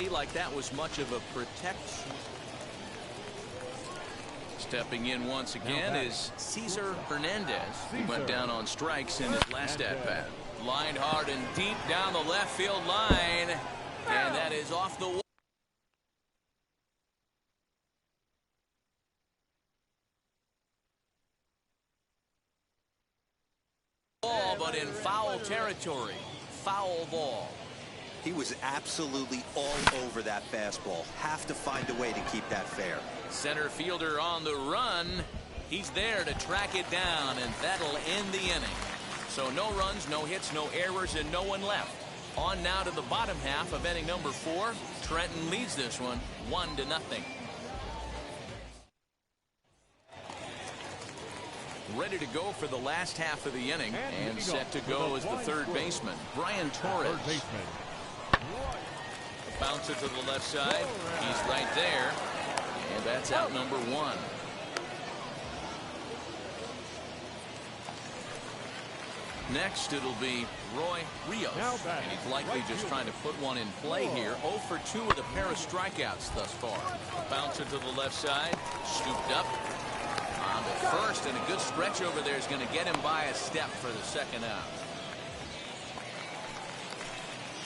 like that was much of a protection. Stepping in once again is Cesar Hernandez. He went down on strikes in his last at-bat. Lined hard and deep down the left field line, and that is off the wall. But in foul territory. Foul ball. He was absolutely all over that fastball. Have to find a way to keep that fair. Center fielder on the run. He's there to track it down, and that'll end the inning. So no runs, no hits, no errors, and no one left. On now to the bottom half of inning number 4. Trenton leads this one 1-0. Ready to go for the last half of the inning, and set to go as the third baseman, Brian Torres. Bounce it to the left side. He's right there, and that's out number 1. Next, it'll be Roy Rios, and he's likely just trying to put one in play here. 0 for 2 with a pair of strikeouts thus far. Bounce it to the left side, scooped up. On the first, and a good stretch over there is going to get him by a step for the second out.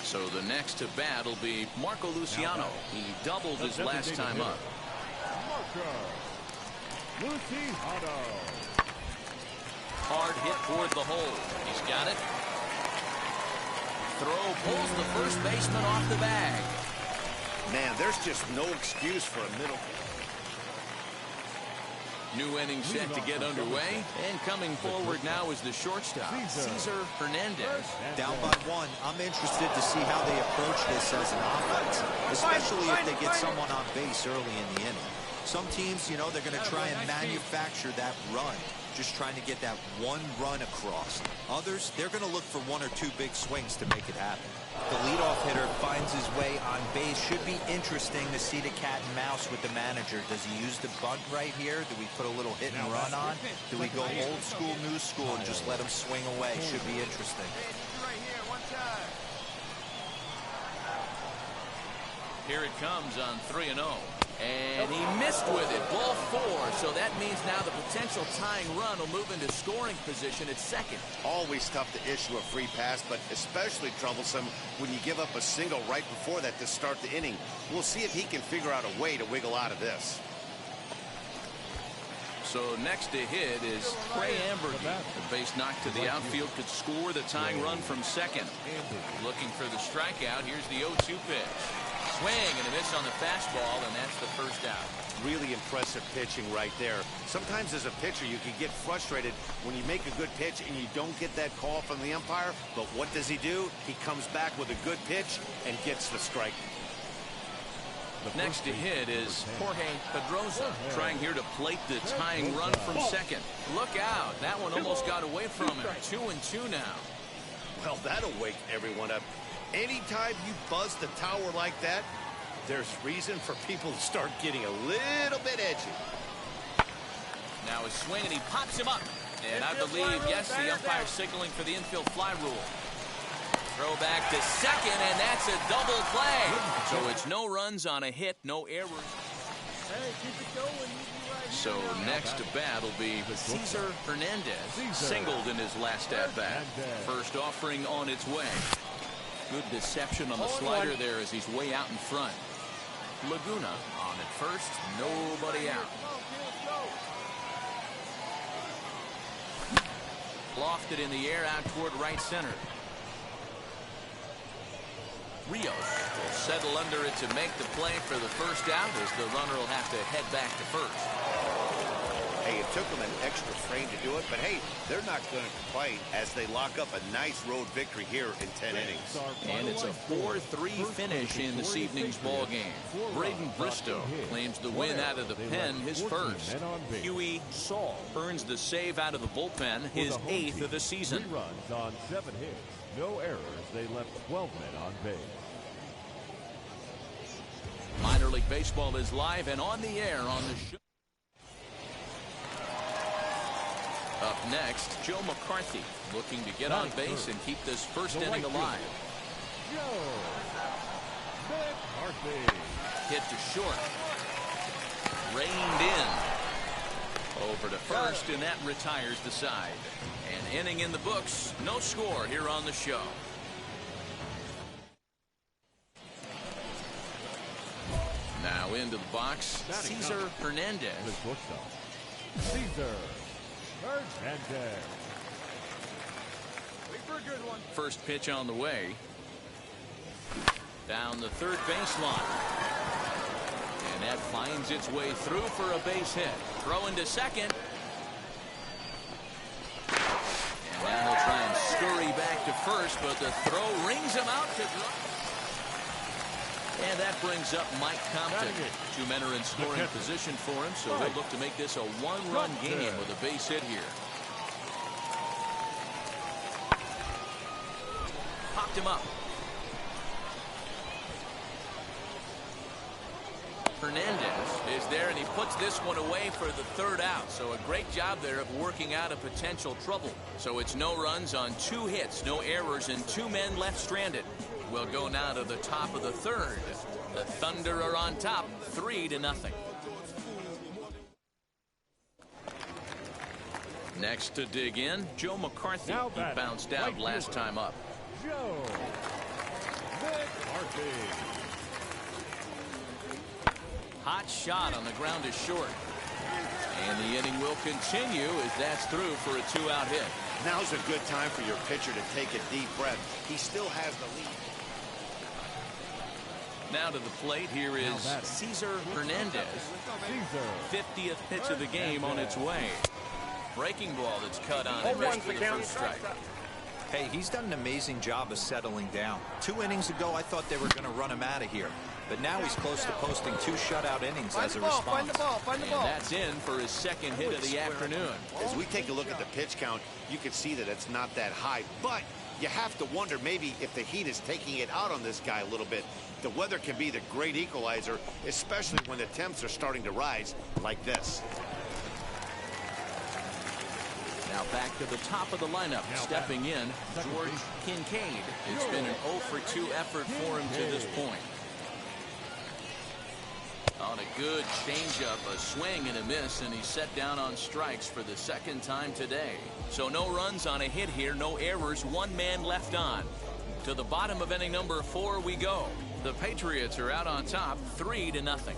So the next to bat will be Marco Luciano. He doubled his last time up. Hard hit toward the hole. He's got it. Throw pulls the first baseman off the bag. Man, there's just no excuse for a middle. New inning set to get underway, and coming forward now is the shortstop, Cesar Hernandez. Down by 1. I'm interested to see how they approach this as an offense, especially if they get someone on base early in the inning. Some teams, you know, they're going to try and manufacture that run, just trying to get that one run across. Others, they're going to look for 1 or 2 big swings to make it happen. The leadoff hitter finds his way on base. Should be interesting to see the cat and mouse with the manager. Does he use the bunt right here? Do we put a little hit and run on? Do we go old school, new school, and just let him swing away? Should be interesting. Here it comes on 3-0. And he missed with it. Ball 4. So that means now the potential tying run will move into scoring position at second. Always tough to issue a free pass, but especially troublesome when you give up a single right before that to start the inning. We'll see if he can figure out a way to wiggle out of this. So next to hit is Trey Ambergy. The base knock to the outfield could score the tying run from second. Looking for the strikeout. Here's the 0-2 pitch. Swing and a miss on the fastball, and that's the first out. Really impressive pitching right there. Sometimes as a pitcher you can get frustrated when you make a good pitch and you don't get that call from the umpire, but what does he do? He comes back with a good pitch and gets the strike. Next to hit is Jorge Pedroza, trying here to plate the tying run from second. Look out, that one almost got away from him. 2-2 now. Well, that'll wake everyone up. Anytime you buzz the tower like that, there's reason for people to start getting a little bit edgy. Now a swing, and he pops him up. And I believe, yes, the umpire signaling for the infield fly rule. Throw back to second, and that's a double play. So it's no runs on a hit, no errors. So next to bat will be Cesar Hernandez. Singled in his last at-bat. First offering on its way. Good deception on the slider there as he's way out in front. Laguna on at first, nobody out. Lofted in the air out toward right center. Rios will settle under it to make the play for the first out as the runner will have to head back to first. Hey, it took them an extra frame to do it, but hey, they're not going to complain as they lock up a nice road victory here in 10 innings. And it's a 4-3 finish in this evening's ball game. Braden Bristow claims the win out of the pen, his first. Huey Saul earns the save out of the bullpen, his 8th of the season. 3 runs on 7 hits, no errors. They left 12 men on base. Minor League Baseball is live and on the air on the show. Up next, Joe McCarthy looking to get on base and keep this first inning alive. Joe Hit to short. Reined in. Over to first, and that retires the side. An inning in the books. No score here on the show. Now into the box, Cesar Hernandez. Cesar Hernandez. First pitch on the way. Down the third baseline. And that finds its way through for a base hit. Throw into second. And now he'll try and scurry back to first, but the throw rings him out to drop. And that brings up Mike Compton. Two men are in scoring position for him, so he'll look to make this a one-run game with a base hit here. Popped him up. Hernandez is there, and he puts this one away for the third out. So a great job there of working out a potential trouble. So it's no runs on 2 hits, no errors, and 2 men left stranded. We'll go now to the top of the third. The Thunder are on top, 3-0. Next to dig in, Joe McCarthy. He bounced out last time up. Joe McCarthy. Hot shot on the ground is short. And the inning will continue as that's through for a 2-out hit. Now's a good time for your pitcher to take a deep breath. He still has the lead. Now to the plate, here is Cesar Hernandez. 50th pitch of the game on its way. Breaking ball that's cut on and missed for the first strike. Hey, he's done an amazing job of settling down. 2 innings ago, I thought they were going to run him out of here. But now he's close to posting 2 shutout innings as a response. Find the ball. And that's in for his second hit of the afternoon. As we take a look at the pitch count, you can see that it's not that high. But you have to wonder maybe if the heat is taking it out on this guy a little bit. The weather can be the great equalizer, especially when the temps are starting to rise like this. Now back to the top of the lineup. Stepping in, George Kincaid. It's been an 0-for-2 effort for him to this point. On a good changeup, a swing and a miss, and he's set down on strikes for the second time today. So no runs on a hit here, no errors, 1 man left on. To the bottom of inning number 4 we go. The Patriots are out on top, 3-0.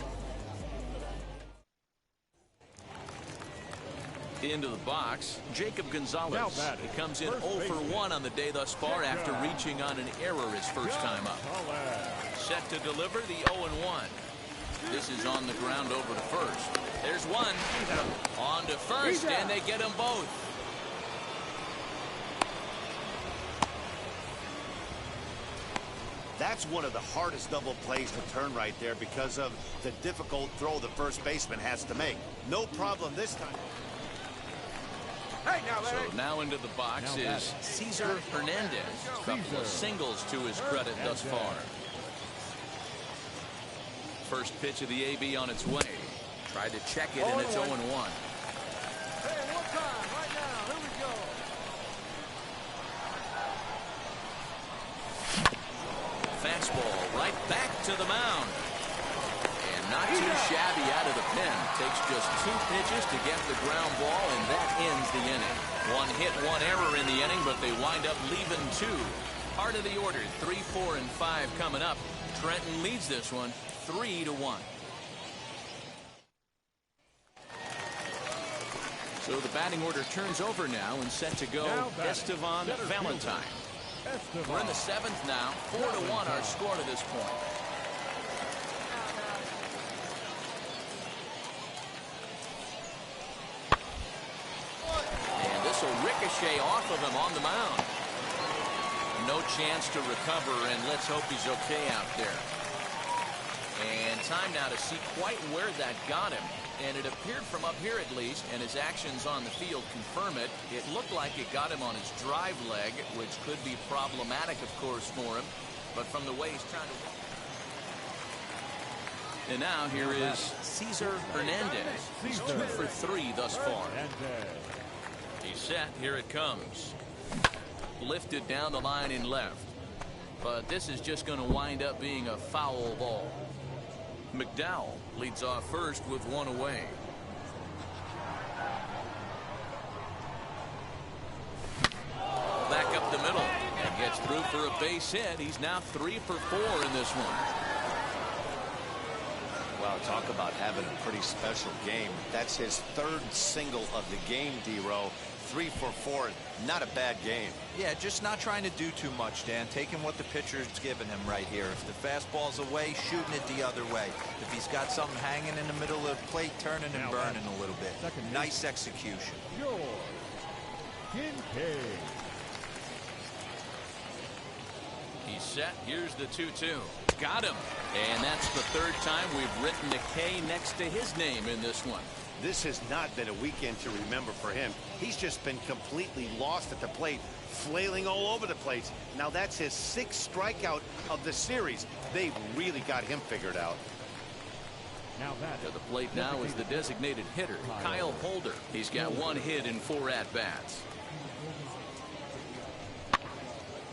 Into the box, Jacob Gonzalez. He comes in 0-for-1 on the day thus far after reaching on an error his first time up. Set to deliver the 0-1. This is on the ground over to first. There's one. On to first, and they get them both. That's one of the hardest double plays to turn right there because of the difficult throw the first baseman has to make. No problem this time. So now into the box is Cesar Hernandez. A couple of singles to his credit thus far. First pitch of the AB on its way. Tried to check it, and it's 0-1. Hey, one time, right now. Here we go. Fastball right back to the mound. And not too shabby out of the pen. Takes just 2 pitches to get the ground ball, and that ends the inning. 1 hit, 1 error in the inning, but they wind up leaving 2. Part of the order, 3, 4, and 5 coming up. Trenton leads this one 3-1. So the batting order turns over now and set to go Estevan Valentine. We're in the 7th now. 4-1 our score to this point. And this will ricochet off of him on the mound. No chance to recover, and let's hope he's okay out there. And time now to see quite where that got him. And it appeared from up here at least, and his actions on the field confirm it. It looked like it got him on his drive leg, which could be problematic, of course, for him. But from the way he's trying to... And now here is Cesar Hernandez. He's 2 for 3 thus far. He's set. Here it comes. Lifted down the line in left. but this is just going to wind up being a foul ball. McDowell leads off first with one away. Back up the middle and gets through for a base hit. He's now 3 for 4 in this one. Wow, talk about having a pretty special game. That's his 3rd single of the game, D-Row. 3 for 4. Not a bad game. Yeah, just not trying to do too much, Dan. Taking what the pitcher's giving him right here. If the fastball's away, shooting it the other way. If he's got something hanging in the middle of the plate, turning and burning a little bit. Nice execution. Kincaid. He's set. Here's the 2-2. Got him. And that's the 3rd time we've written a K next to his name in this one. This has not been a weekend to remember for him. He's just been completely lost at the plate, flailing all over the place. Now that's his 6th strikeout of the series. They've really got him figured out. Now that to the plate now is the designated hitter, Kyle Holder. He's got 1 hit in 4 at-bats.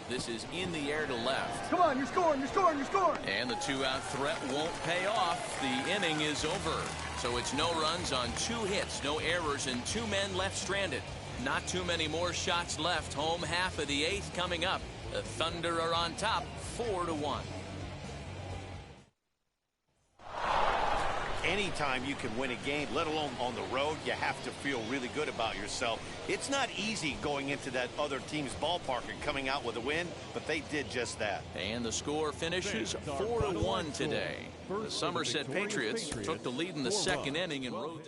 This is in the air to left. Come on, you're scoring, you're scoring, you're scoring. And the 2-out threat won't pay off. The inning is over. So it's no runs on 2 hits, no errors, and 2 men left stranded. Not too many more shots left. Home half of the 8th coming up. The Thunder are on top, 4-1. Anytime you can win a game, let alone on the road, you have to feel really good about yourself. It's not easy going into that other team's ballpark and coming out with a win, but they did just that. And the score finishes 4-1 today. The Somerset Patriots took the lead in the 2nd inning and rode.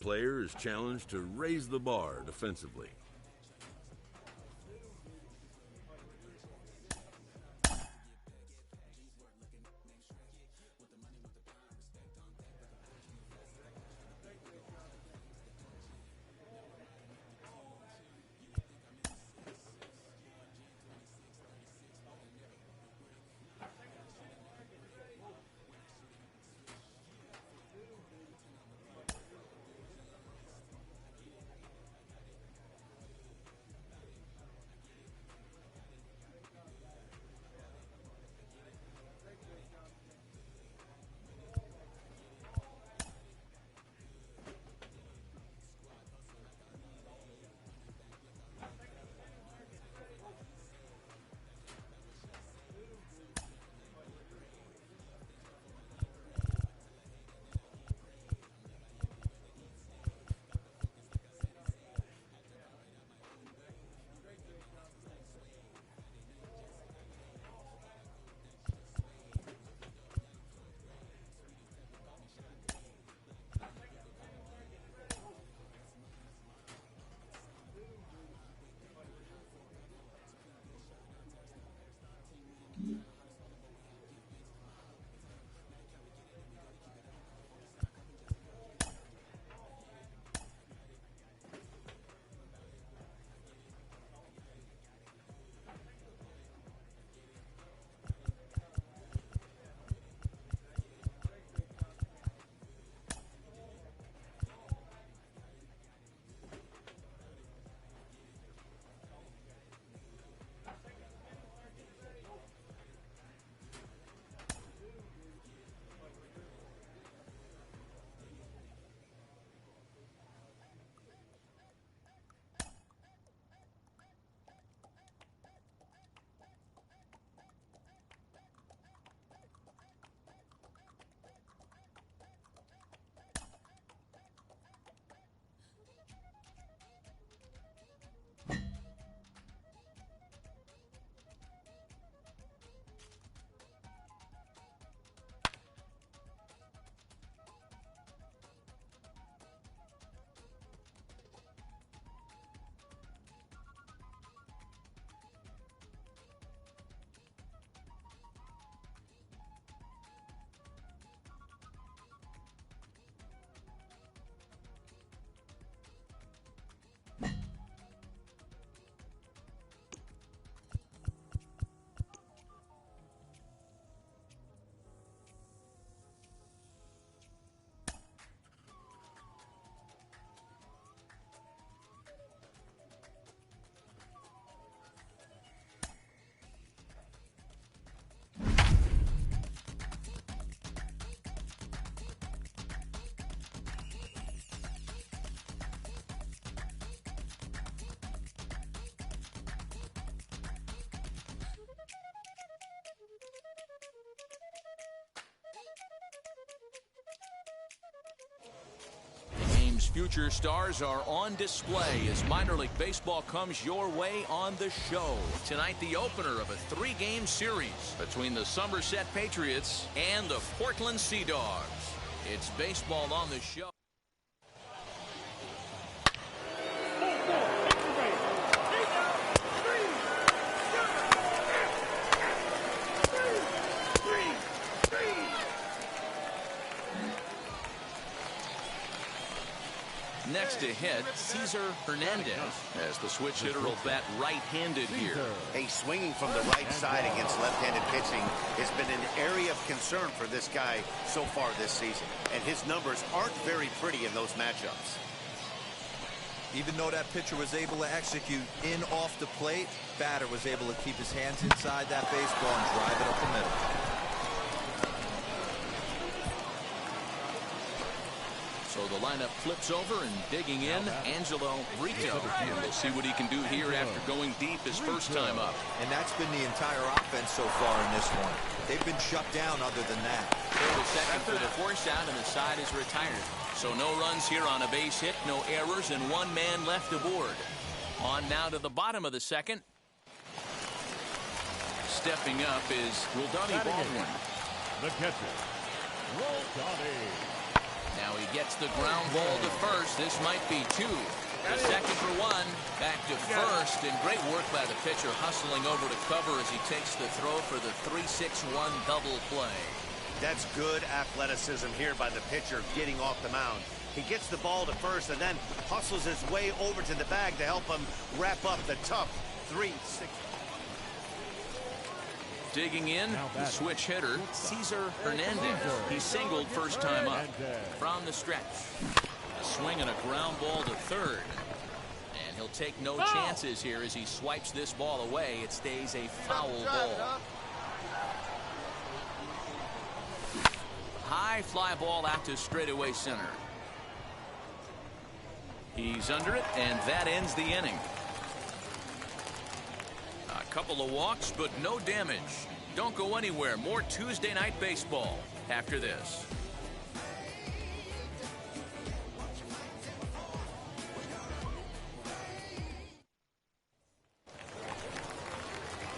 Player is challenged to raise the bar defensively. Those future stars are on display as minor league baseball comes your way on the show. Tonight, the opener of a 3-game series between the Somerset Patriots and the Portland Sea Dogs. It's baseball on the show. Next to hit, Cesar Hernandez, as the switch hitter will bat right-handed here. Hey, swinging from the right side against left-handed pitching has been an area of concern for this guy so far this season. And his numbers aren't very pretty in those matchups. Even though that pitcher was able to execute in off the plate, batter was able to keep his hands inside that baseball and drive it up the middle. So the lineup flips over, and digging in, Angelo Brito. And we'll see what he can do here after going deep his first time up. And that's been the entire offense so far in this one. They've been shut down other than that. Throw the second for the force out, and the side is retired. So no runs here on a base hit, no errors, and one man left aboard. On now to the bottom of the second. Stepping up is Roldani Baldwin. The catcher, Roldani. Now he gets the ground ball to first. This might be two. The second for one. Back to first. And great work by the pitcher hustling over to cover as he takes the throw for the 3-6-1 double play. That's good athleticism here by the pitcher getting off the mound. He gets the ball to first and then hustles his way over to the bag to help him wrap up the tough 3-6. Digging in, the switch hitter, Cesar Hernandez. He singled first time up. From the stretch. A swing and a ground ball to third. And he'll take no chances here as he swipes this ball away. It stays a foul ball. High fly ball out to straightaway center. He's under it, and that ends the inning. A couple of walks, but no damage. Don't go anywhere. More Tuesday night baseball after this.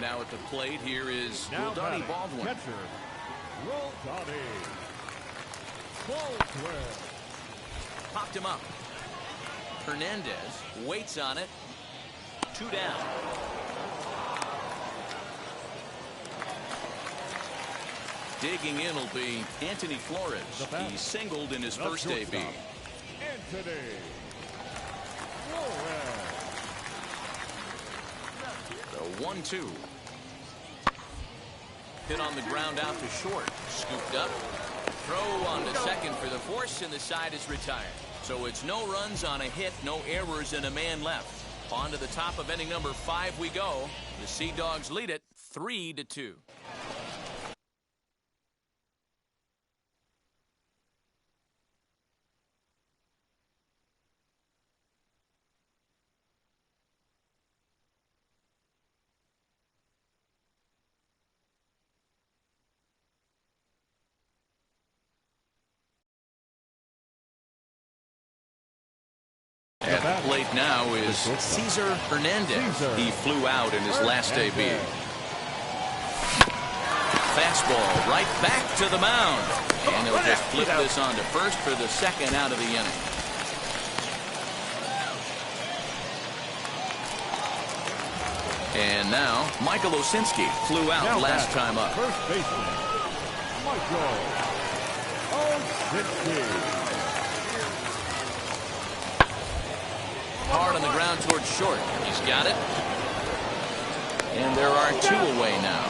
Now at the plate, here is Roldani Baldwin. Catcher, Roldani Baldwin. Popped him up. Hernandez waits on it. 2 down. Digging in will be Anthony Flores. He singled in his first debut. Anthony Flores. The 1-2. Hit on the ground out to short. Scooped up. Throw on to second for the force, and the side is retired. So it's no runs on a hit, no errors, and a man left. On to the top of inning number 5 we go. The Sea Dogs lead it 3-2. At the plate now is Cesar Hernandez. He flew out in his last debut. Fastball right back to the mound. And they'll just flip this on to first for the second out of the inning. And now Michael Osinski flew out last time up. First baseman, Michael Osinski. Hard on the ground towards short. He's got it. And there are 2 away now.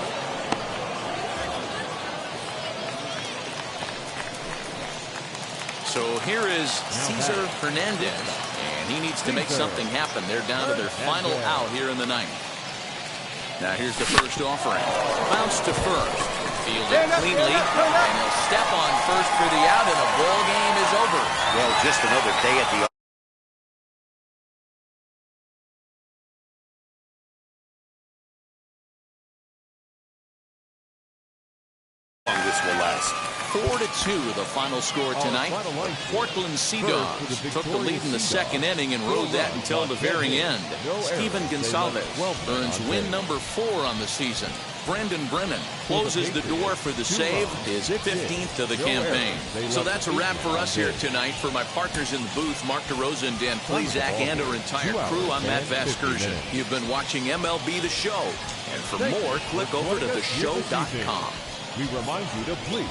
So here is Cesar Hernandez. And he needs to make something happen. They're down to their final out here in the 9th. Now here's the first offering. Bounce to first. Fielded cleanly. And he'll step on first for the out, and the ball game is over. Well, just another day at the this this will last. 4-2 the final score tonight. The Portland Sea Dogs took the lead in the second inning and rode that until the very end. Steven Gonsalves earns win number 4 on the season. Brendan Brennan closes the door for the save, his 15th of the campaign. So that's a wrap for us here tonight. For my partners in the booth, Mark DeRosa and Dan Plesac, and our entire crew, I'm Matt Vasgersian. You've been watching MLB The Show. And for more, click over to theshow.com. We remind you to please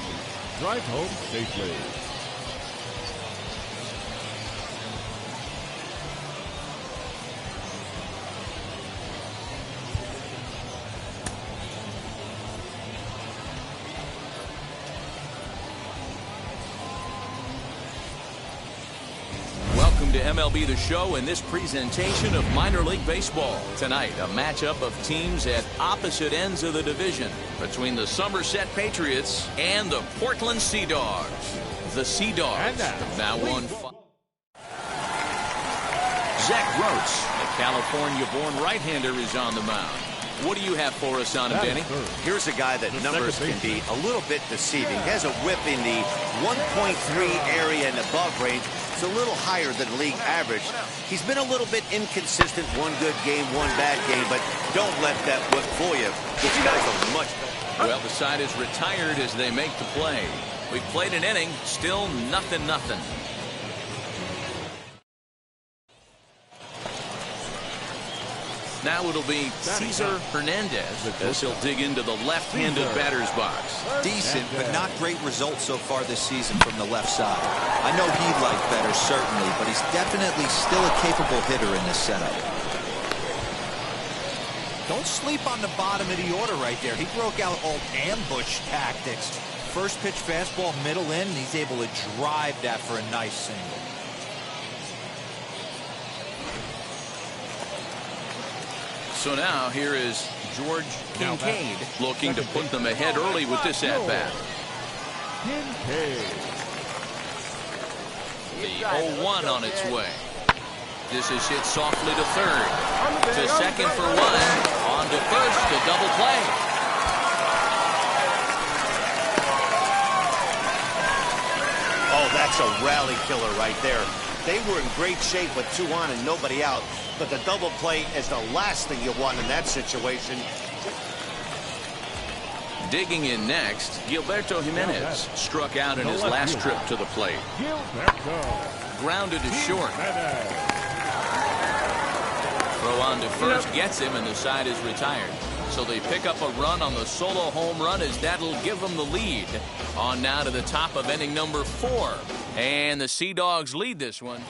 drive home safely. Welcome to MLB The Show and this presentation of minor league baseball. Tonight, a matchup of teams at opposite ends of the division between the Somerset Patriots and the Portland Sea Dogs. The Sea Dogs have now won 5. Zach Gross, the California-born right-hander, is on the mound. What do you have for us on him, Danny? Here's a guy that numbers can be a little bit deceiving. He has a whip in the 1.3 area and above range. It's a little higher than league average. He's been a little bit inconsistent. One good game, one bad game, but don't let that whip fool you. This guy's a much better. Well, the side is retired as they make the play. We've played an inning, still 0-0. Now it'll be Cesar Hernandez as he'll dig into the left-handed batter's box. Decent, but not great results so far this season from the left side. I know he'd like better, certainly, but he's definitely still a capable hitter in this setup. Don't sleep on the bottom of the order right there. He broke out old ambush tactics. First pitch fastball, middle in, and he's able to drive that for a nice single. So now here is George Kincaid looking to put them ahead early with this at-bat. The 0-1 on its way. This is hit softly to third. To second for one. On to first, a double play. Oh, that's a rally killer right there. They were in great shape with 2 on and nobody out. But the double play is the last thing you want in that situation. Digging in next, Gilberto Jimenez struck out in his last trip to the plate. Grounded to short. Throw on to first gets him, and the side is retired. So they pick up a run on the solo home run as that'll give them the lead. On now to the top of inning number 4. And the Sea Dogs lead this one.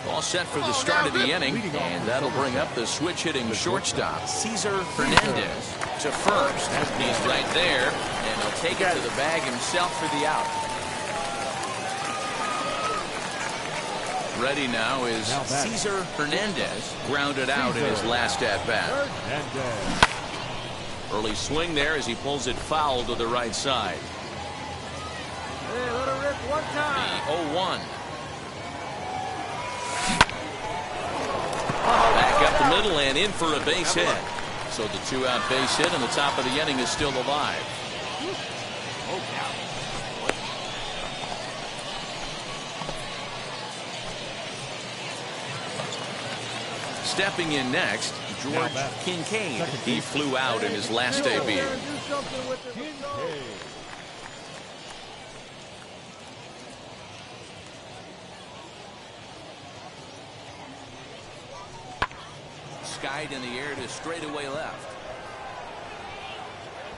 All set for the start of the inning, and that'll bring up the switch-hitting shortstop, Cesar Hernandez, to first. He's right there, and he'll take it to the bag himself for the out. Ready now is Cesar Hernandez, grounded out in his last at-bat. Early swing there as he pulls it foul to the right side. The 0-1. Back up the middle and in for a base hit. So the 2-out base hit and the top of the inning is still alive. Stepping in next, George Kincaid. He flew out in his last debut. Skied in the air to straightaway left.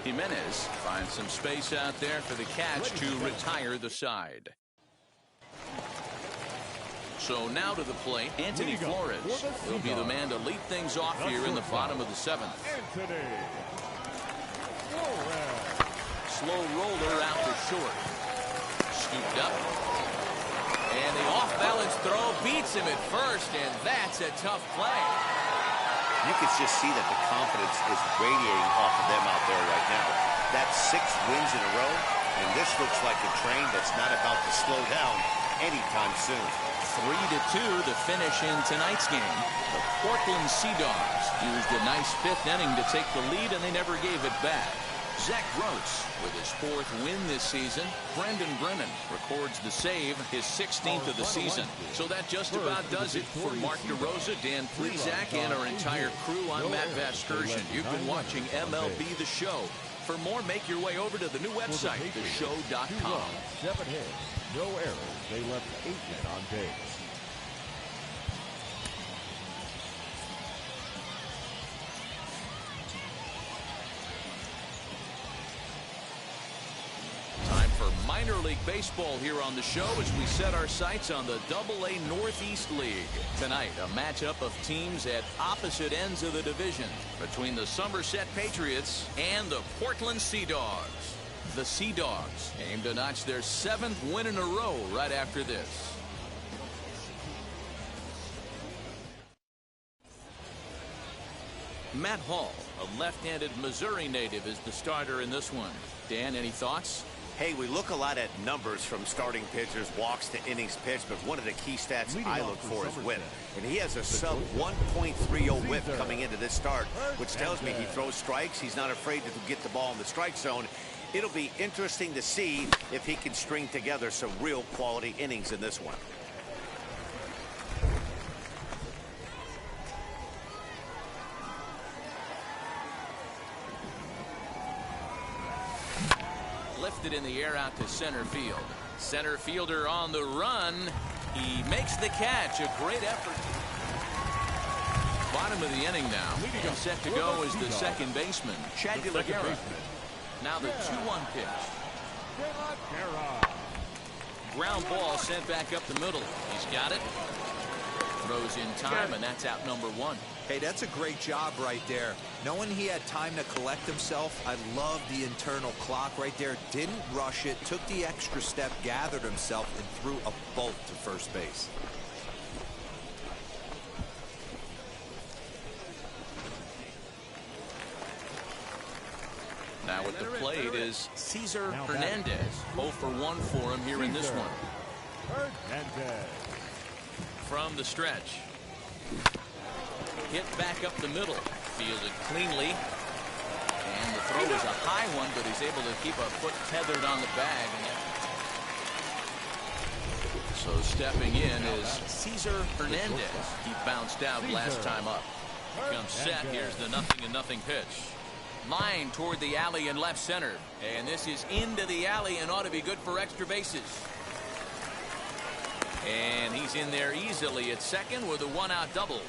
Jimenez finds some space out there for the catch to retire the side. So now to the plate, Anthony Flores will be the man to lead things off here in the bottom of the 7th. Slow roller out to short. Scooped up. And the off-balance throw beats him at first, and that's a tough play. You can just see that the confidence is radiating off of them out there right now. That's 6 wins in a row, and this looks like a train that's not about to slow down anytime soon. 3-2 the finish in tonight's game. The Portland Sea Dogs used a nice 5th inning to take the lead, and they never gave it back. Zach Gross with his 4th win this season. Brendan Brennan records the save, his 16th of the season. So that just about does it for Mark DeRosa, Dan Plesac, and our entire crew. I'm Matt Vasgersian. You've been watching MLB The Show. For more, make your way over to the new website, theshow.com. 7 hits, no errors. They left 8 men on base. Minor League Baseball here on the show as we set our sights on the AA Northeast League. Tonight, a matchup of teams at opposite ends of the division between the Somerset Patriots and the Portland Sea Dogs. The Sea Dogs aim to notch their 7th win in a row right after this. Matt Hall, a left-handed Missouri native, is the starter in this one. Dan, any thoughts? Hey, we look a lot at numbers from starting pitchers, walks to innings pitched, but one of the key stats I look for is whip. And he has a sub 1.30 whip coming into this start, which tells me he throws strikes. He's not afraid to get the ball in the strike zone. It'll be interesting to see if he can string together some real quality innings in this one. Lifted in the air out to center field. Center fielder on the run. He makes the catch. A great effort. Bottom of the inning now. And set to go is the second baseman, Chad DeLaguerra. Now the 2-1 pitch. Ground ball sent back up the middle. He's got it. Throws in time, and that's out number 1. Hey, that's a great job right there. Knowing he had time to collect himself, I love the internal clock right there. Didn't rush it, took the extra step, gathered himself, and threw a bolt to first base. Now at the plate is Cesar Hernandez. 0 for 1 for him here in this one. From the stretch. Hit back up the middle. Fielded cleanly. And the throw is a high one, but he's able to keep a foot tethered on the bag. So stepping in is Cesar Hernandez. He bounced out last time up. Here comes set. Here's the 0-0 pitch. Line toward the alley in left center. And this is into the alley and ought to be good for extra bases. And he's in there easily at second with a 1-out double.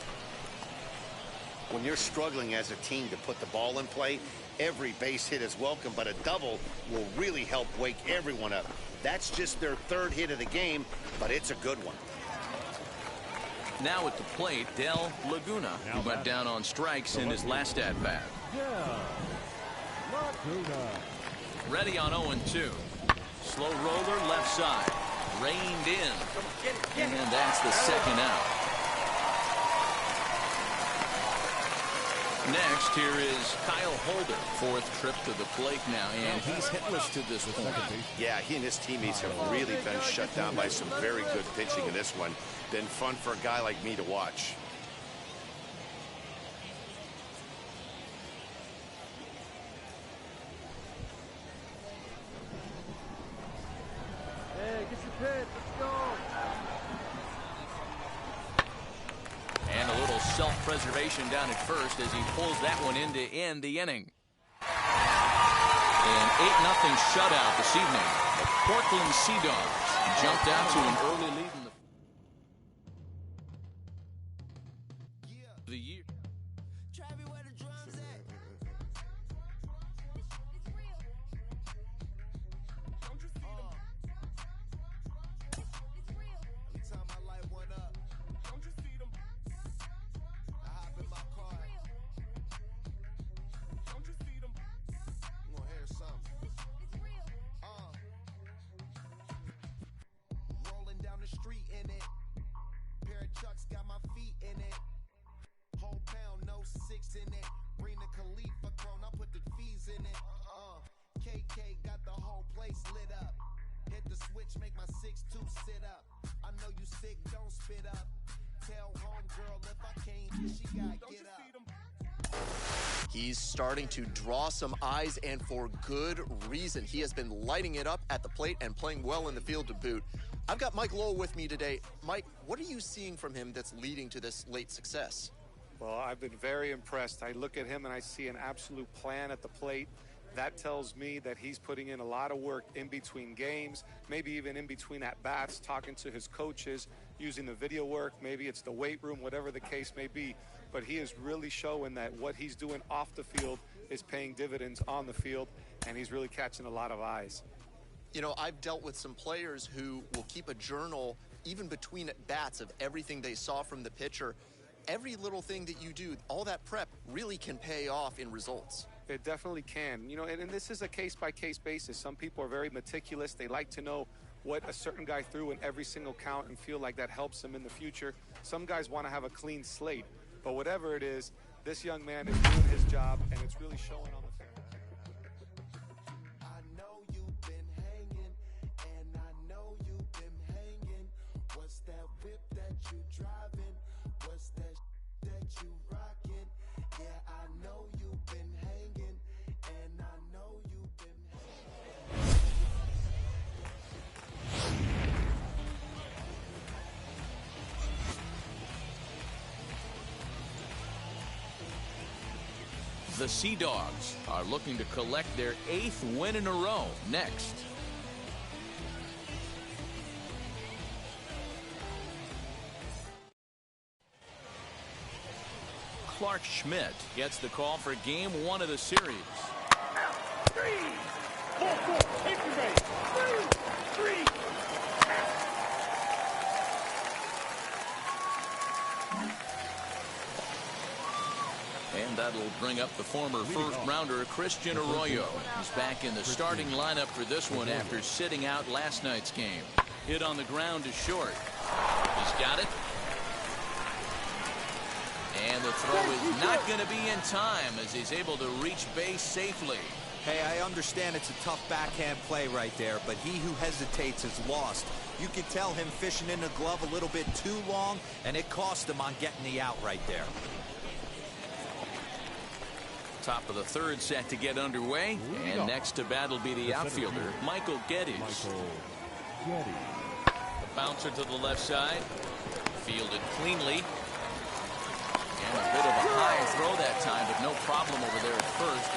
When you're struggling as a team to put the ball in play, every base hit is welcome, but a double will really help wake everyone up. That's just their 3rd hit of the game, but it's a good one. Now at the plate, Del Laguna, who went down on strikes in his last at-bat. Ready on 0-2. Slow roller left side. Reined in. And that's the second out. Next, here is Kyle Holder. 4th trip to the plate now, and he's hitless to this point. Yeah, he and his teammates have really been shut down by some very good pitching in this one. Been fun for a guy like me to watch. Hey, get your pitch. Let's go. And a little self-preservation down at first as he pulls that one in to end the inning. An 8-0 shutout this evening. The Portland Sea Dogs jumped out to an early lead in the year. Make my 6'2" sit up. I know you sick, don't spit up. Tell homegirl if I can't, she gotta get up. He's starting to draw some eyes, and for good reason. He has been lighting it up at the plate and playing well in the field to boot. I've got Mike Lowell with me today. Mike, what are you seeing from him that's leading to this late success? Well, I've been very impressed. I look at him and I see an absolute plan at the plate. That tells me that he's putting in a lot of work in between games, maybe even in between at-bats, talking to his coaches, using the video work. Maybe it's the weight room, whatever the case may be. But he is really showing that what he's doing off the field is paying dividends on the field, and he's really catching a lot of eyes. You know, I've dealt with some players who will keep a journal even between at-bats of everything they saw from the pitcher. Every little thing that you do, all that prep really can pay off in results. It definitely can. You know, and this is a case-by-case basis. Some people are very meticulous. They like to know what a certain guy threw in every single count and feel like that helps them in the future. Some guys want to have a clean slate. But whatever it is, this young man is doing his job, and it's really showing on the field. I know you've been hanging, and I know you've been hanging. What's that whip that you driving? What's that that you rocking? Yeah, I know you've been hanging, and I know you've been hanging. The Sea Dogs are looking to collect their 8th win in a row next. Clark Schmidt gets the call for game 1 of the series. 3, 4, take your base. 3. And that'll bring up the former first-rounder Christian Arroyo. He's back in the starting lineup for this one after sitting out last night's game. Hit on the ground to short. He's got it. And the throw is not going to be in time as he's able to reach base safely. Hey, I understand it's a tough backhand play right there, but he who hesitates is lost. You could tell him fishing in the glove a little bit too long, and it cost him on getting the out right there. Top of the 3rd set to get underway, and next to bat will be the outfielder, Michael Geddes. The bouncer to the left side, fielded cleanly. And a bit of a high throw that time, but no problem over there at first.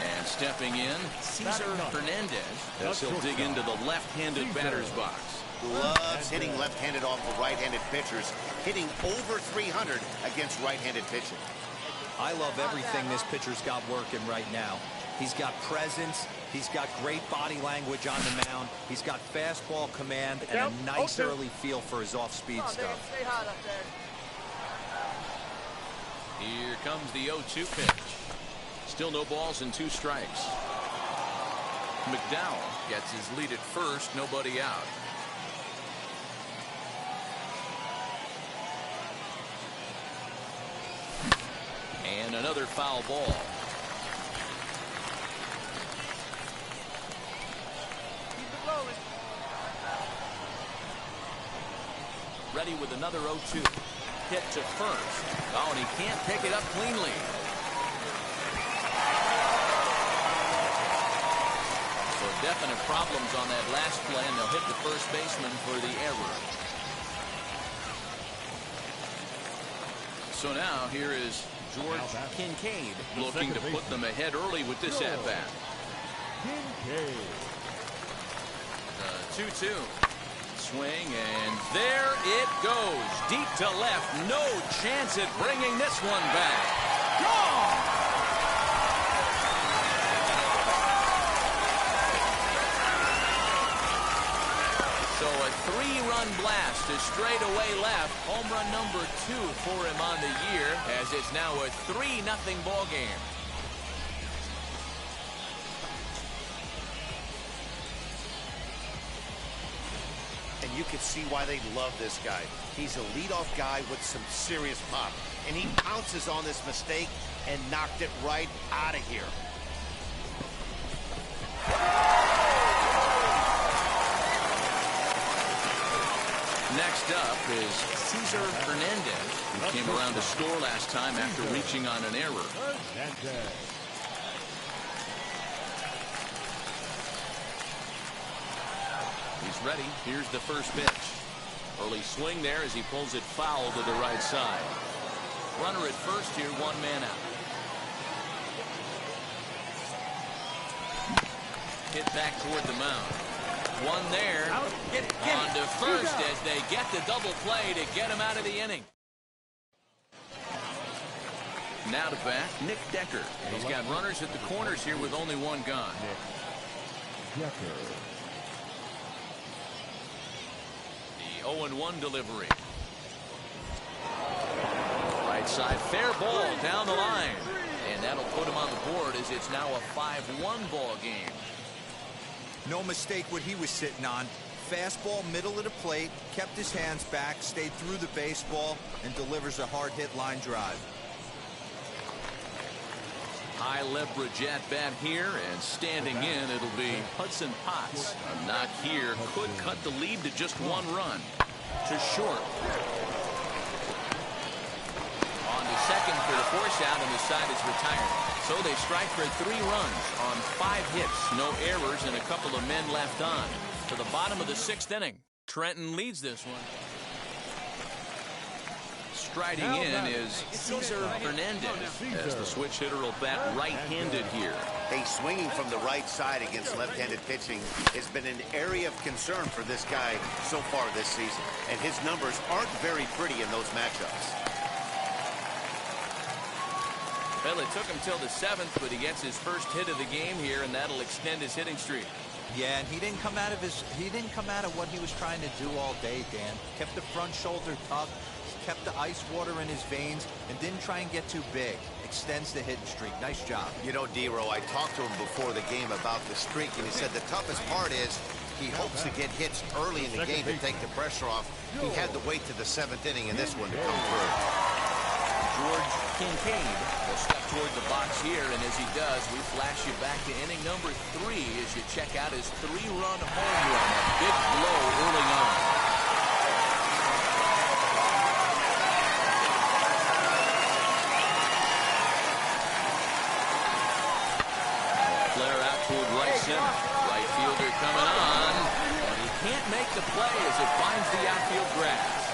And stepping in, Cesar Hernandez, as he'll dig into the left-handed batter's box. Loves hitting left-handed off of right-handed pitchers, hitting over 300 against right-handed pitching. I love everything this pitcher's got working right now. He's got presence, he's got great body language on the mound, he's got fastball command, and a nice early feel for his off-speed stuff. Stay hot up there. Here comes the 0-2 pitch. Still no balls and 2 strikes. McDowell gets his lead at first, nobody out. And another foul ball. Keep it rolling. Ready with another 0-2. Hit to first. Oh, and he can't pick it up cleanly. So definite problems on that last play, and they'll hit the first baseman for the error. So now here is George Kincaid looking to put them ahead early with this at-bat. The 2-2. Swing, and there it goes. Deep to left. No chance at bringing this one back. Gone! So a 3-run blast to straightaway left. Home run number 2 for him on the year, as it's now a 3-0 ball game. And you can see why they love this guy. He's a leadoff guy with some serious pop. And he pounces on this mistake and knocked it right out of here. Next up is Cesar Hernandez, who came around to score last time after reaching on an error. He's ready. Here's the first pitch. Early swing there as he pulls it foul to the right side. Runner at first here, 1 man out. Hit back toward the mound. One there. On to first as they get the double play to get him out of the inning. Now to bat, Nick Decker. He's got runners at the corners here with only 1 gone. The 0-1 delivery. Right side, fair ball down the line. And that'll put him on the board as it's now a 5-1 ball game. No mistake what he was sitting on. Fastball, middle of the plate, kept his hands back, stayed through the baseball, and delivers a hard hit line drive. High leverage at bat here, and standing in, it'll be Hudson Potts. A knock here could cut the lead to just 1 run. To short. On to second for the force out, and the side is retired. So they strike for 3 runs on 5 hits, no errors, and a couple of men left on. To the bottom of the 6th inning. Trenton leads this one. Striding in is Cesar Hernandez, as the switch hitter will bat right-handed here. Hey, swinging from the right side against left-handed pitching has been an area of concern for this guy so far this season, and his numbers aren't very pretty in those matchups. Well, it took him till the 7th, but he gets his first hit of the game here, and that'll extend his hitting streak. Yeah, and he didn't come out of what he was trying to do all day, Dan. Kept the front shoulder tucked, kept the ice water in his veins, and didn't try and get too big. Extends the hitting streak. Nice job. You know, D-Row, I talked to him before the game about the streak, and he said the toughest part is he hopes to get hits early in the game to take the pressure off. He had to wait to the 7th inning in this one to come through. George Kincaid will step toward the box here, and as he does, we flash you back to inning number 3 as you check out his 3-run home run. A big blow early on. Flare out toward right center. Right fielder coming on, but he can't make the play as it finds the outfield grass.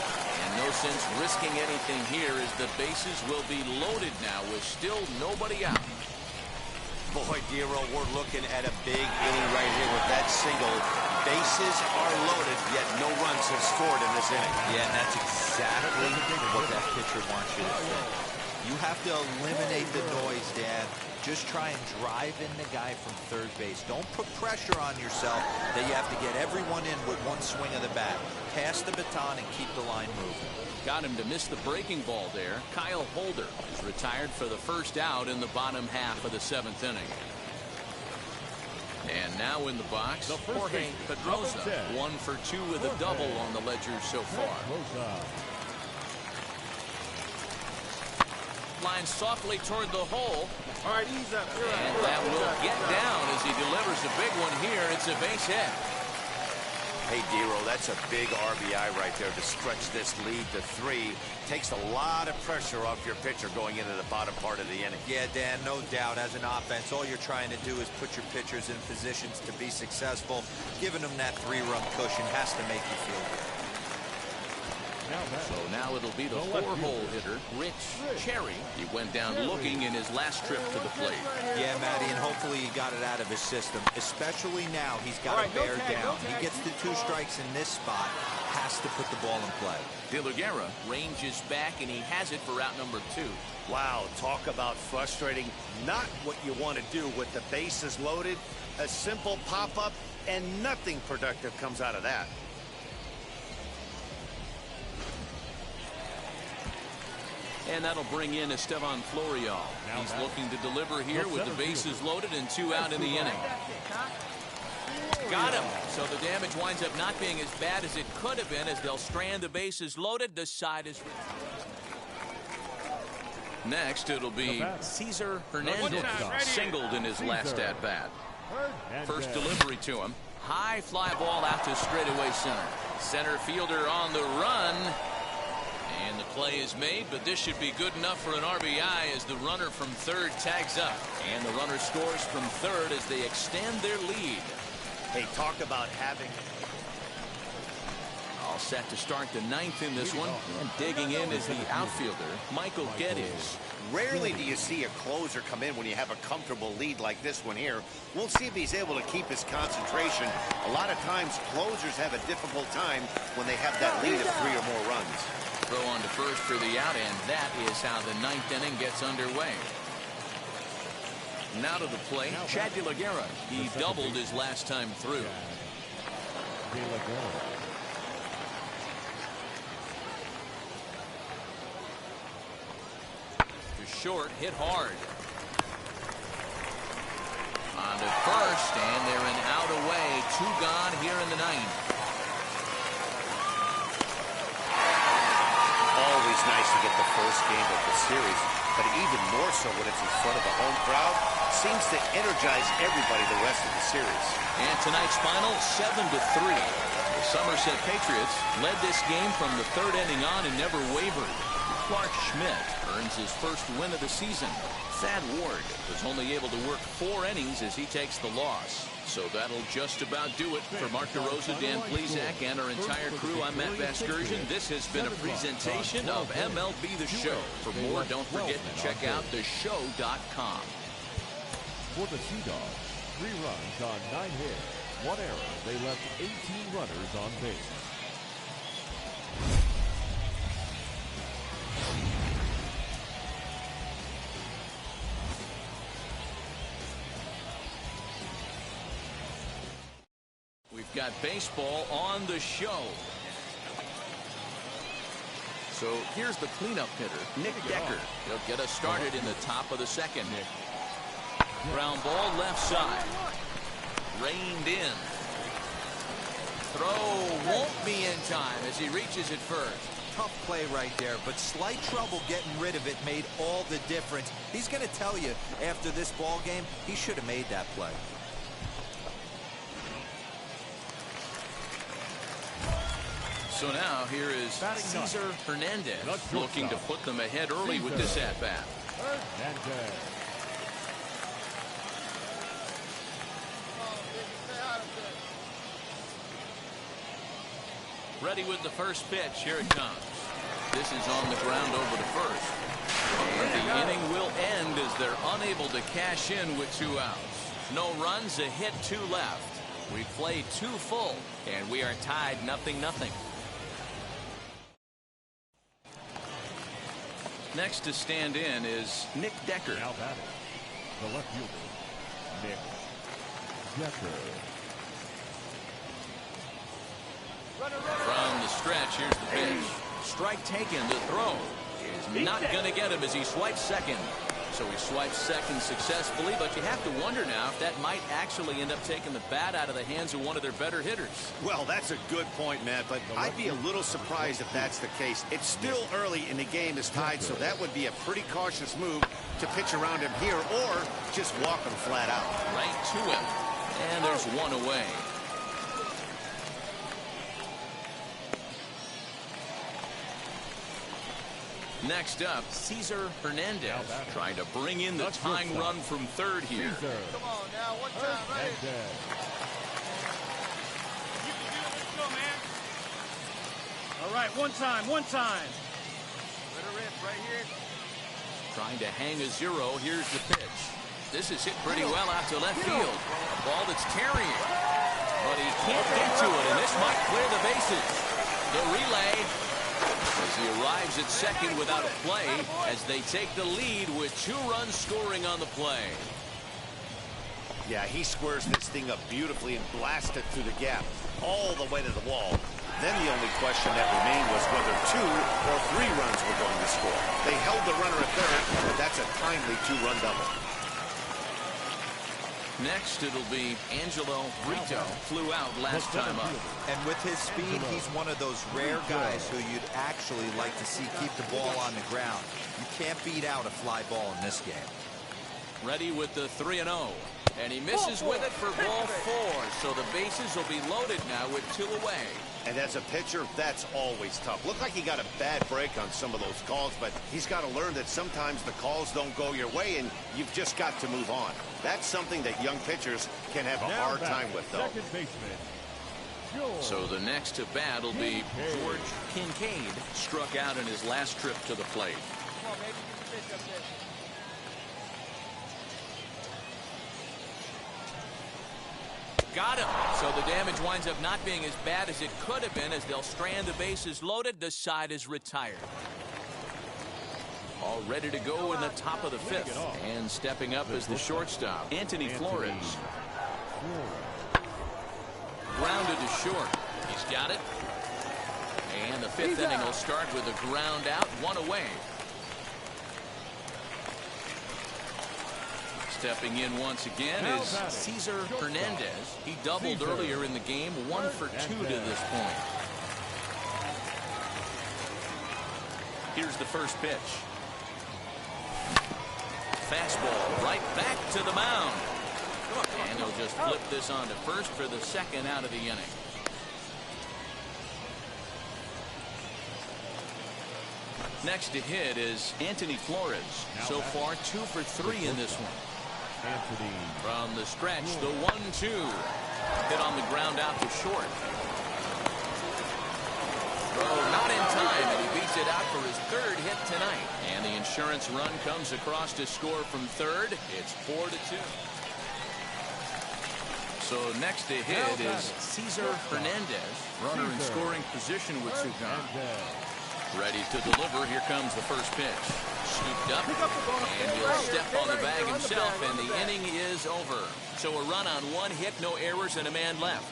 No sense risking anything here as the bases will be loaded now with still nobody out. Boy, D-Row, we're looking at a big inning right here with that single. Bases are loaded, yet no runs have scored in this inning. Yeah, and that's exactly what that pitcher wants you to think. You have to eliminate the noise, Dad. Just try and drive in the guy from third base. Don't put pressure on yourself that you have to get everyone in with 1 swing of the bat. Pass the baton and keep the line moving. Got him to miss the breaking ball there. Kyle Holder is retired for the first out in the bottom half of the 7th inning. And now in the box, Jorge Pedroza, 1 for 2 with a double on the ledger so far. Line softly toward the hole. All right, ease up. And that will get down as he delivers a big one here. It's a base hit. Hey, D-Row, that's a big RBI right there to stretch this lead to 3. Takes a lot of pressure off your pitcher going into the bottom part of the inning. Yeah, Dan, no doubt. As an offense, all you're trying to do is put your pitchers in positions to be successful. Giving them that 3-run cushion has to make you feel good. So now it'll be the 4-hole hitter, Rich Cherry. He went down looking in his last trip to the plate. Yeah, Matty, and hopefully he got it out of his system. Especially now, he's got to bear down. He gets the 2 strikes in this spot, has to put the ball in play. De La Guerra ranges back, and he has it for out number 2. Wow, talk about frustrating. Not what you want to do with the bases loaded. A simple pop-up, and nothing productive comes out of that. And that'll bring in Estevan Florial. He's looking to deliver here with the bases loaded and 2 out in the inning. Got him. So the damage winds up not being as bad as it could have been as they'll strand the bases loaded. The side is... Next, it'll be Cesar Hernandez, singled in his last at-bat. First delivery to him. High fly ball out to straightaway center. Center fielder on the run. And the play is made, but this should be good enough for an RBI as the runner from third tags up. And the runner scores from third as they extend their lead. Hey, talk about having... All set to start the ninth in this one. And digging in is the outfielder, Michael Geddes. Rarely do you see a closer come in when you have a comfortable lead like this one here. We'll see if he's able to keep his concentration. A lot of times, closers have a difficult time when they have that lead of 3 or more runs. Throw on to first for the out, and that is how the ninth inning gets underway. Now to the plate, Chad De La Guerra. He doubled his last time through. Short, hit hard. On to first, and they're an out away. 2 gone here in the ninth. Always nice to get the first game of the series, but even more so when it's in front of the home crowd. Seems to energize everybody the rest of the series. And tonight's final, 7-3. The Somerset Patriots led this game from the third inning on and never wavered. Clark Schmidt earns his first win of the season. Thad Ward was only able to work 4 innings as he takes the loss. So that'll just about do it. For Mark DeRosa, Dan Plesac, and our entire crew, I'm Matt Vasgersian. This has been a presentation of MLB The Show. For more, don't forget to check out theshow.com. For the Sea Dogs, 3 runs on 9 hits, 1 error. They left 18 runners on base. We've got baseball on the show. So here's the cleanup hitter, Nick Decker. He'll get us started in the top of the second. Ground ball left side. Reined in. Throw won't be in time as he reaches it first. Tough play right there, but slight trouble getting rid of it made all the difference. He's going to tell you after this ball game, he should have made that play. So now here is Cesar Hernandez looking to put them ahead early with this at-bat. Ready with the first pitch. Here it comes. This is on the ground over to first. And the inning will end as they're unable to cash in with 2 outs. No runs, a hit, 2 left. We played 2 full, and we are tied 0-0. Next to stand in is Nick Decker. Now batting, the left fielder, Nick Decker. From the stretch, here's the pitch. Strike taken. The throw is not going to get him as he swipes second. So he swipes second successfully, but you have to wonder now if that might actually end up taking the bat out of the hands of one of their better hitters. Well, that's a good point, Matt, but I'd be a little surprised if that's the case. It's still early and the game is tied, so that would be a pretty cautious move to pitch around him here or just walk him flat out. Right to him. And there's 1 away. Next up, Cesar Hernandez trying to bring in the tying run from third here. Come on now, one time, right? You can do it. Let's go, man. All right, one time. Let her rip right here. Trying to hang a 0. Here's the pitch. This is hit pretty well out to left field. A ball that's carrying. But he can't get to it, and this might clear the bases. The relay as he arrives at second without a play as they take the lead with 2 runs scoring on the play. Yeah, he squares this thing up beautifully and blasts it through the gap all the way to the wall. Then the only question that remained was whether 2 or 3 runs were going to score. They held the runner at third, but that's a timely 2-run double. Next, it'll be Angelo Brito. Flew out last time up. And with his speed, he's one of those rare guys who you'd actually like to see keep the ball on the ground. You can't beat out a fly ball in this game. Ready with the 3-0. And he misses with it for ball 4. So the bases will be loaded now with 2 away. And as a pitcher, that's always tough. Looked like he got a bad break on some of those calls, but he's got to learn that sometimes the calls don't go your way, and you've just got to move on. That's something that young pitchers can have a hard time with, though. Second baseman. So the next to bat will be George Kincaid, struck out in his last trip to the plate. Come on, baby. Get the pitch up there. Got him. So the damage winds up not being as bad as it could have been, as they'll strand the bases loaded. The side is retired. All ready to go in the top of the fifth. And stepping up is the shortstop, Anthony Flores. Grounded to short. He's got it. And the fifth inning will start with a ground out, one away. Stepping in once again is Cesar Hernandez. He doubled earlier in the game, 1 for 2 to this point. Here's the first pitch. Fastball right back to the mound. And they'll just flip this on to first for the second out of the inning. Next to hit is Anthony Flores. So far 2 for 3 in this one. Anthony. From the stretch, the 1-2. Hit on the ground out to short. Throw not in time, and he beats it out for his third hit tonight. And the insurance run comes across to score from third. It's 4-2. So next to hit is Cesar Hernandez. Runner in scoring position with two gone. Ready to deliver. Here comes the first pitch. Scooped up, and he'll step on the bag himself, and the inning is over. So a run on 1 hit, no errors, and a man left.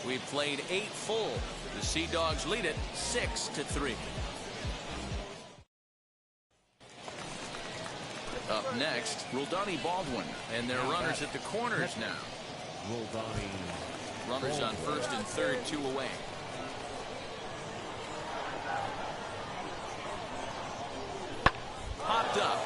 We've played 8 full. The Sea Dogs lead it 6-3. Up next, Roldani Baldwin, and their runners at the corners now. Runners on first and third, 2 away. Popped up.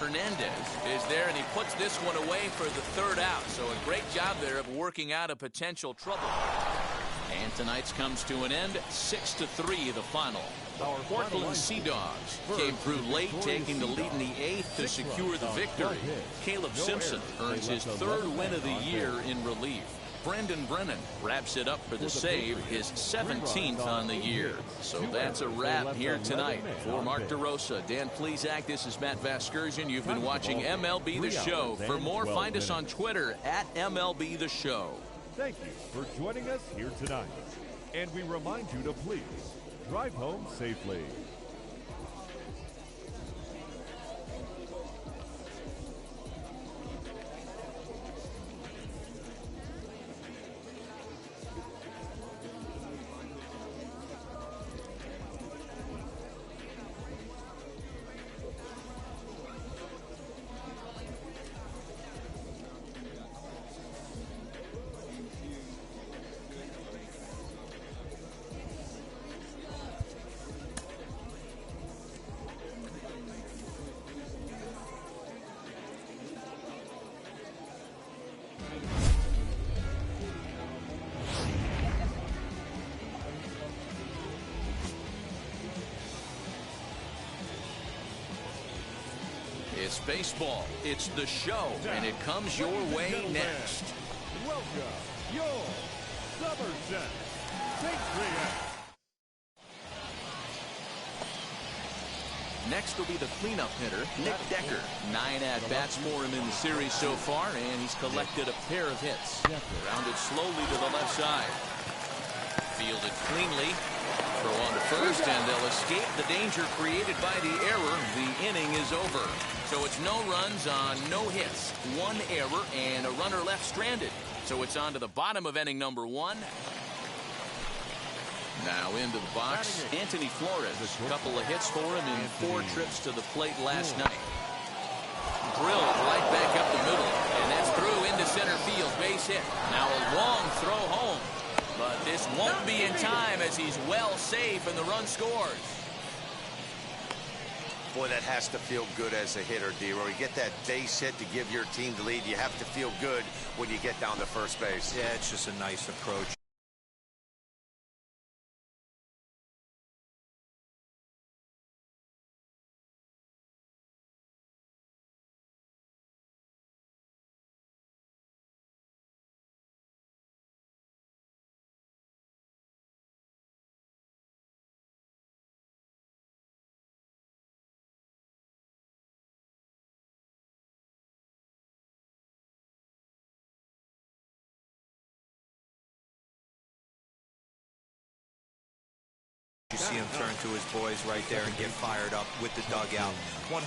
Hernandez is there, and he puts this one away for the third out. So a great job there of working out a potential trouble. And tonight's comes to an end, 6-3 the final. Portland Sea Dogs came through late, taking the lead in the 8th to secure the victory. Caleb Simpson earns his 3rd win of the year in relief. Brendan Brennan wraps it up for the save, his 17th on the year. So that's a wrap here tonight. For Mark DeRosa, Dan Plesac, this is Matt Vasgersian. You've been watching MLB The Show. For more, find us on Twitter at MLB The Show. Thank you for joining us here tonight. And we remind you to please drive home safely. It's baseball. It's the show, and it comes your way next. Welcome, your Somerset Patriots. Next will be the cleanup hitter, Nick Decker. 9 at-bats for him in the series so far, and he's collected a pair of hits. Rounded slowly to the left side. Fielded cleanly. Throw on to first, and they'll escape the danger created by the error. The inning is over. So it's no runs on no hits, 1 error, and a runner left stranded. So it's on to the bottom of inning number 1. Now into the box, Anthony Flores. A couple of hits for him in 4 trips to the plate last night. Drilled right back up the middle, and that's through into center field, base hit. Now a long throw home, but this won't be in time as he's well safe and the run scores. Boy, that has to feel good as a hitter, D-Roy. You get that base hit to give your team the lead. You have to feel good when you get down to first base. Yeah, it's just a nice approach. You see him turn to his boys right there and get fired up with the dugout. 100%,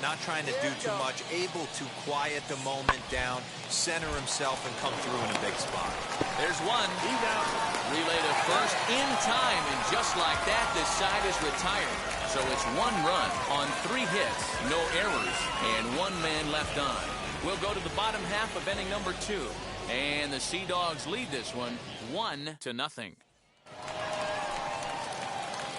not trying to do too much, able to quiet the moment down, center himself, and come through in a big spot. There's one. He's out. Relay to first in time, and just like that, this side is retired. So it's 1 run on 3 hits, no errors, and 1 man left on. We'll go to the bottom half of inning number 2, and the Sea Dogs lead this one 1-0.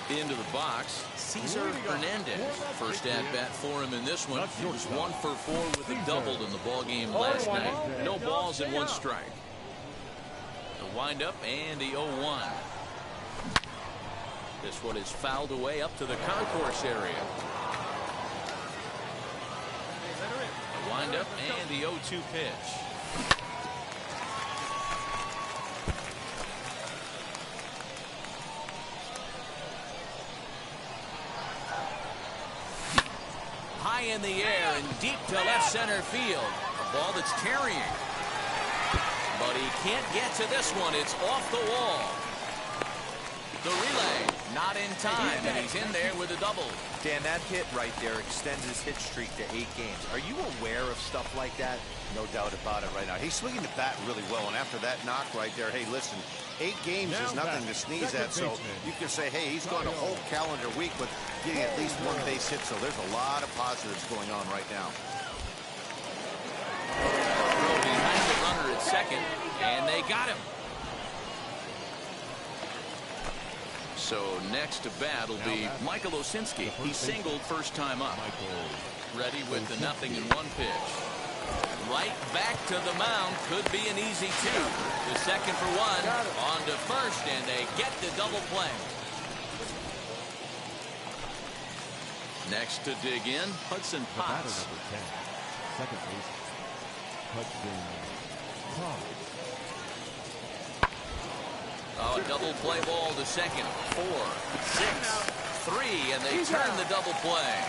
Into the box, Cesar Hernandez. First at bat for him in this one. He was 1 for 4 with a double in the ball game last night. No balls and 1 strike. The windup and the 0-1. This one is fouled away up to the concourse area. The windup and the 0-2 pitch. High in the air and deep to left center field. A ball that's carrying. But he can't get to this one. It's off the wall. The relay not in time, and he's in there with a double. Dan, that hit right there extends his hit streak to 8 games. Are you aware of stuff like that? No doubt about it right now. He's swinging the bat really well, and after that knock right there, hey, listen, 8 games is nothing to sneeze at, so you can say, hey, he's gone a whole calendar week with getting at least 1 base hit, so there's a lot of positives going on right now. Throw behind the runner at second, and they got him. So next to bat will be Michael Osinski. He singled first time up. Ready with the 0-1 pitch. Right back to the mound. Could be an easy 2. The second for 1. On to first, and they get the double play. Next to dig in, Hudson Potts. Second base, Hudson Potts. Oh, a double play ball to second. 4, 6, 3, and they turn the double play.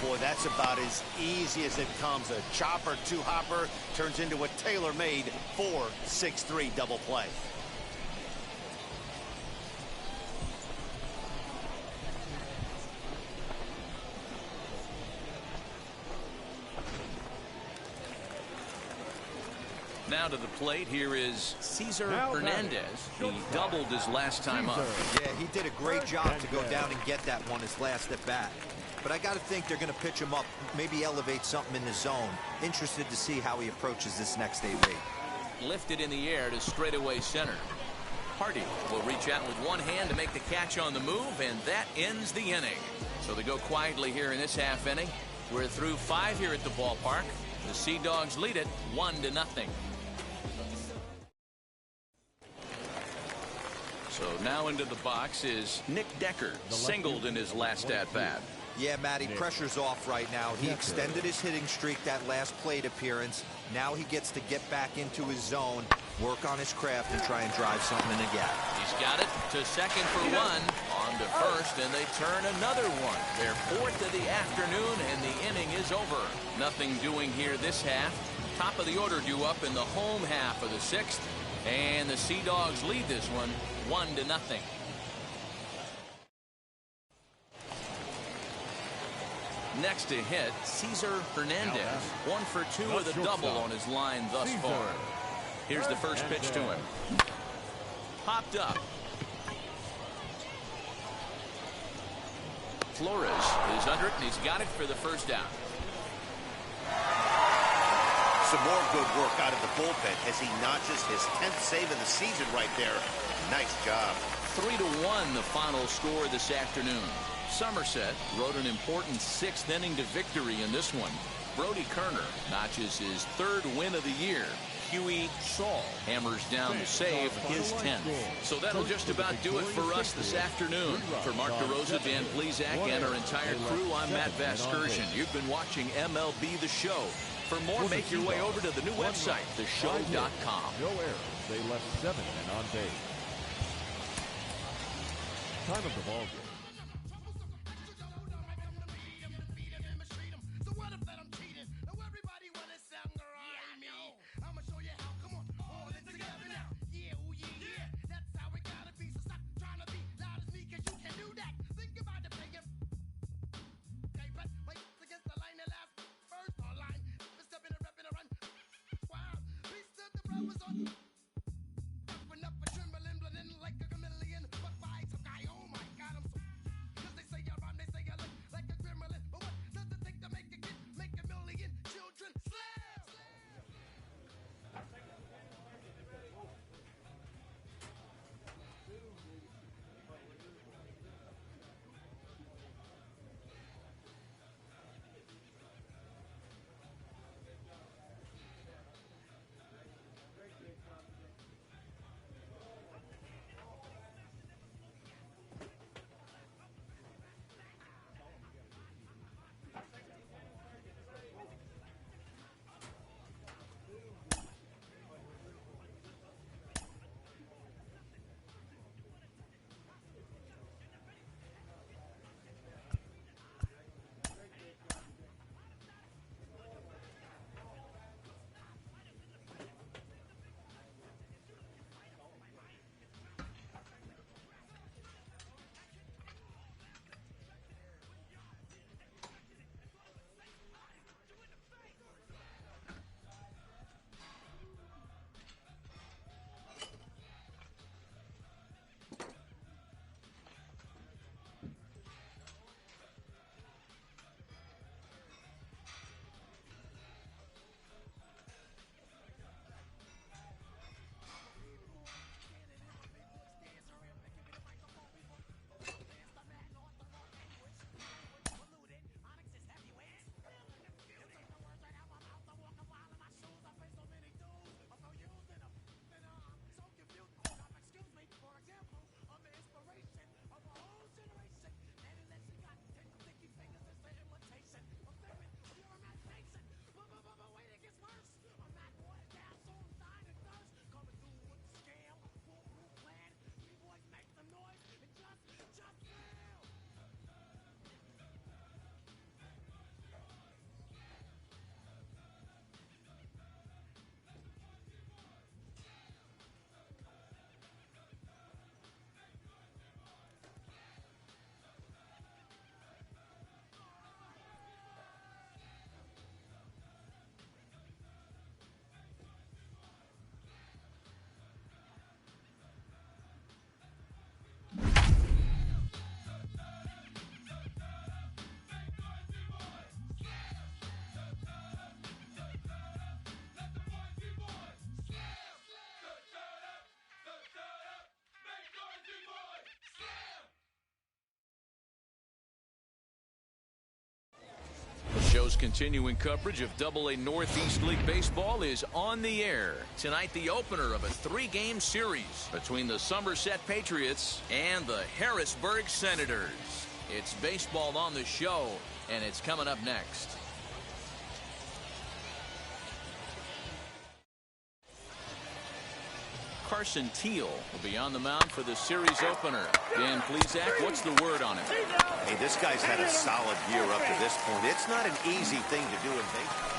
Boy, that's about as easy as it comes. A chopper 2-hopper turns into a tailor-made 4-6-3 double play. Now to the plate, here is Cesar Hernandez. He doubled his last time up. Yeah, he did a great job to go down and get that one his last at bat. But I got to think they're going to pitch him up, maybe elevate something in the zone. Interested to see how he approaches this next 8 week. Lifted in the air to straightaway center. Hardy will reach out with one hand to make the catch on the move, and that ends the inning. So they go quietly here in this half inning. We're through 5 here at the ballpark. The Sea Dogs lead it 1-0. So now into the box is Nick Decker, singled in his last at-bat. Yeah, Matty, pressure's off right now. He extended his hitting streak that last plate appearance. Now he gets to get back into his zone, work on his craft, and try and drive something in the gap. He's got it to second for 1. On to first, and they turn another one. Their 4th of the afternoon, and the inning is over. Nothing doing here this half. Top of the order due up in the home half of the 6th. And the Sea Dogs lead this one 1-0. Next to hit, Cesar Hernandez. 1 for 2 with a double on his line thus far. Here's the first pitch to him. Popped up. Flores is under it, and he's got it for the first down. Some more good work out of the bullpen as he notches his 10th save of the season right there. Nice job. 3-1 the final score this afternoon. Somerset rode an important 6th inning to victory in this one. Brody Kerner notches his 3rd win of the year. Huey Saul hammers down to save his 10th. So that'll just about do it for us this afternoon. For Mark DeRosa, Dan Plesac, and our entire crew, I'm Matt Vasgersian. You've been watching MLB The Show. For more, make your way over to the new website, theshow.com. No errors. They left 7 men on base. Time of the ball game. Show's continuing coverage of Double-A Northeast League Baseball is on the air. Tonight, the opener of a 3-game series between the Somerset Patriots and the Harrisburg Senators. It's baseball on the show, and it's coming up next. Carson Teal will be on the mound for the series opener. Dan Plesac, what's the word on him? Hey, this guy's had a solid year up to this point. It's not an easy thing to do in baseball.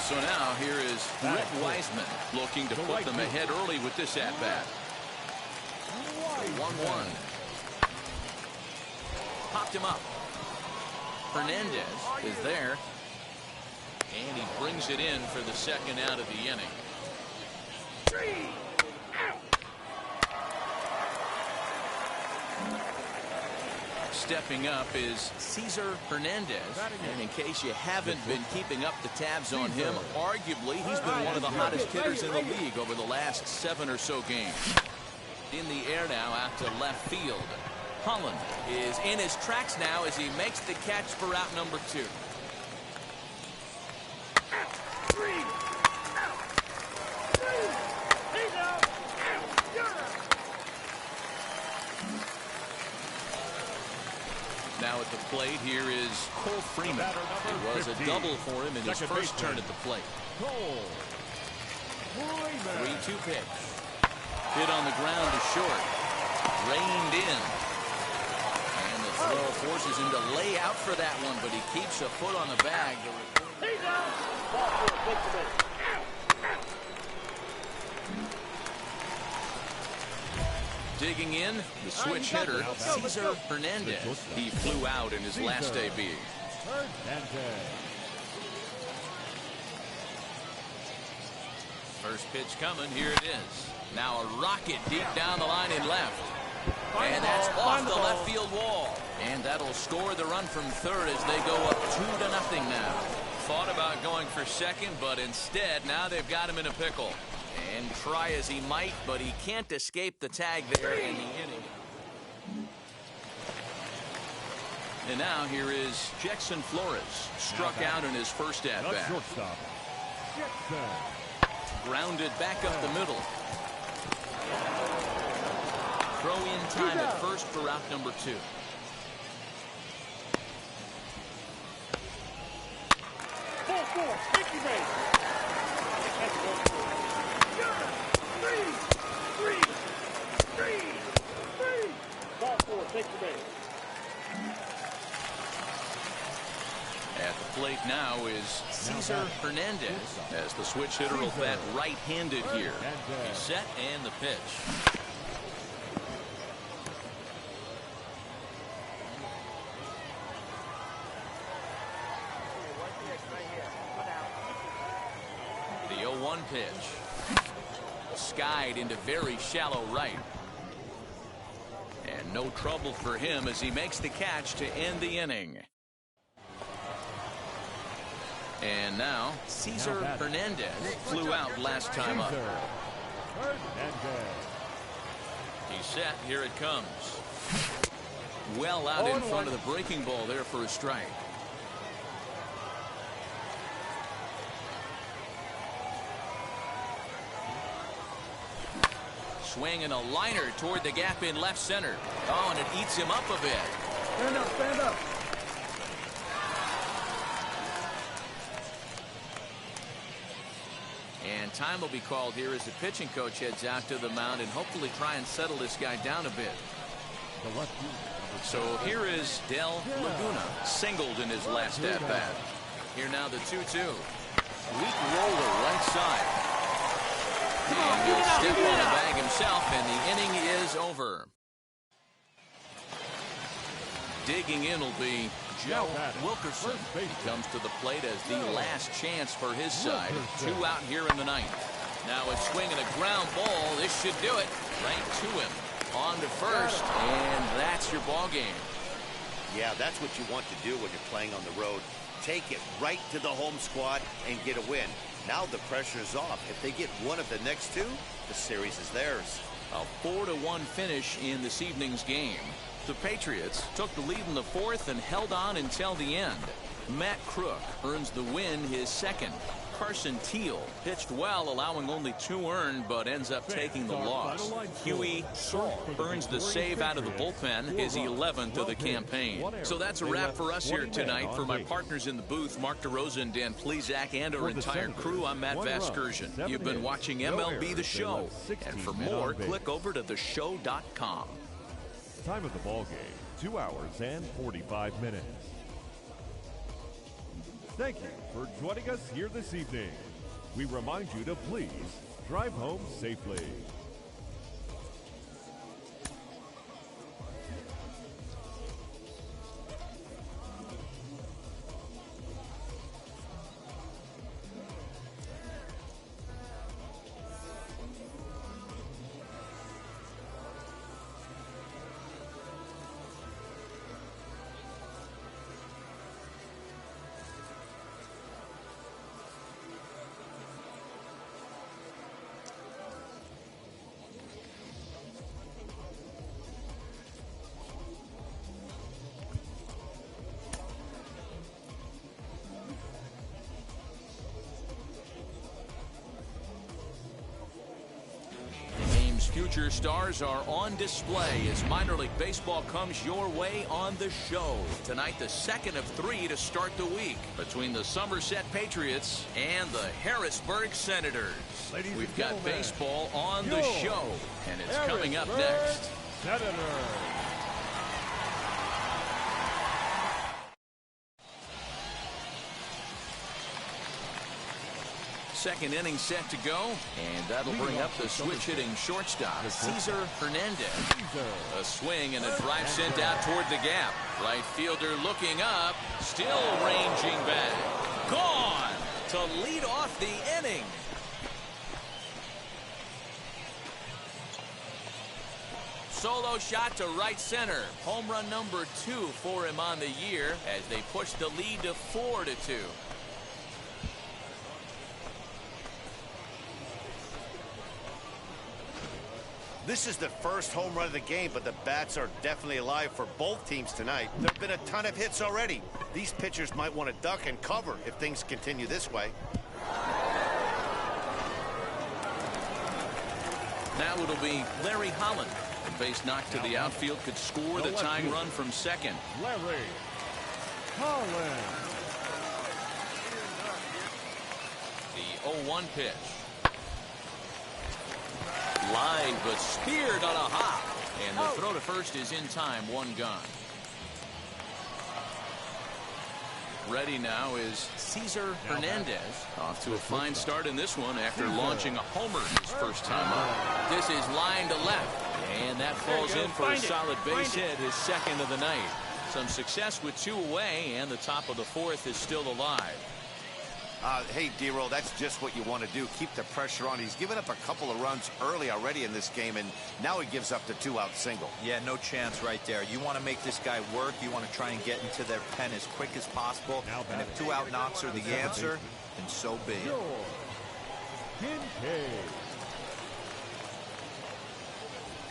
So now here is Brett Wiseman looking to put them ahead early with this at-bat. 1-1. Popped him up. Hernandez is there. And he brings it in for the second out of the inning. Stepping up is Cesar Hernandez. And in case you haven't been keeping up the tabs on him, arguably he's been one of the hottest hitters in the league over the last 7 or so games. In the air now out to left field. Holland is in his tracks now as he makes the catch for out number 2. Now at the plate, here is Cole Freeman. It was a double for him in his first turn at the plate. 3-2 pitch. Hit on the ground to short. Reined in. And the throw forces him to lay out for that one, but he keeps a foot on the bag. Digging in, the switch hitter, Cesar Hernandez. He flew out in his last AB. First pitch coming, here it is. Now a rocket deep down the line in left. And that's off the left field wall. And that'll score the run from third as they go up 2-0 now. Thought about going for second, but instead now they've got him in a pickle. And try as he might, but he can't escape the tag there in the inning. And now here is Jackson Flores. Struck out in his first at-bat. Grounded back up the middle. Throw in time at first for out number 2. At the plate now is Cesar Hernandez as the switch hitter will bat right-handed here. He's set and the pitch. The 0-1 pitch. Skied into very shallow right. And no trouble for him as he makes the catch to end the inning. And now, Cesar Hernandez flew out last time up. He's set. Here it comes. Well out in front of the breaking ball there for a strike. Swing and a liner toward the gap in left center. Oh, and it eats him up a bit. Stand up, stand up. And time will be called here as the pitching coach heads out to the mound and hopefully try and settle this guy down a bit. So here is Del Laguna, singled in his last at-bat. Here now the 2-2. Weak roller right side. And he'll step on the bag himself, and the inning is over. Digging in will be Joe Wilkerson. He comes to the plate as the last chance for his side. 2 out here in the ninth. Now a swing and a ground ball. This should do it. Right to him. On to first, and that's your ball game. Yeah, that's what you want to do when you're playing on the road. Take it right to the home squad and get a win. Now the pressure's off. If they get one of the next 2, the series is theirs. A 4-1 finish in this evening's game. The Patriots took the lead in the 4th and held on until the end. Matt Crook earns the win, his second. Carson Teal pitched well, allowing only 2 earned, but ends up taking the loss. Huey Saul earns the save out of the bullpen, his 11th of the campaign. So that's a wrap for us here tonight. For my partners in the booth, Mark DeRosa and Dan Plesac, and our entire crew, I'm Matt Vasgersian. You've been watching MLB The Show. And for more, click over to theshow.com. Time of the ball game, 2 hours and 45 minutes. Thank you for joining us here this evening. We remind you to please drive home safely. future stars are on display as minor league baseball comes your way on the show. Tonight, the second of 3 to start the week between the Somerset Patriots and the Harrisburg Senators. We've got baseball on the show, and it's coming up next. Second inning set to go, and that'll bring up the switch-hitting shortstop, Cesar Hernandez. A swing and a drive sent out toward the gap. Right fielder looking up, still ranging back. Gone to lead off the inning. Solo shot to right center. Home run number 2 for him on the year as they push the lead to 4-2. This is the first home run of the game, but the bats are definitely alive for both teams tonight. There have been a ton of hits already. These pitchers might want to duck and cover if things continue this way. Now it'll be Larry Holland. A base knock to the outfield could score the tying run from second. Larry Holland. The 0-1 pitch. Line, but speared on a hop. And the throw to first is in time, 1 gone. Ready now is Cesar Hernandez. Off to a fine start in this one after launching a homer his first time up. This is line to left. And that falls in for a solid base hit, his second of the night. Some success with 2 away, and the top of the 4th is still alive. Hey, D-Roll, that's just what you want to do. Keep the pressure on. He's given up a couple of runs early already in this game, and now he gives up the 2-out single. Yeah, no chance right there. You want to make this guy work. You want to try and get into their pen as quick as possible. And if 2-out knocks are the answer, then so be it.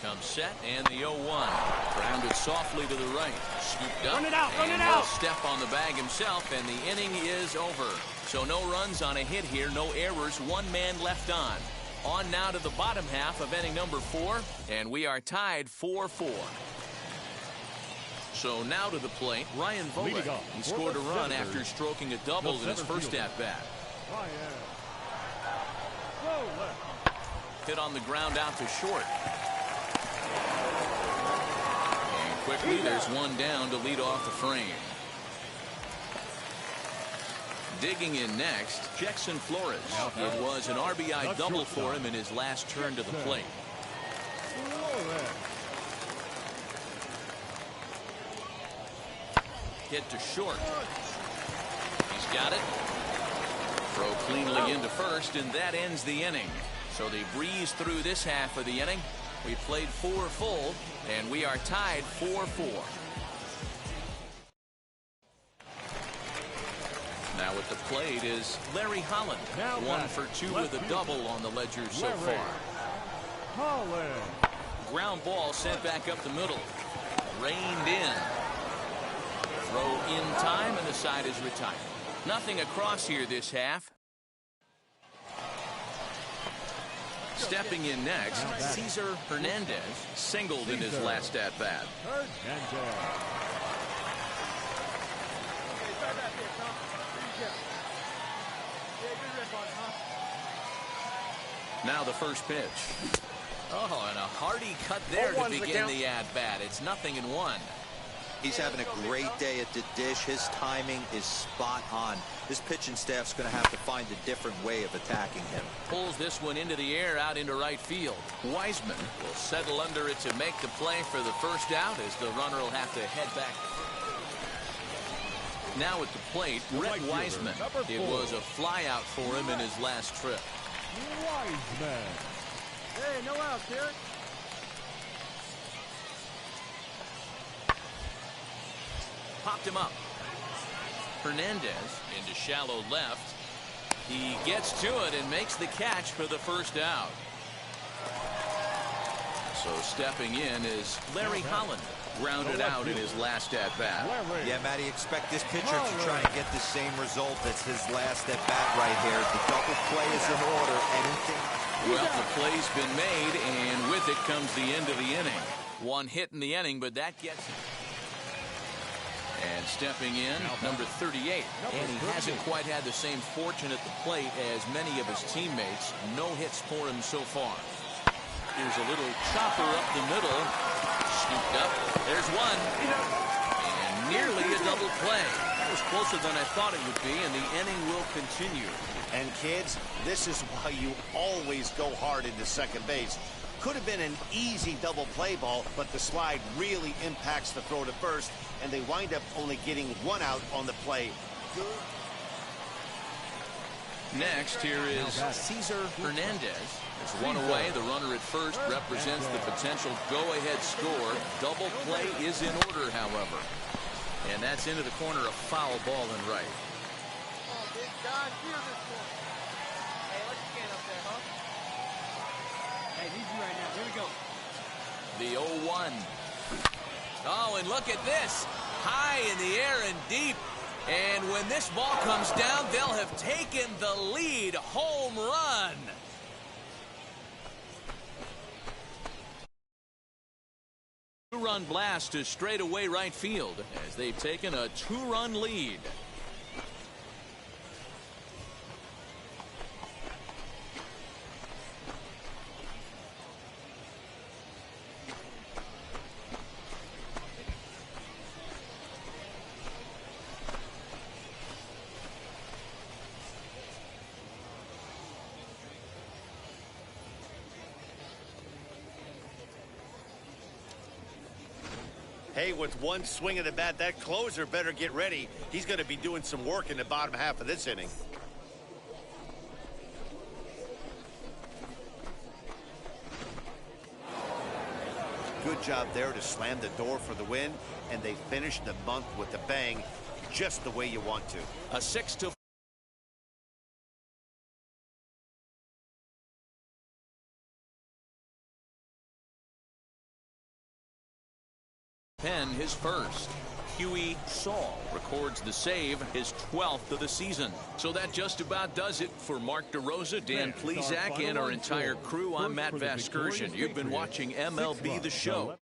Comes set, and the 0-1. Grounded softly to the right. Scooped up. Run it out, run it and out. he'll step on the bag himself, and the inning is over. So no runs on a hit here, no errors, 1 man left on. On now to the bottom half of inning number 4, and we are tied 4-4. So now to the plate, Ryan Volek. He scored a run after stroking a double in his first at-bat. Hit on the ground out to short. And quickly, there's 1 down to lead off the frame. Digging in next, Jackson Flores. It was an RBI double for him in his last turn to the plate. Hit to short. He's got it. Throw cleanly into first, and that ends the inning. So they breeze through this half of the inning. We played 4 full, and we are tied 4-4. Now at the plate is Larry Holland. 1 for 2 with a double on the ledger so far. Holland. Ground ball sent back up the middle. Reined in. Throw in time, and the side is retired. Nothing across here this half. Stepping in next, Cesar Hernandez singled in his last at-bat. Now the first pitch. Oh, and a hearty cut there to begin the at-bat. It's 0-1. He's having a great day at the dish. His timing is spot on. This pitching staff's going to have to find a different way of attacking him. Pulls this one into the air out into right field. Wiseman will settle under it to make the play for the first out as the runner will have to head back. Now at the plate, Brett Wiseman. It was a fly out for him in his last trip. Wiseman. Hey, no outs, Derek. Popped him up. Hernandez into shallow left. He gets to it and makes the catch for the first out. So stepping in is Larry Holland, grounded out in his last at-bat. Yeah, Matty, expect this pitcher to try and get the same result as his last at-bat right here. The double play is in order. Anything. Well, the play's been made, and with it comes the end of the inning. One hit in the inning, but that gets it. And stepping in, number 38. And he hasn't quite had the same fortune at the plate as many of his teammates. No hits for him so far. Here's a little chopper up the middle. Scooped up. There's one. And nearly a double play. That was closer than I thought it would be, and the inning will continue. And kids, this is why you always go hard into second base. Could have been an easy double play ball, but the slide really impacts the throw to first, and they wind up only getting one out on the play. Next, here is Cesar Hernandez. There's one away. The runner at first represents the potential go-ahead score. Double play is in order, however. And that's into the corner, a foul ball and right. The 0-1. Oh, and look at this. High in the air and deep. And when this ball comes down, they'll have taken the lead. Home run. Two-run blast to straightaway right field as they've taken a two-run lead. Hey, with one swing of the bat, that closer better get ready. He's going to be doing some work in the bottom half of this inning. Good job there to slam the door for the win, and they finished the month with a bang, just the way you want to. A 6-4. Penn his first. Huey Saul records the save, his 12th of the season. So that just about does it for Mark DeRosa, Dan Plesac, and our entire crew. I'm Matt Vasgersian. You've been watching MLB The Show.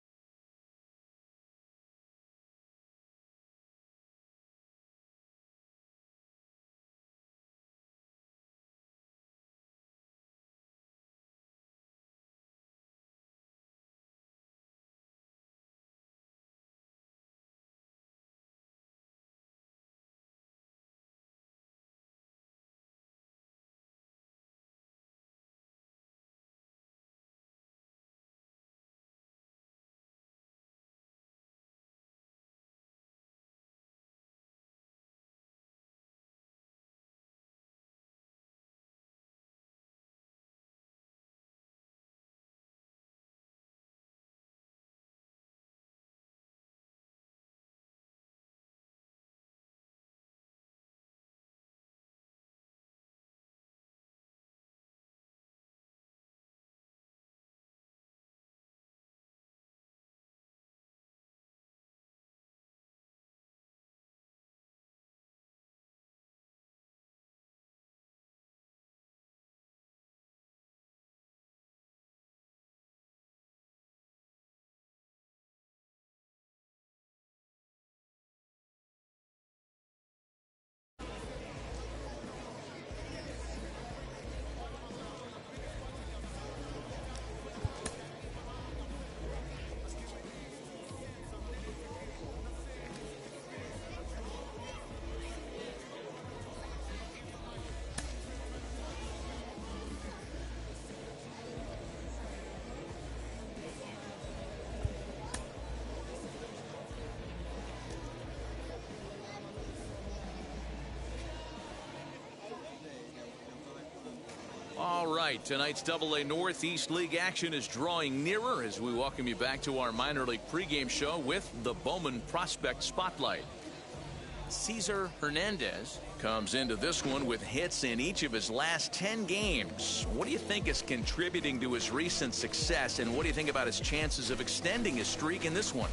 All right, tonight's AA Northeast League action is drawing nearer as we welcome you back to our minor league pregame show with the Bowman Prospect Spotlight. Cesar Hernandez Comes into this one with hits in each of his last 10 games. What do you think is contributing to his recent success, and what do you think about his chances of extending his streak in this one?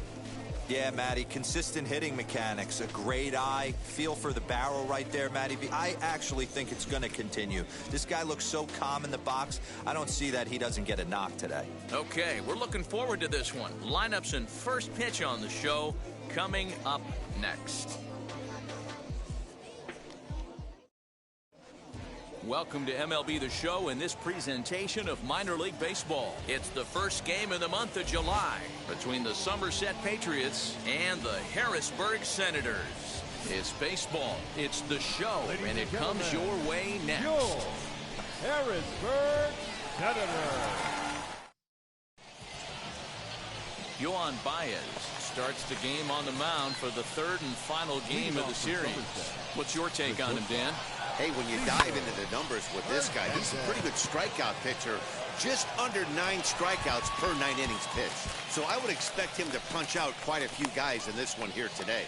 Yeah, Matty, consistent hitting mechanics, a great eye, feel for the barrel right there, Matty. I actually think it's going to continue. This guy looks so calm in the box. I don't see that he doesn't get a knock today. Okay, we're looking forward to this one. Lineups and first pitch on the show coming up next. Welcome to MLB The Show in this presentation of minor league baseball. It's the first game of the month of July between the Somerset Patriots and the Harrisburg Senators. It's baseball, it's the show, and it comes your way next. Your Harrisburg Senators. Yohan Baez starts the game on the mound for the third and final game of the series. What's your take on him, Dan? Hey, when you dive into the numbers with this guy, he's a pretty good strikeout pitcher. Just under 9 strikeouts per 9 innings pitched. So I would expect him to punch out quite a few guys in this one here today.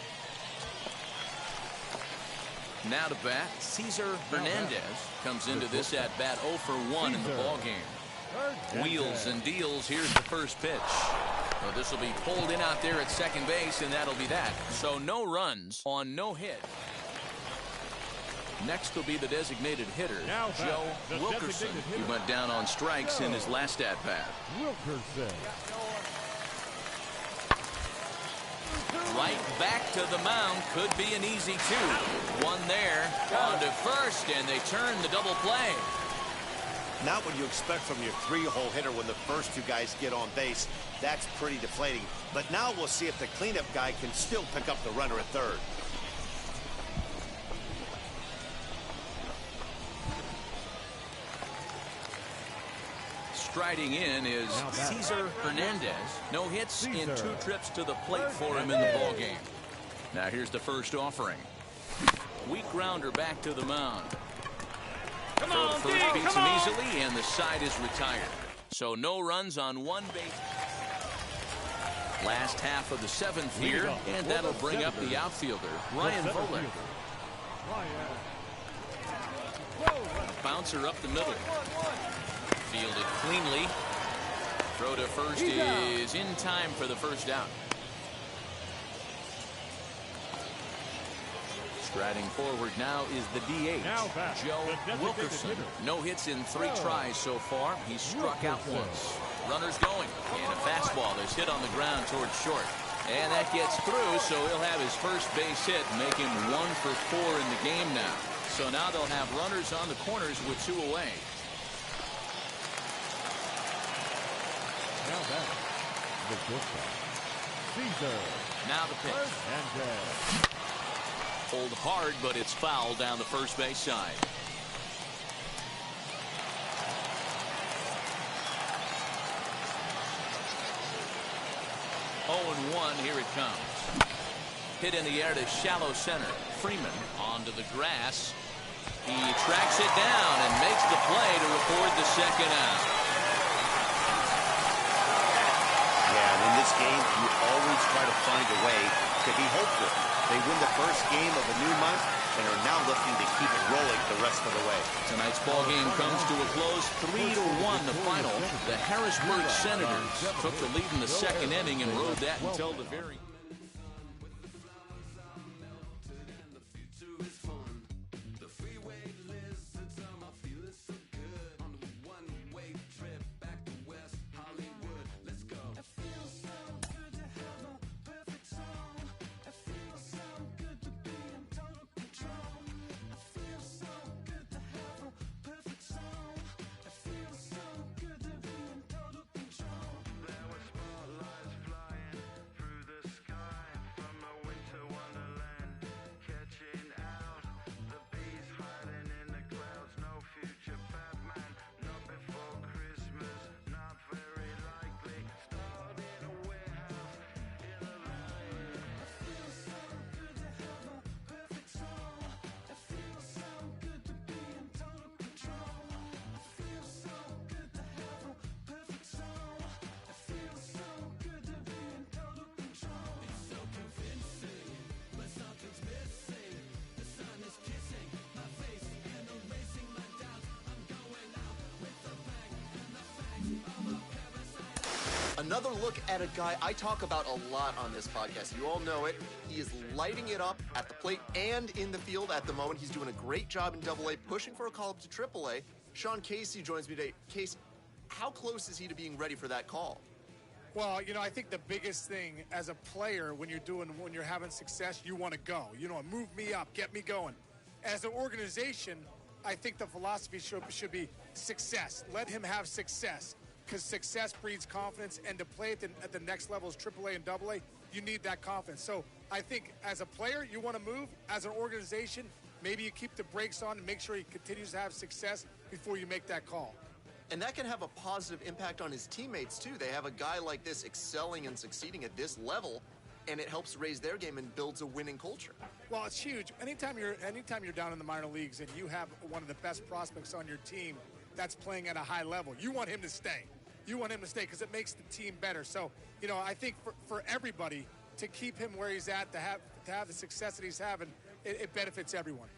Now to bat, Cesar Hernandez comes into this at bat 0 for 1 in the ball game. Wheels and deals. Here's the first pitch. Well, this will be pulled in out there at second base, and that'll be that. So no runs on no hit. Next will be the designated hitter, Joe Wilkerson. He went down on strikes in his last at-bat. Wilkerson. Right back to the mound. Could be an easy 2. One there. On to first, and they turn the double play. Not what you expect from your 3-hole hitter when the first 2 guys get on base. That's pretty deflating. But now we'll see if the cleanup guy can still pick up the runner at third. Striding in is Cesar Hernandez. No hits in 2 trips to the plate for him in the ballgame. Now here's the first offering. Weak grounder back to the mound. Throw to first beats him easily, and the side is retired. So no runs on 1 base. Last half of the 7th here, and that'll bring up the outfielder, Ryan Voller. Bouncer up the middle. Fielded cleanly. Throw to first is in time for the first out. Striding forward now is the DH, Joe Wilkerson. No hits in 3 tries so far. He's struck out once. Runners going. And a fastball is hit on the ground towards short. And that gets through, so he'll have his first base hit, make him 1 for 4 in the game now. So now they'll have runners on the corners with 2 away. Now back. Cesar. Now the pitch. Pulled hard, but it's fouled down the first base side. Oh, and 1. Here it comes. Hit in the air to shallow center. Freeman onto the grass. He tracks it down and makes the play to record the second out. In this game, you always try to find a way to be hopeful. They win the first game of a new month and are now looking to keep it rolling the rest of the way. Tonight's ball game comes to a close, 3-1 the final. The Harrisburg Senators took the lead in the second inning and rode that until the very Another look at a guy I talk about a lot on this podcast. You all know it. He is lighting it up at the plate and in the field at the moment. He's doing a great job in Double-A, pushing for a call up to Triple-A. Sean Casey joins me today. Casey, how close is he to being ready for that call? Well, you know, I think the biggest thing as a player when you're having success, you want to go. You know, move me up, get me going. As an organization, I think the philosophy should be success. Let him have success, because success breeds confidence, and to play at the next levels, AAA and AA, you need that confidence. So I think as a player, you want to move. As an organization, maybe you keep the brakes on and make sure he continues to have success before you make that call. And that can have a positive impact on his teammates, too. They have a guy like this excelling and succeeding at this level, and it helps raise their game and builds a winning culture. Well, it's huge. Anytime you're down in the minor leagues and you have one of the best prospects on your team that's playing at a high level, you want him to stay. You want him to stay because it makes the team better. So, you know, I think for everybody to keep him where he's at, to have the success that he's having, it benefits everyone.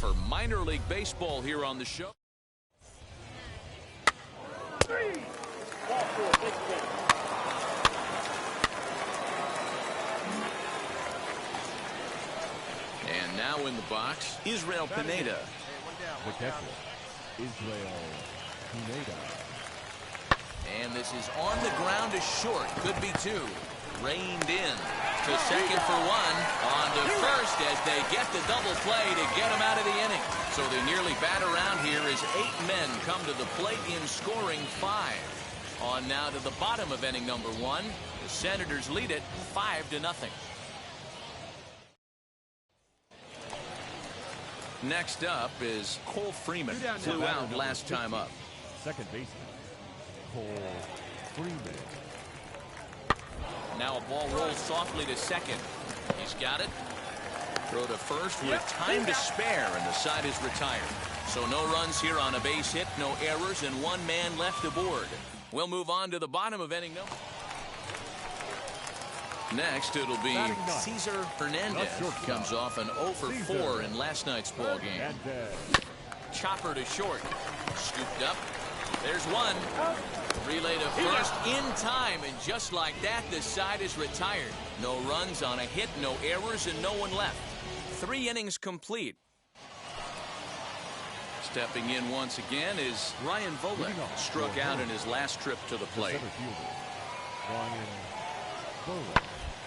for minor league baseball here on the show. And now in the box, Israel Pineda. The catcher, Israel Pineda. And this is on the ground to short. Could be two. Reined in to second for one. On to first as they get the double play to get him out of the inning. So they nearly bat around here as 8 men come to the plate in scoring 5. On now to the bottom of inning number 1. The Senators lead it 5-0. Next up is Cole Freeman. Flew out last time up. Second baseman, Cole Freeman. Now a ball rolls softly to second. He's got it. Throw to first with time to spare, and the side is retired. So no runs here on a base hit, no errors, and 1 man left aboard. We'll move on to the bottom of inning number. Next, it'll be Cesar Hernandez. Comes off an 0 for 4 in last night's ball game. Chopper to short. Scooped up. There's one. Relay to first in time, and just like that, the side is retired. No runs on a hit, no errors, and no one left. 3 innings complete. Stepping in once again is Ryan Volek. Struck out in his last trip to the plate. Ryan Volek.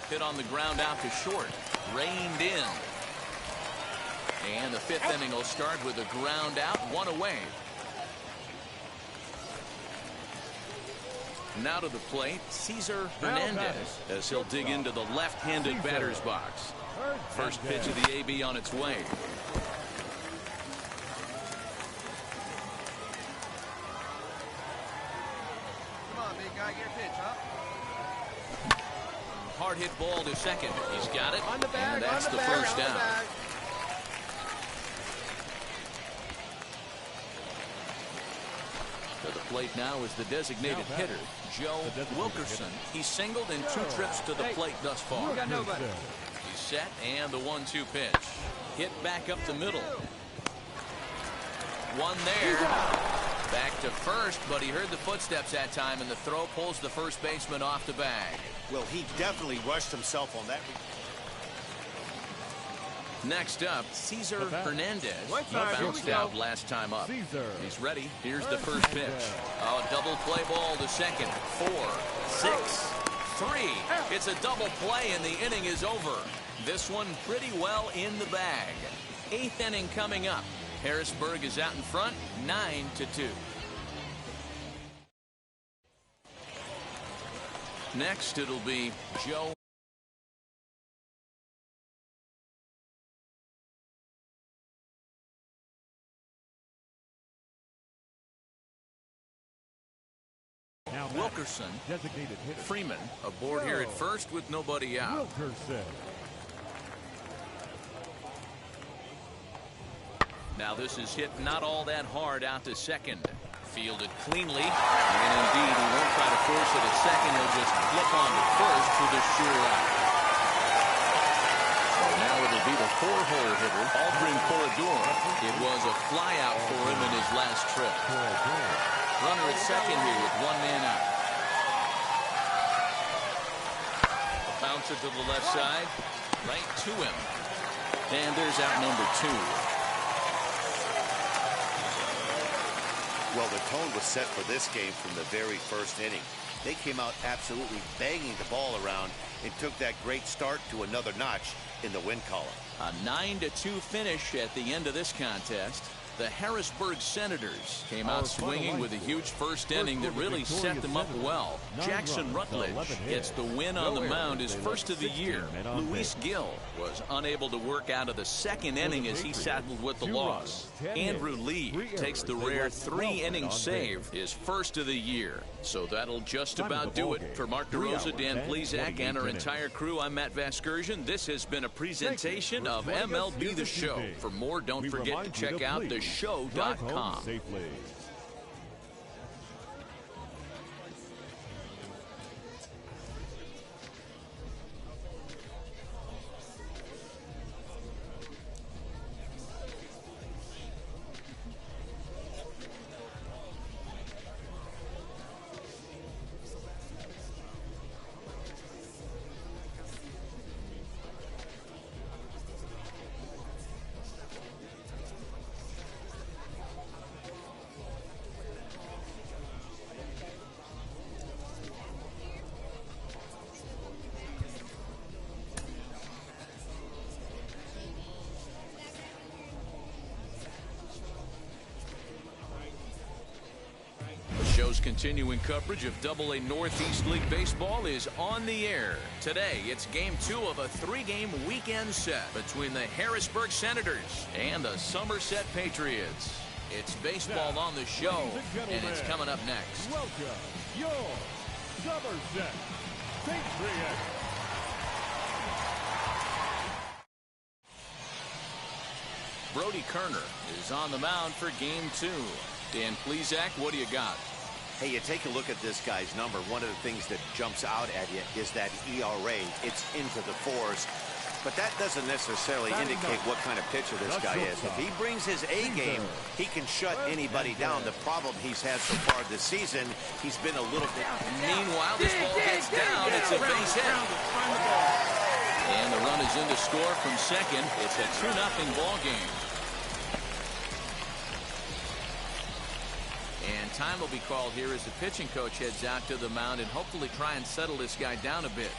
Hit on the ground out to short. Reined in. And the 5th inning will start with a ground out, 1 away. Now to the plate, Cesar Hernandez, as he'll dig into the left-handed batter's box. First pitch of the AB on its way. Come on, big guy, get your pitch, huh? Hard hit ball to second. He's got it. On the bag, and that's on the the bag, first on the down. bag. To the plate now is the designated hitter, Joe Wilkerson. He's singled in 2 trips to the plate thus far. We got nobody. He's set, and the 1-2 pitch. Hit back up the middle. One there. Back to first, but he heard the footsteps that time, and the throw pulls the first baseman off the bag. Well, he definitely rushed himself on that. Next up, Cesar Hernandez. He bounced out last time up. He's ready. Here's the first pitch. Oh, double play ball to second. 4, 6, 3. It's a double play, and the inning is over. This one pretty well in the bag. 8th inning coming up. Harrisburg is out in front, 9-2. Next, it'll be Joe. Wilkerson, designated hitter. Freeman aboard here at first with nobody out. Wilkerson. Now this is hit not all that hard out to second. Fielded cleanly, and indeed he won't try to force it at second. He'll just flip on to first for the sure out. Now it'll be the 4-hole hitter, Aldrin Corredor. It was a flyout for him in his last trip. Runner at second here with 1 man out. A bouncer to the left side, right to him. And there's out number 2. Well, the tone was set for this game from the very first inning. They came out absolutely banging the ball around and took that great start to another notch in the win column. A 9-2 finish at the end of this contest. The Harrisburg Senators came out swinging with a huge first inning that really set them up well. Jackson Rutledge gets the win on the mound, his first of the year. Luis Gill was unable to work out of the 2nd inning as he settled with the loss. Andrew Lee takes the rare 3-inning save, his first of the year. So that'll just about do it. For Mark DeRosa, Dan Plesac, and our entire crew, I'm Matt Vasgersian. This has been a presentation of MLB The Show. For more, don't forget to check out theshow.com. continuing coverage of Double-A Northeast League Baseball is on the air. Today, it's Game 2 of a 3-game weekend set between the Harrisburg Senators and the Somerset Patriots. It's baseball on the show, and it's coming up next. Welcome, your Somerset Patriots. Brody Kerner is on the mound for Game 2. Dan Plesac, what do you got? Hey, you take a look at this guy's number. One of the things that jumps out at you is that ERA. It's into the 4s. But that doesn't necessarily indicate what kind of pitcher this guy is. If he brings his A game, he can shut anybody down. The problem he's had so far this season, he's been a little bit... Meanwhile, this ball gets down. It's a base hit. And the run is in to score from second. It's a 2-0 ball game. And time will be called here as the pitching coach heads out to the mound and hopefully try and settle this guy down a bit.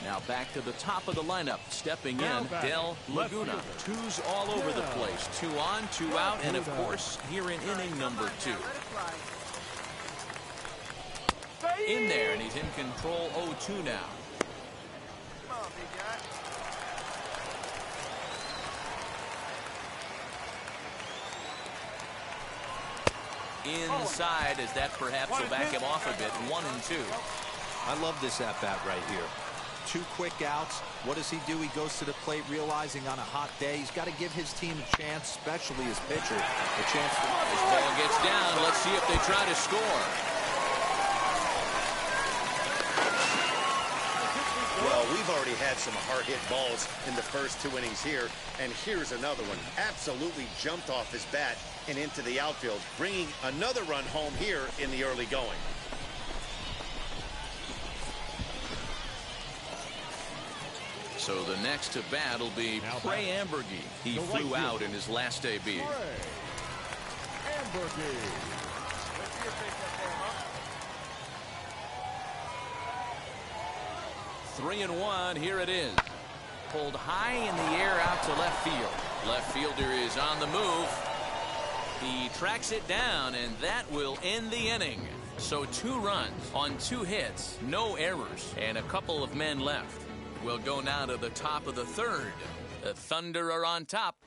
Now back to the top of the lineup. Stepping in, Del Laguna. 2s all over the place. 2 on, 2 out, and of course, here in inning number 2. In there, and he's in control 0-2 now. Inside, as that perhaps will back him off a bit. 1-2. I love this at-bat right here. 2 quick outs. What does he do? He goes to the plate realizing on a hot day he's got to give his team a chance, especially his pitcher, a chance to... This ball gets down. Let's see if they try to score. Well, we've already had some hard-hit balls in the first 2 innings here, and here's another one. Absolutely jumped off his bat and into the outfield, bringing another run home here in the early going. So the next to bat will be Trey Ambergy. He flew out in his last AB. Ambergy. 3-1, here it is. Pulled high in the air out to left field. Left fielder is on the move. He tracks it down, and that will end the inning. So 2 runs on 2 hits, no errors, and a couple of men left. We'll go now to the top of the 3rd. The Thunder are on top.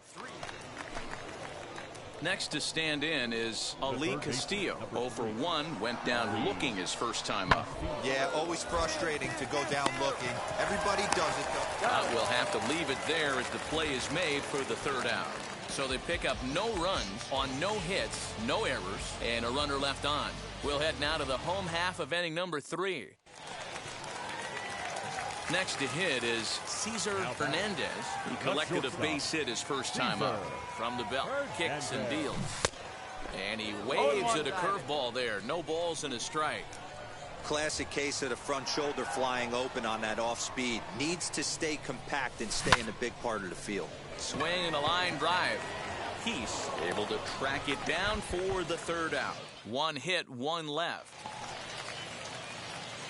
Next to stand in is Ali Castillo. 0 for 1, went down looking his first time up. Yeah, always frustrating to go down looking. Everybody does it, though. We'll have to leave it there as the play is made for the 3rd out. So they pick up no runs on no hits, no errors, and a runner left on. We'll head now to the home half of inning number 3. Next to hit is Cesar Hernandez. He collected a base hit his first time up. From the belt, kicks and deals. And he waves at a curveball there. No balls and a strike. Classic case of the front shoulder flying open on that off speed. Needs to stay compact and stay in the big part of the field. Swing and a line drive. He's able to track it down for the 3rd out. 1 hit, 1 left.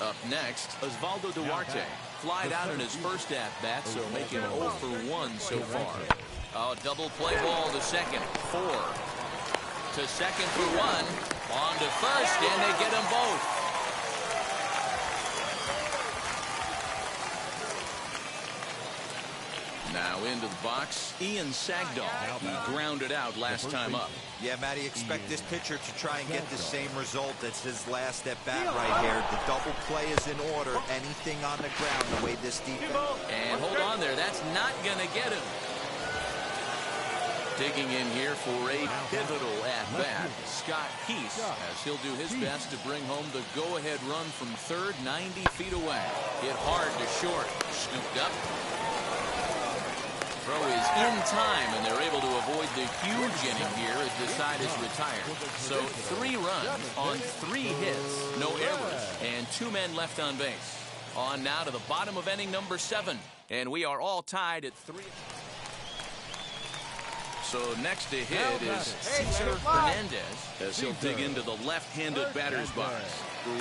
Up next, Osvaldo Duarte. Flied out in his first at-bat, so making 0 for 1 so far. Oh, double play ball to second. 4 to second for 1. On to first, and they get them both. Now into the box, Ian Sagdahl. He grounded out last time up. Yeah, Matty, expect this pitcher to try and get the same result as his last at-bat right here. The double play is in order. Anything on the ground, the way this defense... And hold on there. That's not going to get him. Digging in here for a pivotal at-bat, Scott Peace, as he'll do his best to bring home the go-ahead run from 3rd, 90 feet away. Hit hard to short. Scooped up. Throw is in time, and they're able to avoid the huge inning here as the side is retired. So 3 runs on 3 hits, no errors, and 2 men left on base. On now to the bottom of inning number 7, and we are all tied at 3. So next to hit is Cesar Hernandez as he'll dig into the left-handed batter's box.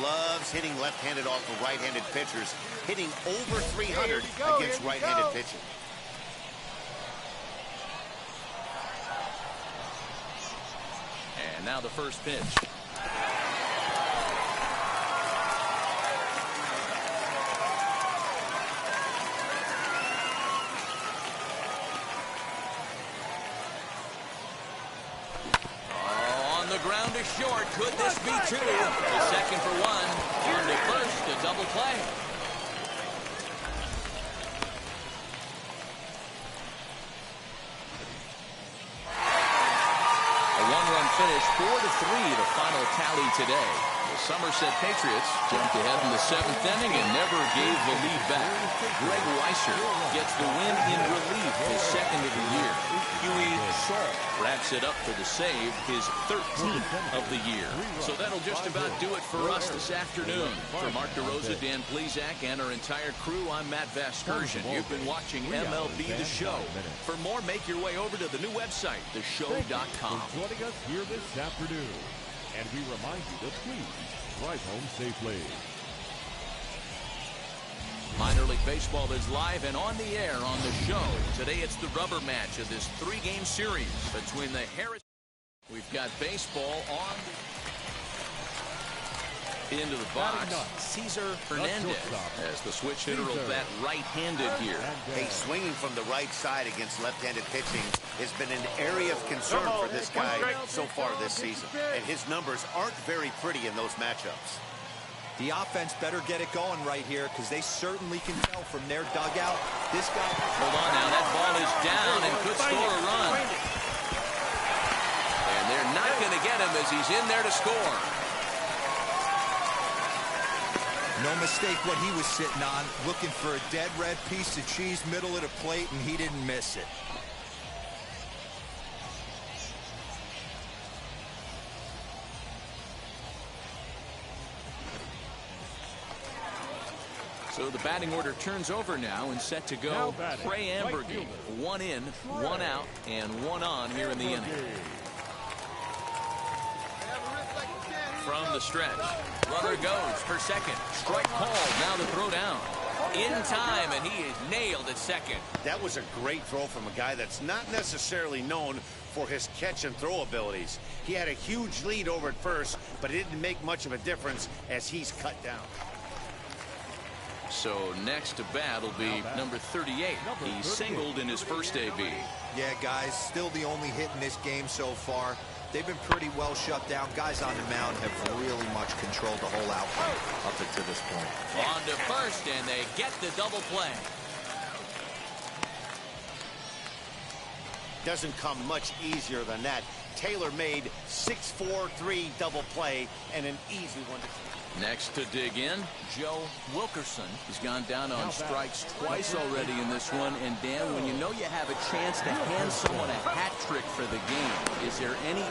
Loves hitting left-handed off of right-handed pitchers, hitting over 300 against right-handed pitching. And now the first pitch. On the ground to short. Could this be two? The second for one. On to first, a double play. Finish 4-3, the final tally today. The Somerset Patriots jumped ahead in the 7th inning and never gave the lead back. Greg Weiser gets the win in relief, his second of the year. Huey Shaw wraps it up for the save, his 13th of the year. So that'll just about do it for us this afternoon. For Mark DeRosa, Dan Plesac, and our entire crew, I'm Matt Vasgersian. You've been watching MLB The Show. For more, make your way over to the new website, theshow.com. Joining us here this afternoon. And we remind you to please drive home safely. Minor League Baseball is live and on the air on the show. Today it's the rubber match of this 3-game series between the Harris. We've got baseball on into the box. Cesar Hernandez as the switch hitter will bat right-handed here. Hey, swinging from the right side against left-handed pitching has been an area of concern for this guy so far this season. And his numbers aren't very pretty in those matchups. The offense better get it going right here because they certainly can tell from their dugout. This guy... Hold on now. That ball is down and could score a run. And they're not going to get him as he's in there to score. No mistake what he was sitting on, looking for a dead red piece of cheese middle of the plate, and he didn't miss it. So the batting order turns over now and set to go. Trey Ambergy, 1 in, 1 out, and 1 on here in the inning. From the stretch, runner goes for second. Strike called, now the throw down. In time, and he is nailed at second. That was a great throw from a guy that's not necessarily known for his catch and throw abilities. He had a huge lead over at first, but it didn't make much of a difference as he's cut down. So next to bat will be number 38. He singled in his first AB. Yeah, guys, still the only hit in this game so far. They've been pretty well shut down. Guys on the mound have really much controlled the whole outcome up until this point. On to first, and they get the double play. Doesn't come much easier than that. Taylor made 6-4-3 double play and an easy one to... Next to dig in, Joe Wilkerson. He's gone down on strikes twice already in this one. And Dan, when you know you have a chance to hand someone a hat trick for the game, is there any...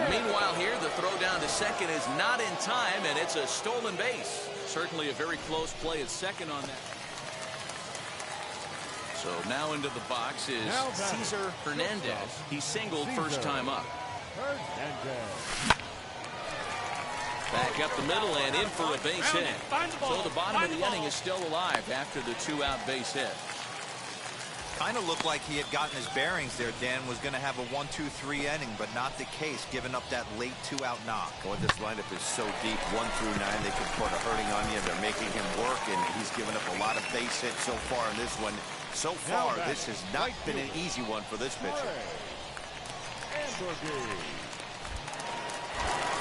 Meanwhile here, the throw down to second is not in time, and it's a stolen base. Certainly a very close play at second on that. So now into the box is Cesar Hernandez. He singled first time up. Back up the middle and in for a base hit. So the bottom of the inning is still alive after the 2-out base hit. Kind of looked like he had gotten his bearings there, Dan. Was going to have a 1-2-3 inning, but not the case, giving up that late 2-out knock. Boy, this lineup is so deep, 1 through 9. They can put a hurting on you. They're making him work, and he's given up a lot of base hits so far in this one. So far, this has not been an easy one for this pitcher.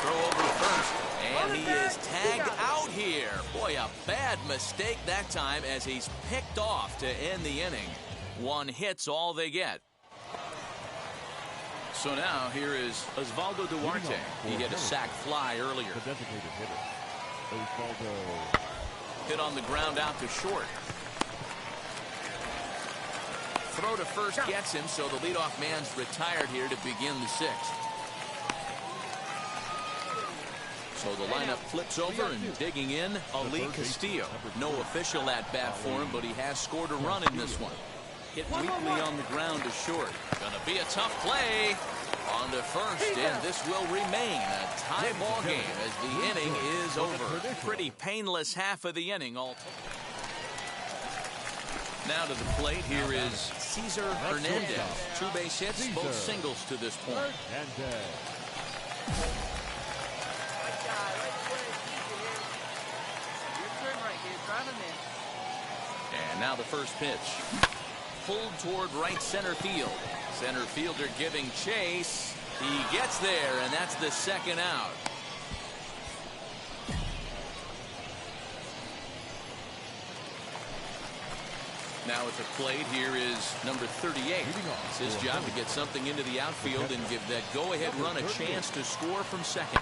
Throw over to first, and he is tagged out here. Boy, a bad mistake that time as he's picked off to end the inning. 1 hit's all they get. So now here is Osvaldo Duarte. He hit a sac fly earlier. Hit on the ground out to short. Throw to first gets him, so the leadoff man's retired here to begin the 6th. So the lineup flips over and digging in, Ali Castillo. No official at bat for him, but he has scored a run in this one. Hit weakly on the ground to short. Gonna be a tough play on to first, and this will remain a tie ball game as the inning is over. Pretty painless half of the inning all. Now to the plate, here is Cesar Hernandez. 2 base hits, both singles to this point. And now the first pitch. Pulled toward right center field. Center fielder giving chase. He gets there, and that's the second out. Now at the plate, here is number 38. It's his job to get something into the outfield and give that go-ahead run a chance to score from second.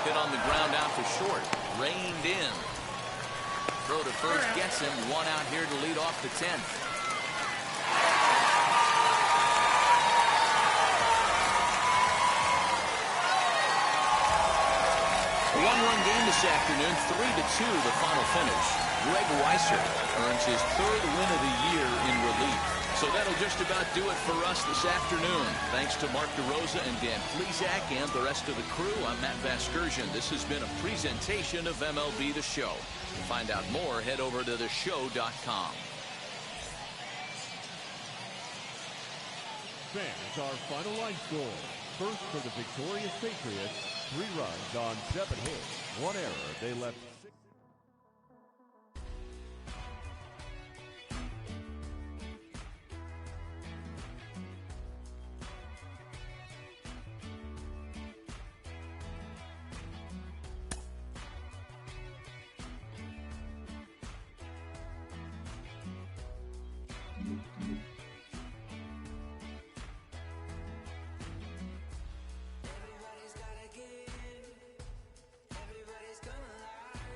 Hit on the ground out for short. Reined in. Throw to first gets him. 1 out here to lead off the 10th. 1-run game this afternoon, 3-2 the final finish. Greg Weiser earns his 3rd win of the year in relief. So that'll just about do it for us this afternoon. Thanks to Mark DeRosa and Dan Plesac and the rest of the crew. I'm Matt Vasgersian. This has been a presentation of MLB The Show. To find out more, head over to theshow.com. Fans, our final line score. First for the victorious Patriots, 3 runs on 7 hits. 1 error. They left 6. Everybody's gotta give, everybody's gonna lie.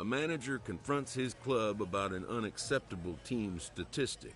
A manager confronts his club about an unacceptable team statistic.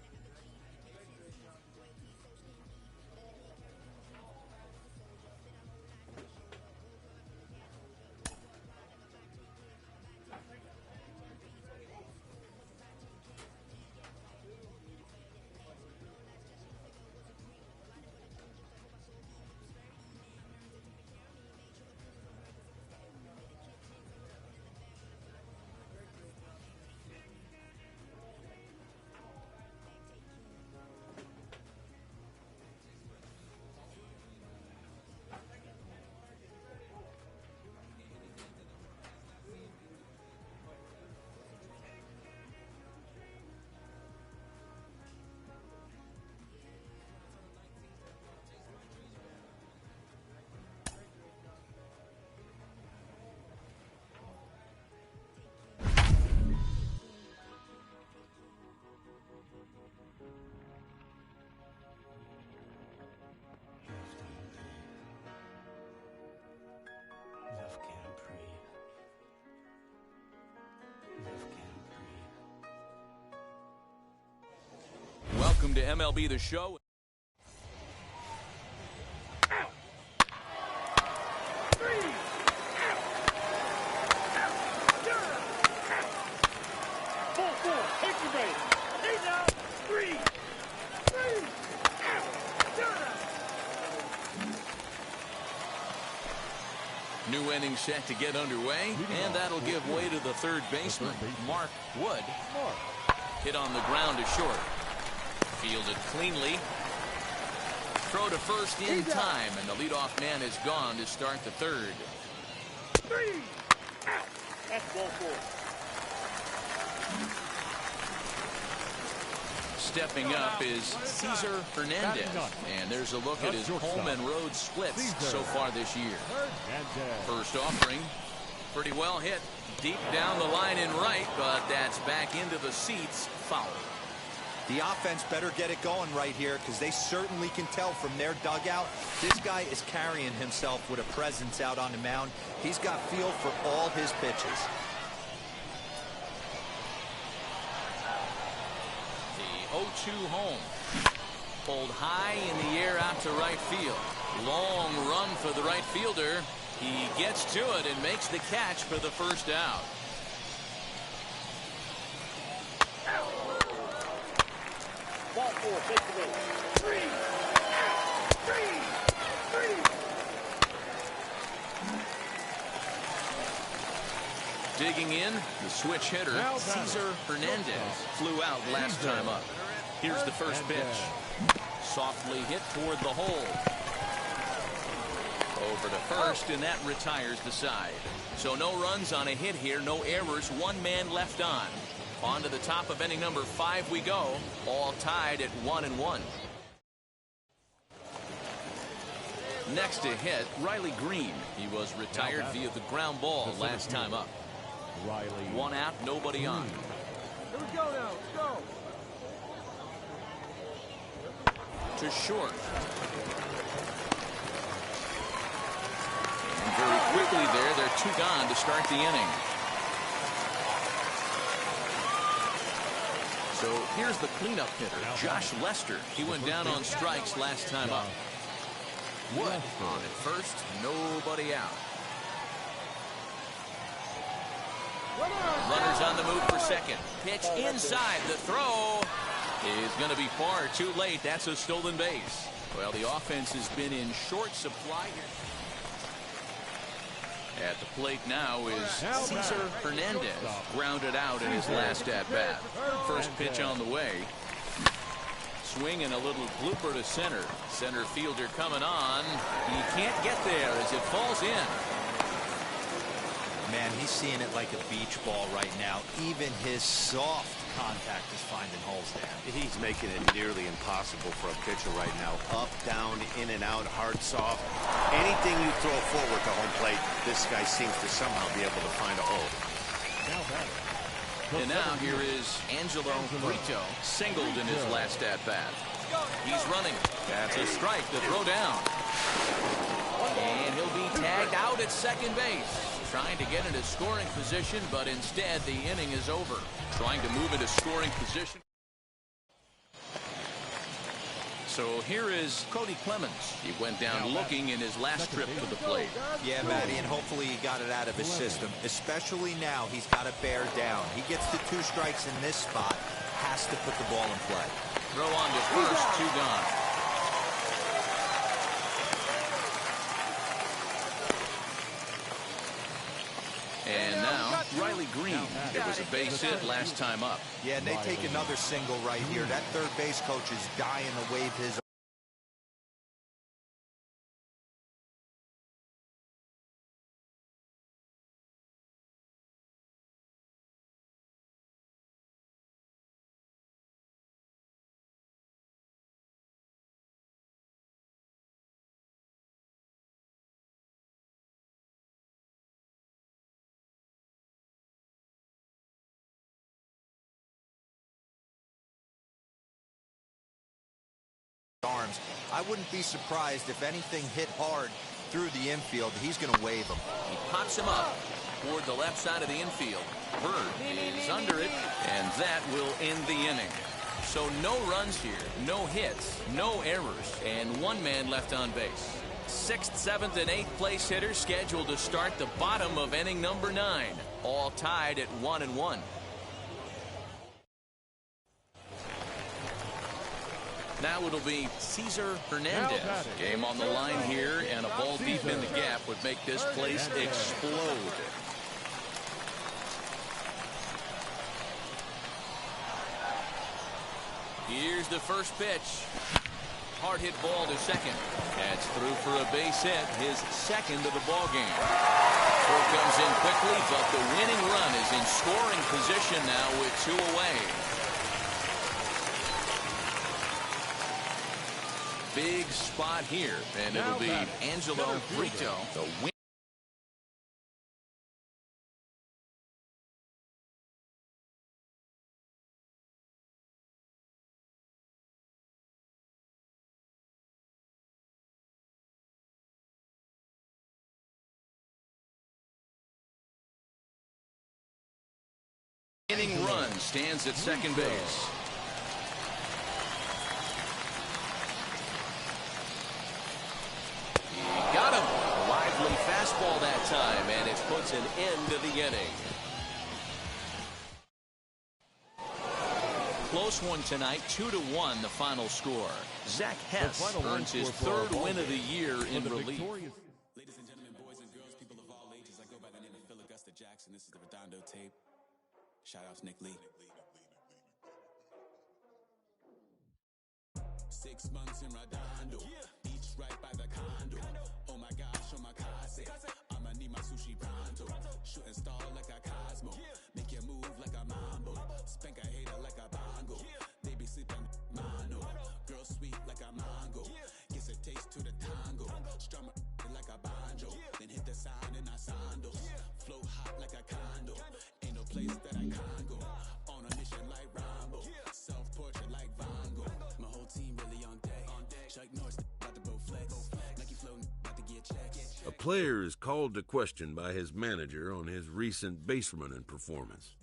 Welcome to MLB The Show. New inning set to get underway, and that'll give way to the third baseman, Mark Wood. Hit on the ground to short. Fielded cleanly. Throw to first in time, and the leadoff man is gone to start the third. That's ball four. Stepping up is Cesar Hernandez, and there's a look at his home and road splits so far this year. First offering, pretty well hit deep down the line in right, but that's back into the seats, foul. The offense better get it going right here, because they certainly can tell from their dugout this guy is carrying himself with a presence out on the mound. He's got feel for all his pitches. The 0-2 home. Pulled high in the air out to right field. Long run for the right fielder. He gets to it and makes the catch for the first out. Ball four, take the base. Digging in, the switch hitter, Cesar Hernandez, flew out last time up. Here's the first pitch. Softly hit toward the hole. Over to first, and that retires the side. So no runs on a hit here, no errors, one man left on. On to the top of inning number 5 we go, all tied at 1-1. Next to hit, Riley Green. He was retired via the ground ball last time up. One out, nobody on. Here we go now. Let's go. To short. And very quickly there. They're 2 gone to start the inning. So here's the cleanup hitter, Josh Lester. He went down on strikes last time up. Wood on at first, nobody out. Runners on the move for second. Pitch inside. The throw is going to be far too late. That's a stolen base. Well, the offense has been in short supply here. At the plate now is Cesar Hernandez, grounded out in his last at-bat. First pitch on the way. Swing and a little blooper to center. Center fielder coming on. He can't get there as it falls in. Man, he's seeing it like a beach ball right now. Even his soft contact is finding holes there. He's making it nearly impossible for a pitcher right now. Up, down, in and out, hard, soft. Anything you throw forward to home plate, this guy seems to somehow be able to find a hole. And now here is Angelo Brito, singled in his last at-bat. He's running. That's a strike. The throw down. And he'll be tagged out at second base. Trying to get into scoring position, but instead the inning is over. Trying to move into scoring position. So here is Cody Clemens. He went down looking in his last trip to the plate. Yeah, Matty, and hopefully he got it out of his system. Especially now, he's got to bear down. He gets to 2 strikes in this spot, has to put the ball in play. Throw on to first, 2 gone. And now, Riley Green. It was a base hit last time up. Yeah, and they take another single right here. That third base coach is dying to wave his. Arms. I wouldn't be surprised if anything hit hard through the infield. He's going to wave him. He pops him up toward the left side of the infield. Bird is under it, and that will end the inning. So no runs here, no hits, no errors, and 1 man left on base. 6th, 7th, and 8th place hitters scheduled to start the bottom of inning number 9. All tied at 1-1. Now it'll be Cesar Hernandez. Game on the line here, and a ball deep in the gap would make this place explode. Here's the first pitch. Hard hit ball to second. That's through for a base hit, his second of the ball game. Throw comes in quickly, but the winning run is in scoring position now with 2 away. Big spot here, and it'll be Angelo Brito, the win. Inning run stands at second base. Got him. A lively fastball that time, and it puts an end to the inning. Close one tonight, 2-1 the final score. Zach Hess earns his 3rd win of the year in relief. Ladies and gentlemen, boys and girls, people of all ages, I go by the name of Phil Augusta Jackson. This is the Redondo tape. Shout out to Nick Lee. 6 months in Redondo, beach right by the condo. Oh my gosh, oh my casa, I'ma need my sushi pronto. Shooting star like a Cosmo, make you move like a mambo. Spank a hater like a bongo. They be sleeping mano. Girl sweet like a mango. Gets a taste to the tango. Strum like a banjo. Then hit the sound in our sandals. Flow hot like a condo. Ain't no place that I can't go. On a mission like Rambo. Self-portrait like Van Gogh. My whole team really on deck. Chuck Norris about to blow flex. Nike flow about to get checks. A player is called to question by his manager on his recent base running performance.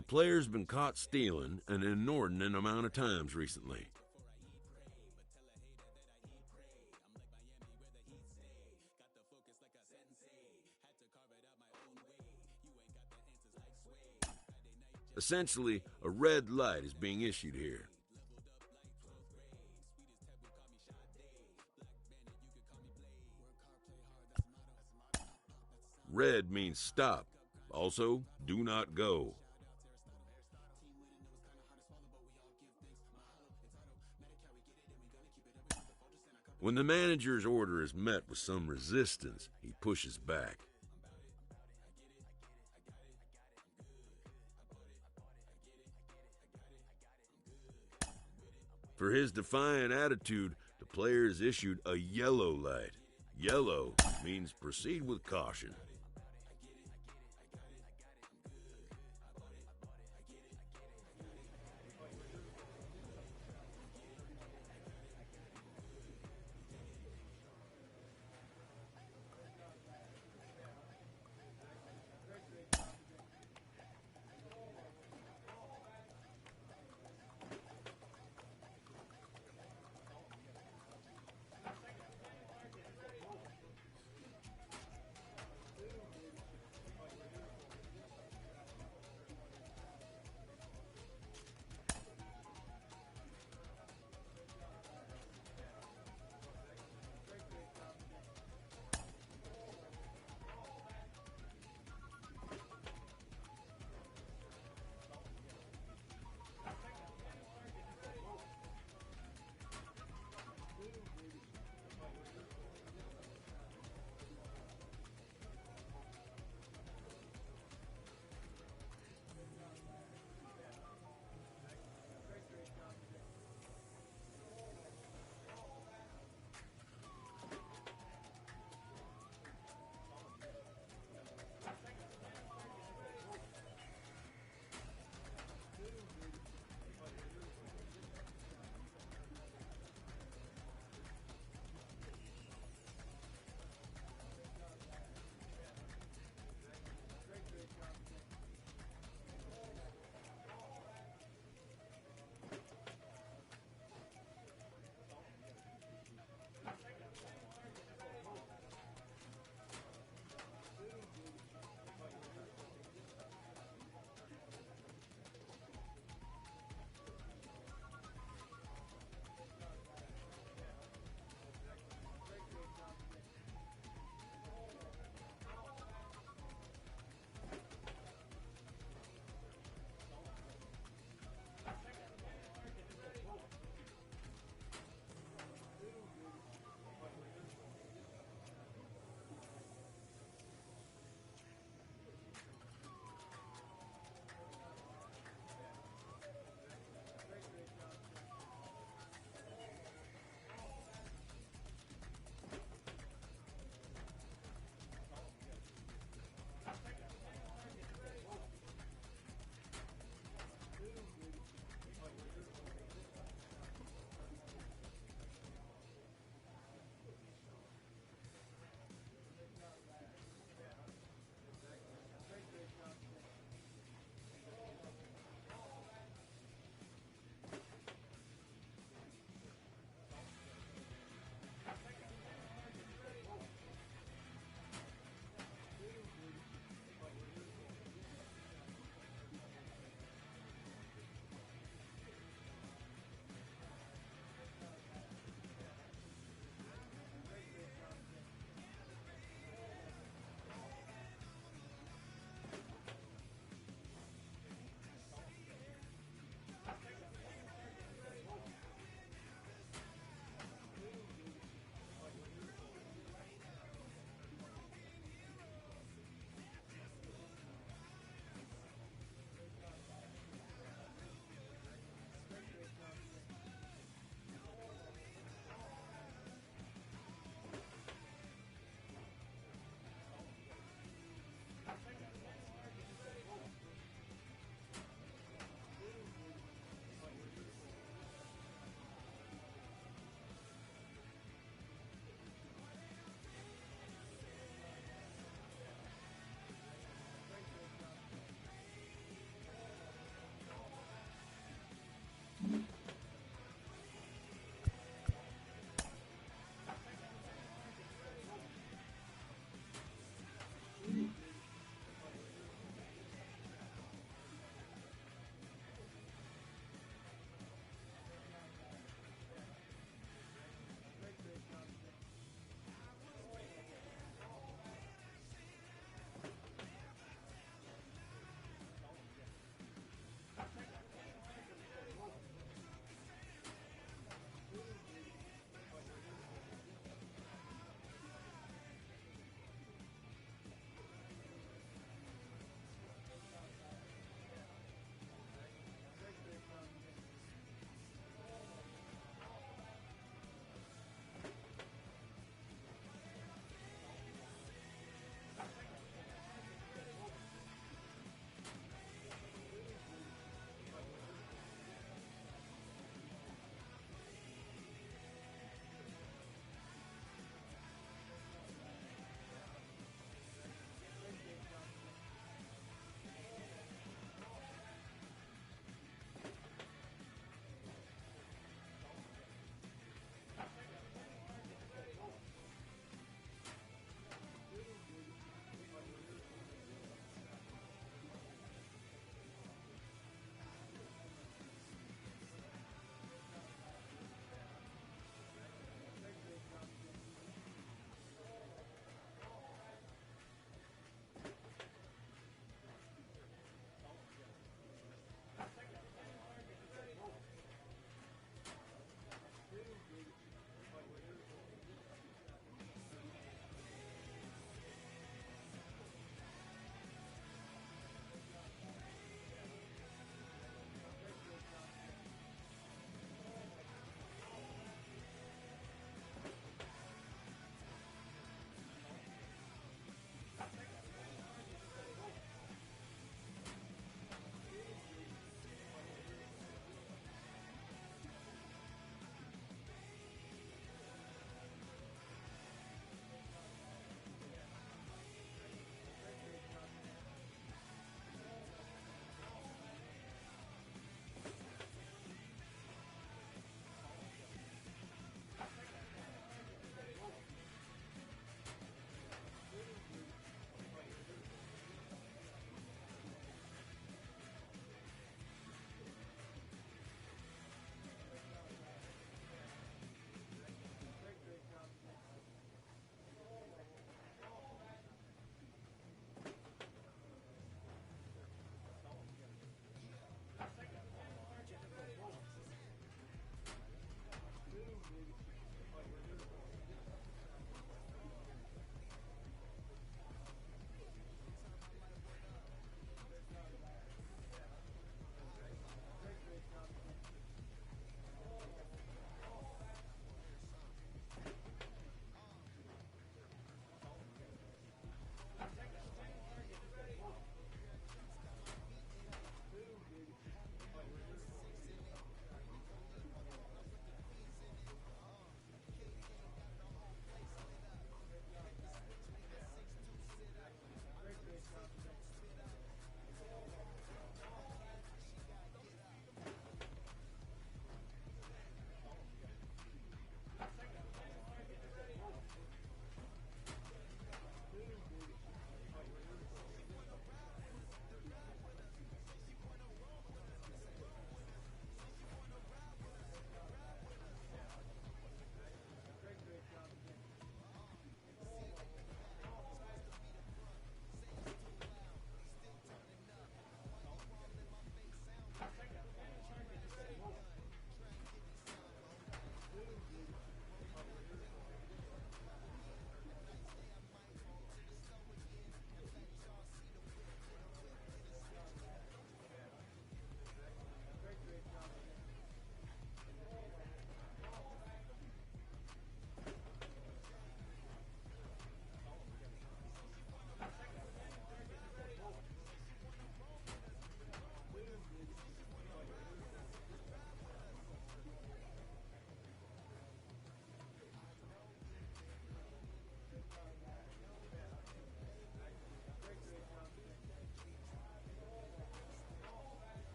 The player's been caught stealing an inordinate amount of times recently. Essentially, a red light is being issued here. Red means stop. Also, do not go. When the manager's order is met with some resistance, he pushes back. For his defiant attitude, the player is issued a yellow light. Yellow means proceed with caution.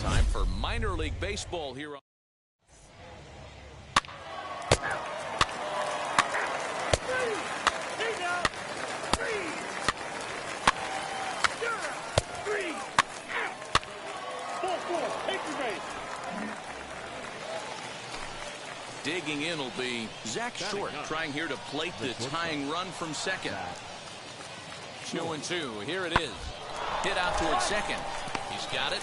Time for minor league baseball here on. Digging in will be Zach Short, trying here to plate the tying run from second. 2-2. Here it is. Hit out towards second. He's got it.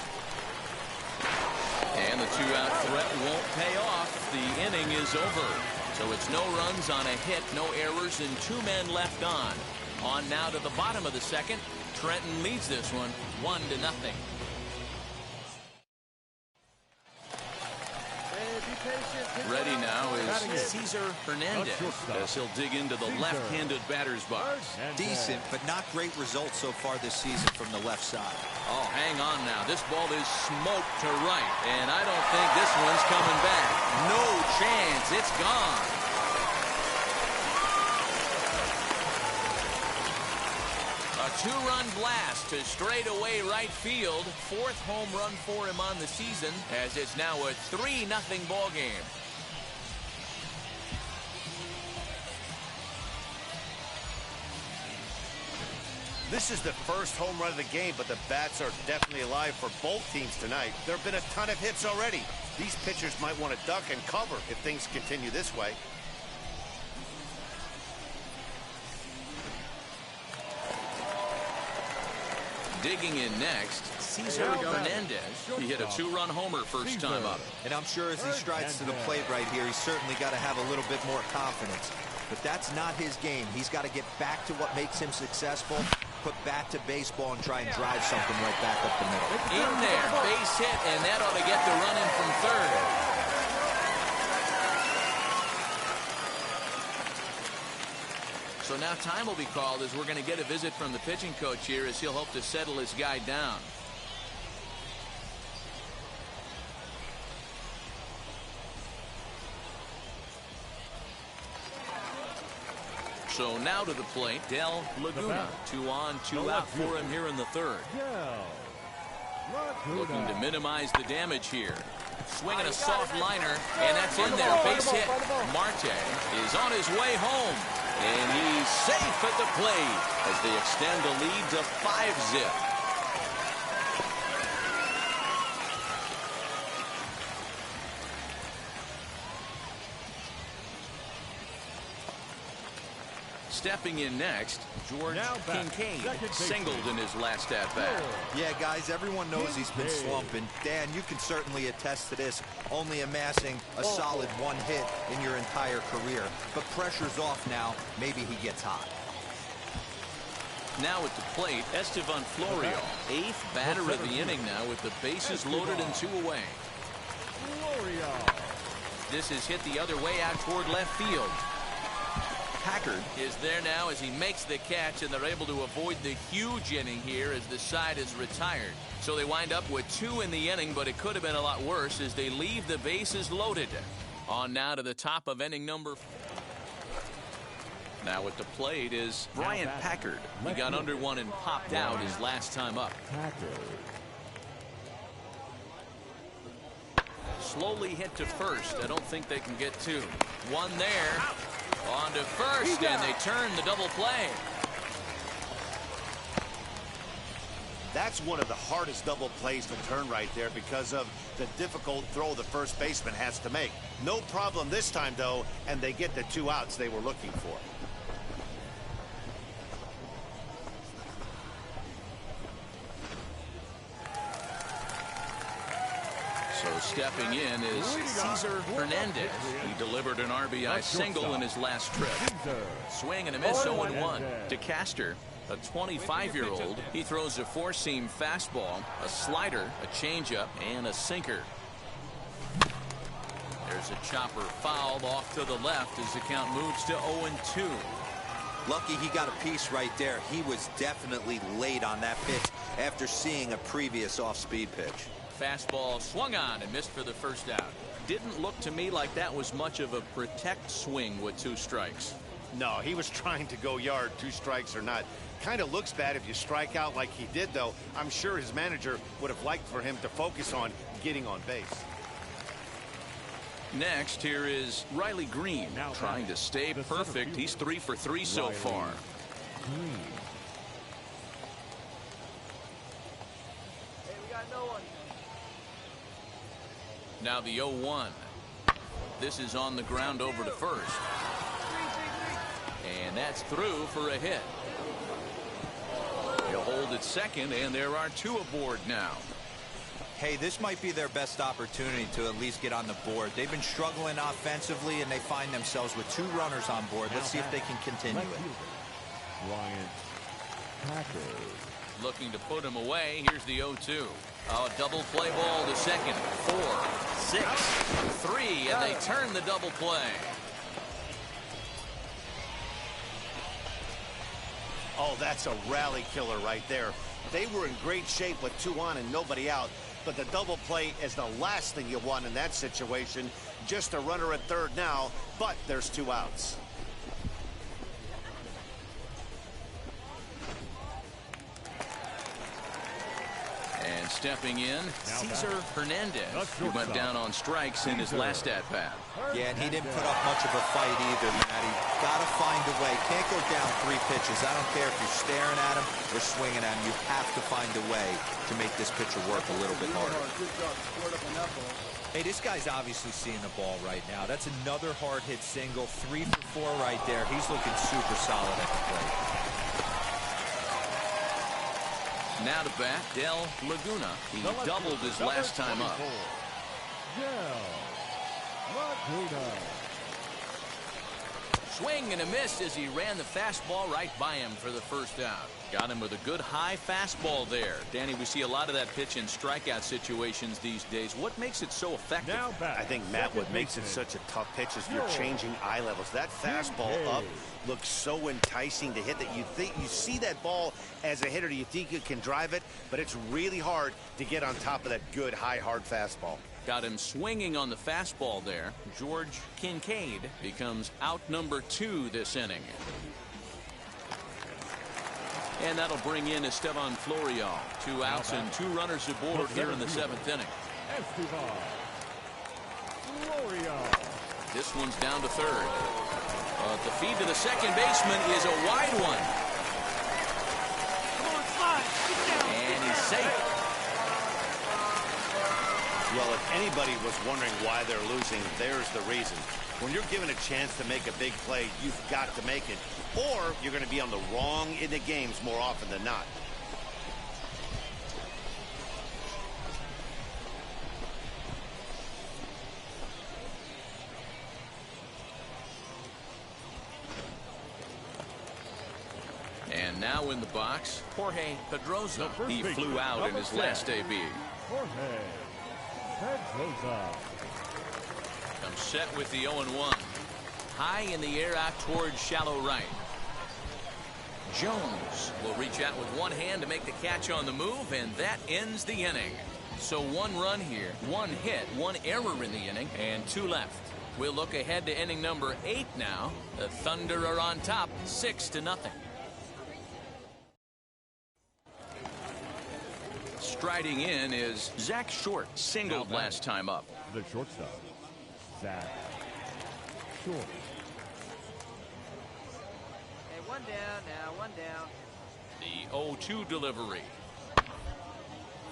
And the two-out threat won't pay off. The inning is over. So it's no runs on a hit, no errors, and 2 men left on. On now to the bottom of the second. Trenton leads this one 1-0. Ready now is Cesar Hernandez as he'll dig into the left-handed batter's box. Decent, but not great results so far this season from the left side. Oh, hang on now. This ball is smoked to right, and I don't think this one's coming back. No chance. It's gone. A 2-run blast to straightaway right field. 4th home run for him on the season, as it's now a 3-0 ball game. This is the first home run of the game, but the bats are definitely alive for both teams tonight. There have been a ton of hits already. These pitchers might want to duck and cover if things continue this way. Digging in next, Cesar Hernandez. He hit a 2-run homer first time up. And I'm sure as he strides to the plate right here, he's certainly got to have a little bit more confidence. But that's not his game. He's got to get back to what makes him successful, put bat to baseball, and try and drive something right back up the middle. In there, base hit, and that ought to get the run in from third. So now time will be called as we're going to get a visit from the pitching coach here as he'll hope to settle his guy down. So now to the plate, Del Laguna. 2 on, 2 out for him here in the third. Looking to minimize the damage here. Swinging a soft liner, and that's in there. Base hit. Marte is on his way home. And he's safe at the plate as they extend the lead to 5-zip. Stepping in next, George Kincaid singled in his last at-bat. Yeah, guys, everyone knows he's been slumping. Dan, you can certainly attest to this, only amassing a solid 1 hit in your entire career. But pressure's off now. Maybe he gets hot. Now at the plate, Estevan Florio, 8th batter of the inning now with the bases loaded and 2 away. This is hit the other way out toward left field. Packard is there now as he makes the catch, and they're able to avoid the huge inning here as the side is retired. So they wind up with 2 in the inning, but it could have been a lot worse as they leave the bases loaded. On now to the top of inning number 4. Now at the plate is Brian Packard. He got under one and popped out his last time up. Slowly hit to first. I don't think they can get 2. 1 there. On to first, and they turn the double play. That's one of the hardest double plays to turn right there because of the difficult throw the first baseman has to make. No problem this time, though, and they get the 2 outs they were looking for. So stepping in is Cesar Hernandez. He delivered an RBI single in his last trip. Swing and a miss, 0-1. DeCaster, a 25-year-old. He throws a 4-seam fastball, a slider, a changeup, and a sinker. There's a chopper fouled off to the left as the count moves to 0-2. Lucky he got a piece right there. He was definitely late on that pitch after seeing a previous off-speed pitch. Fastball swung on and missed for the first out. Didn't look to me like that was much of a protect swing with 2 strikes. No, he was trying to go yard, 2 strikes or not. Kind of looks bad if you strike out like he did, though. I'm sure his manager would have liked for him to focus on getting on base. Next, here is Riley Green, trying to stay perfect. He's 3 for 3 so far. Green. Hey, we got no one. Now the 0-1. This is on the ground over to first. And that's through for a hit. He'll hold at second, and there are 2 aboard now. Hey, this might be their best opportunity to at least get on the board. They've been struggling offensively, and they find themselves with 2 runners on board. Let's see if they can continue it. Bryant Packer. Looking to put him away. Here's the 0-2. Oh, double play ball to second. 4, 6, 3, and they turn the double play. Oh, that's a rally killer right there. They were in great shape with 2 on and nobody out. But the double play is the last thing you want in that situation. Just a runner at third now, but there's 2 outs. And stepping in, Cesar Hernandez, who went down on strikes in his last at-bat. Yeah, and he didn't put up much of a fight either, Matty. Got to find a way. Can't go down 3 pitches. I don't care if you're staring at him or swinging at him. You have to find a way to make this pitcher work a little bit harder. Hey, this guy's obviously seeing the ball right now. That's another hard-hit single. 3 for 4 right there. He's looking super solid at the plate. Now to bat, Del Laguna. He doubled his last time up. Del Laguna. Swing and a miss as he ran the fastball right by him for the first out. Got him with a good high fastball there. Danny, we see a lot of that pitch in strikeout situations these days. What makes it so effective? I think, Matt, what makes it such a tough pitch is you're changing eye levels. That fastball up looks so enticing to hit that you see that ball as a hitter. You think you can drive it, but it's really hard to get on top of that good high hard fastball. Got him swinging on the fastball there. George Kincaid becomes out number 2 this inning. And that'll bring in Esteban Florial. 2 outs and 2 runners aboard here in the 7th inning. Esteban Florial. This one's down to third. But the feed to the second baseman is a wide one. Come on, slide. Get down. And he's safe. Well, if anybody was wondering why they're losing, there's the reason. When you're given a chance to make a big play, you've got to make it. Or you're going to be on the wrong end of games more often than not. And now in the box, Jorge Pedroza. He flew out in his last AB. Jorge Pedroza. Comes set with the 0-1. High in the air out towards shallow right. Jones will reach out with one hand to make the catch on the move, and that ends the inning. So 1 run here, 1 hit, 1 error in the inning, and 2 left. We'll look ahead to inning number 8 now. The Thunder are on top, 6-0. Striding in is Zach Short, singled last time up. The shortstop, Zach Short. Hey, 1 down now, 1 down. The 0-2 delivery.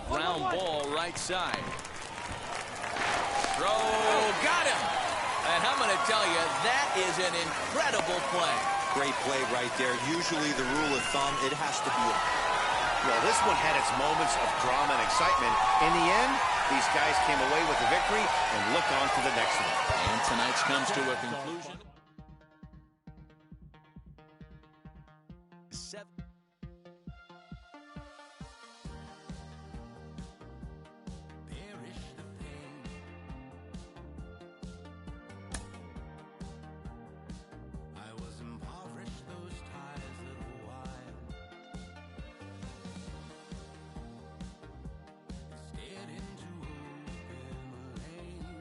Ground ball right side. Throw, got him. And I'm going to tell you, that is an incredible play. Great play right there. Usually the rule of thumb, it has to be Well, this one had its moments of drama and excitement. In the end, these guys came away with the victory and look on to the next one. And tonight's comes to a conclusion. 7. I was impoverished, those ties little while. Stared into open lane.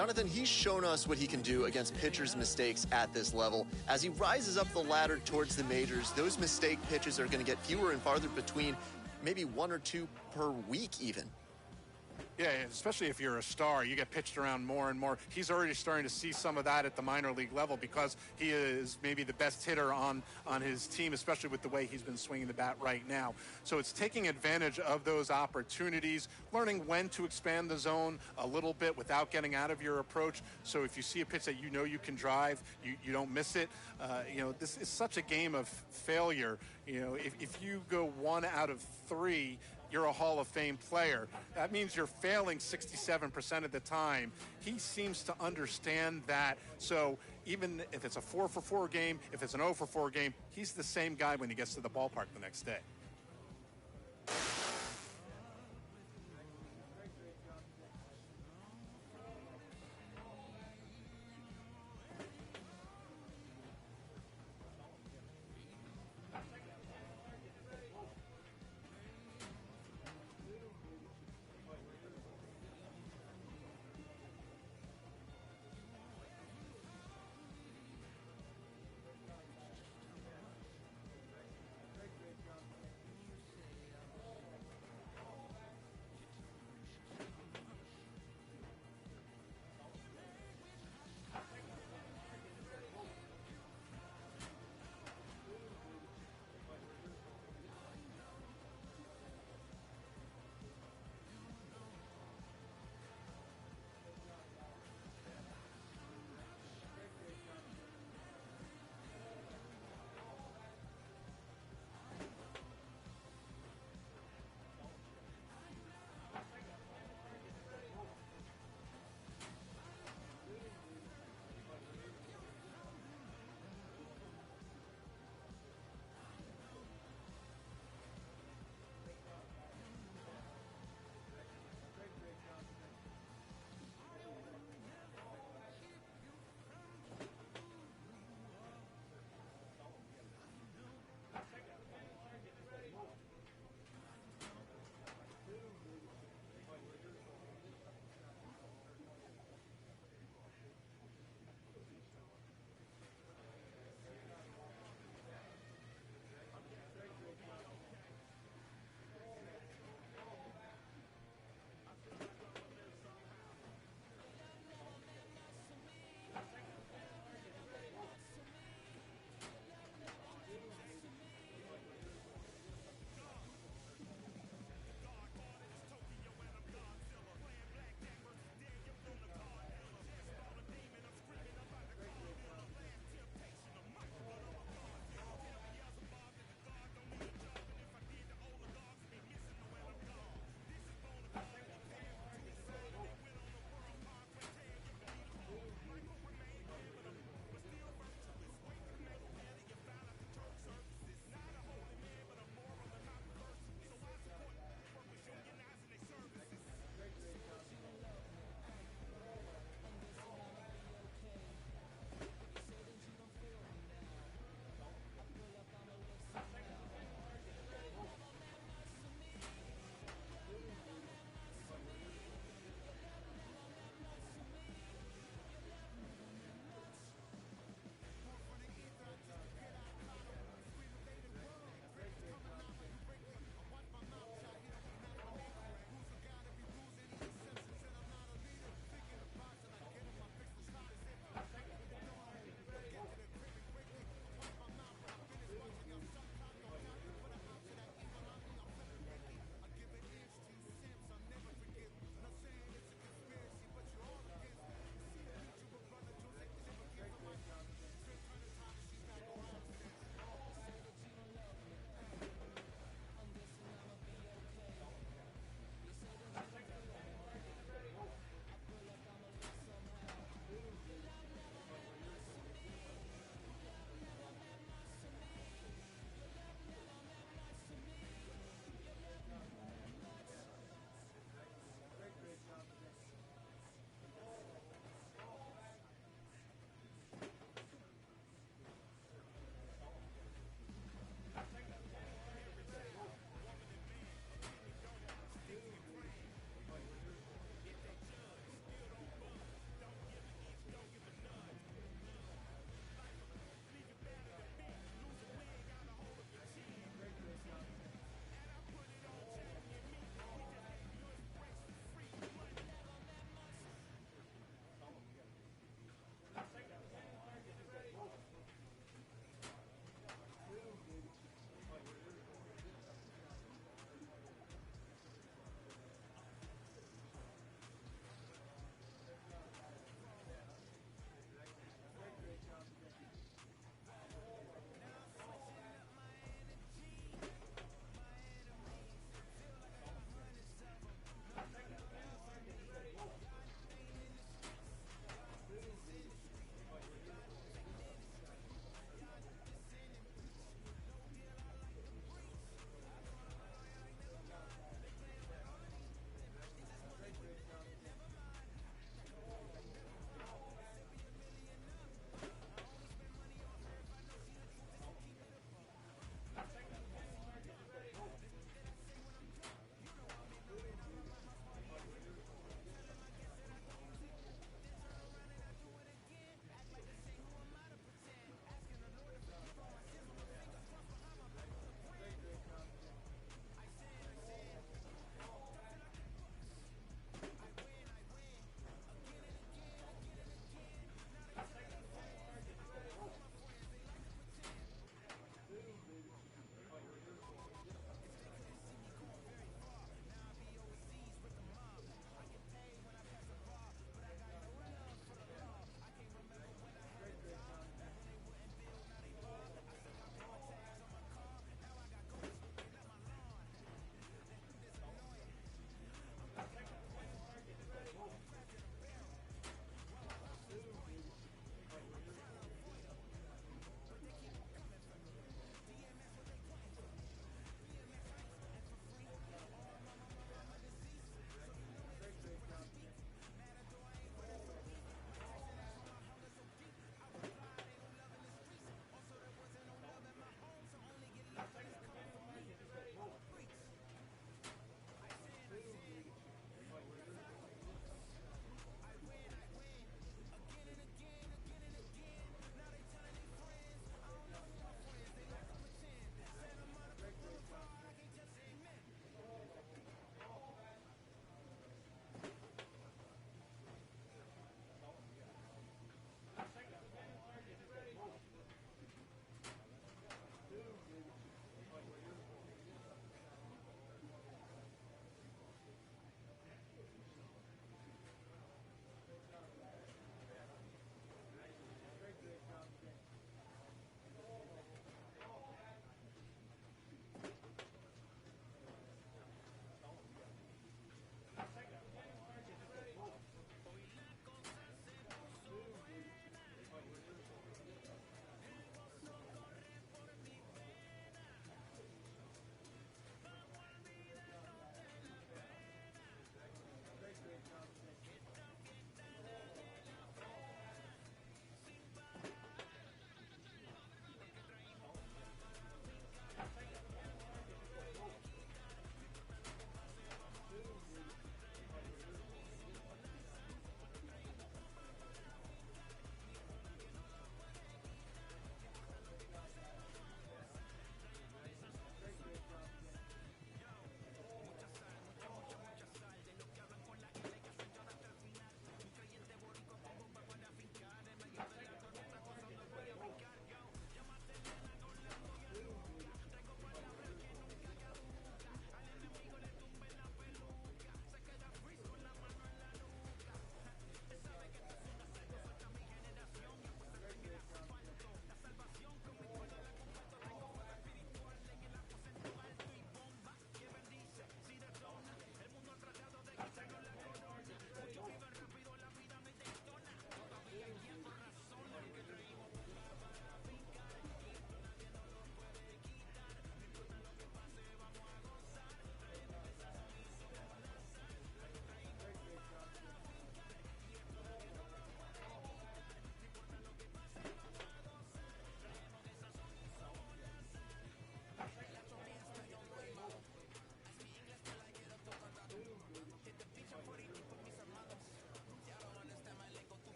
Jonathan, he's shown us what he can do against pitchers' mistakes at this level. As he rises up the ladder towards the majors, those mistake pitches are going to get fewer and farther between, maybe 1 or 2 per week even. Yeah, especially if you're a star, you get pitched around more and more. He's already starting to see some of that at the minor league level because he is maybe the best hitter on his team, especially with the way he's been swinging the bat right now. So it's taking advantage of those opportunities, learning when to expand the zone a little bit without getting out of your approach. So if you see a pitch that you know you can drive, you don't miss it. This is such a game of failure. If you go 1 out of 3, you're a Hall of Fame player. That means you're failing 67% of the time. He seems to understand that. So even if it's a 4-for-4 game, if it's an 0-for-4 game, he's the same guy when he gets to the ballpark the next day.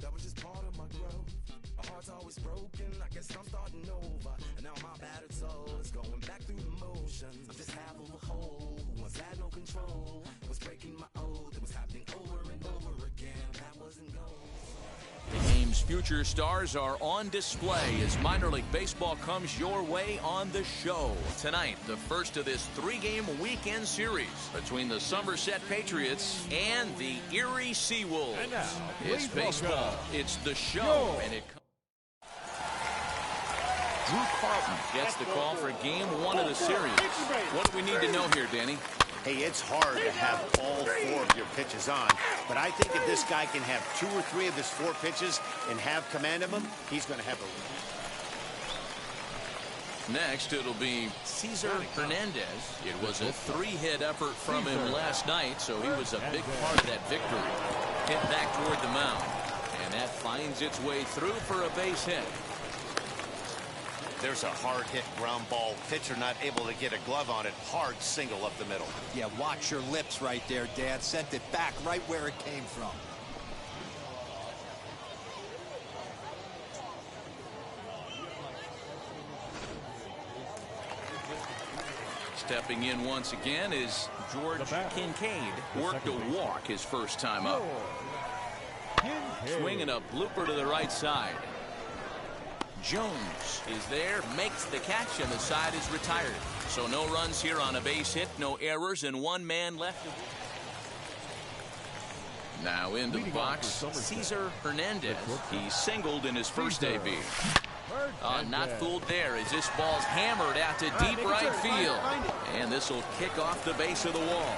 That was just part of my growth. My heart's always broken, I guess I'm starting over. And now my battered soul is going back through the motions. I'm just half of a whole who once had no control. Was breaking my oath, it was happening over and over again. That wasn't gold. The game's future stars are on display as minor league baseball comes your way on the show. Tonight, the first of this 3-game weekend series between the Somerset Patriots and the Erie Seawolves. And now, It's please baseball, welcome it's the show, and it Drew Carlton gets the call for game 1 of the series. What do we need to know here, Danny? Hey, it's hard to have all 4 of your pitches on, but I think if this guy can have 2 or 3 of his 4 pitches and have command of them, he's going to have a... Next, it'll be Cesar Hernandez. It was a 3-hit effort from him last night, so he was a big part of that victory. Hit back toward the mound, and that finds its way through for a base hit. There's a hard hit ground ball. Pitcher not able to get a glove on it. Hard single up the middle. Yeah, watch your lips right there, Dan. Sent it back right where it came from. Stepping in once again is George Kincaid. Worked a walk his first time up. Swinging a blooper to the right side. Jones is there, makes the catch, and the side is retired. So no runs here on a base hit, no errors, and 1 man left. Now into the box, Cesar Hernandez. He singled in his first debut. Not fooled there as this ball's hammered out to deep right field. And this will kick off the base of the wall.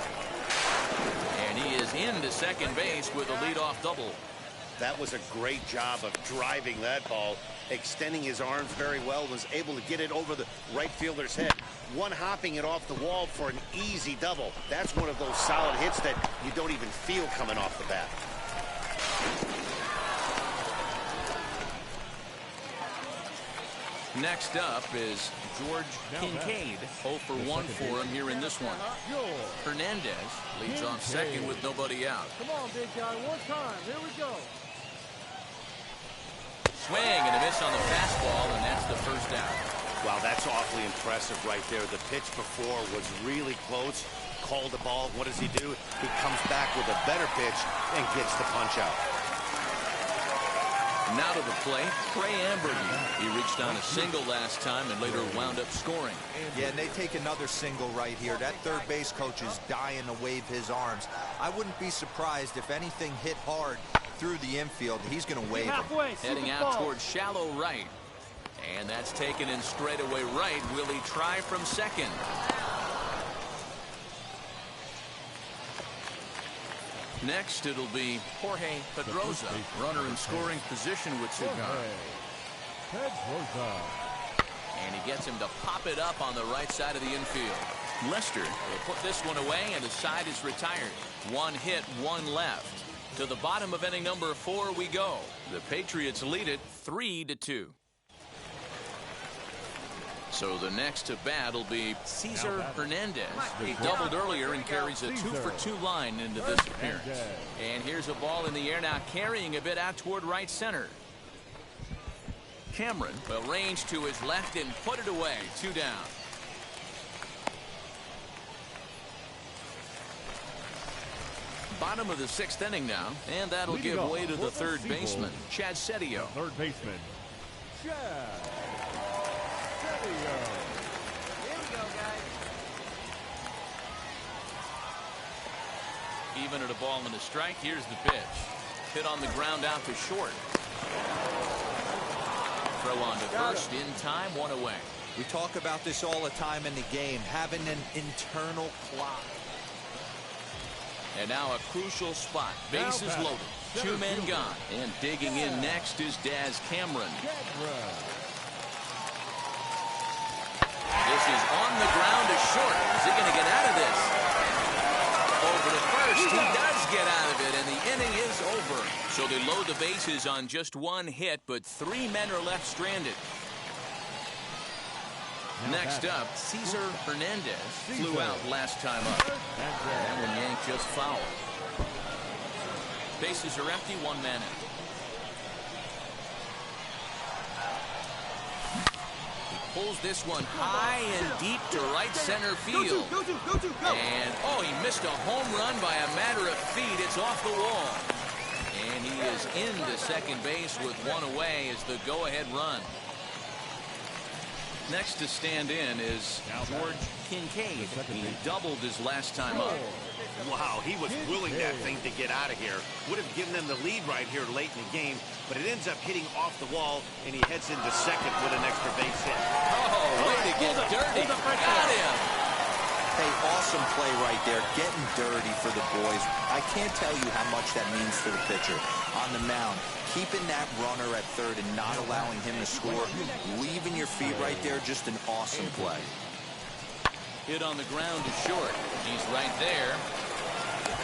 And he is into second base with a leadoff double. That was a great job of driving that ball, extending his arms very well, was able to get it over the right fielder's head, one-hopping it off the wall for an easy double. That's one of those solid hits that you don't even feel coming off the bat. Next up is George Kincaid. 0 for 1 for him here in this one. Hernandez leads off second with nobody out. Come on, big guy, one time. Here we go. Swing and a miss on the fastball, and that's the first out. Wow, that's awfully impressive right there. The pitch before was really close. Called the ball. What does he do? He comes back with a better pitch and gets the punch out. Now to the plate, Trey Amberby. He reached on a single last time and later wound up scoring. Yeah, and they take another single right here. That third base coach is dying to wave his arms. I wouldn't be surprised if anything hit hard through the infield. He's going to wave him. Heading out towards shallow right. And that's taken in straightaway right. Will he try from second? Next, it'll be Jorge Pedroza, runner in scoring position with Cigar. And he gets him to pop it up on the right side of the infield. Lester will put this one away, and the side is retired. 1 hit, 1 left. To the bottom of inning number 4 we go. The Patriots lead it 3-2. So the next to bat will be Cesar Hernandez. He doubled earlier and carries a 2 for 2 line into this appearance. And here's a ball in the air now, carrying a bit out toward right center. Cameron will range to his left and put it away. 2 down. Bottom of the 6th inning now, and that'll give way to the third baseman, Chad Setio. Third baseman, Chad Setio. Here we go, guys. Even at a ball and a strike, here's the pitch. Hit on the ground out to short. Throw on to first in time, 1 away. We talk about this all the time in the game, having an internal clock. And now a crucial spot. Bases loaded. 2 men gone. And digging in next is Daz Cameron. This is on the ground to short. Is he going to get out of this? Over to first. He does get out of it, and the inning is over. So they load the bases on just 1 hit, but 3 men are left stranded. Next up, Cesar Hernandez flew out last time up. That one yanked just foul. Bases are empty, 1 man in. pulls this one high and deep to right center field. And, oh, he missed a home run by a matter of feet. It's off the wall. And he is into second base with one away as the go-ahead run. Next to stand in is George Kincaid. He doubled his last time up. Wow, he was willing that thing to get out of here. Would have given them the lead right here late in the game, but it ends up hitting off the wall, and he heads into second with an extra base hit. Oh, way to get dirty. Got him. Hey, awesome play right there, getting dirty for the boys. I can't tell you how much that means to the pitcher. On the mound, keeping that runner at third and not allowing him to score, leaving your feet right there, just an awesome play. Hit on the ground to short. He's right there.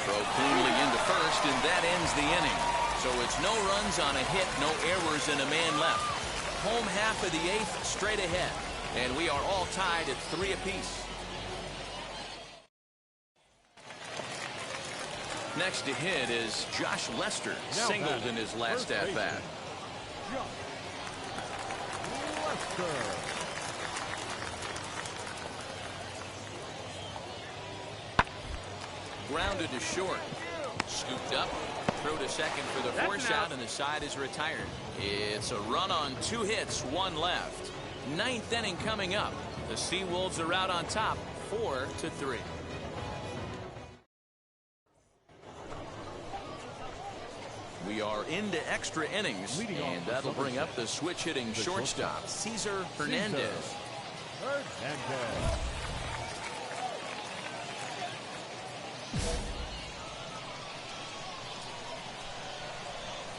Throw cleanly into first, and that ends the inning. So it's no runs on a hit, no errors, and a man left. Home half of the eighth, straight ahead. And we are all tied at 3 apiece. Next to hit is Josh Lester, singled in his last at-bat. Grounded to short. Scooped up. Throw to second for the force out, and the side is retired. It's a run on 2 hits, 1 left. 9th inning coming up. The Seawolves are out on top, 4-3. We are into extra innings, and that'll bring up the switch-hitting shortstop, Cesar Hernandez.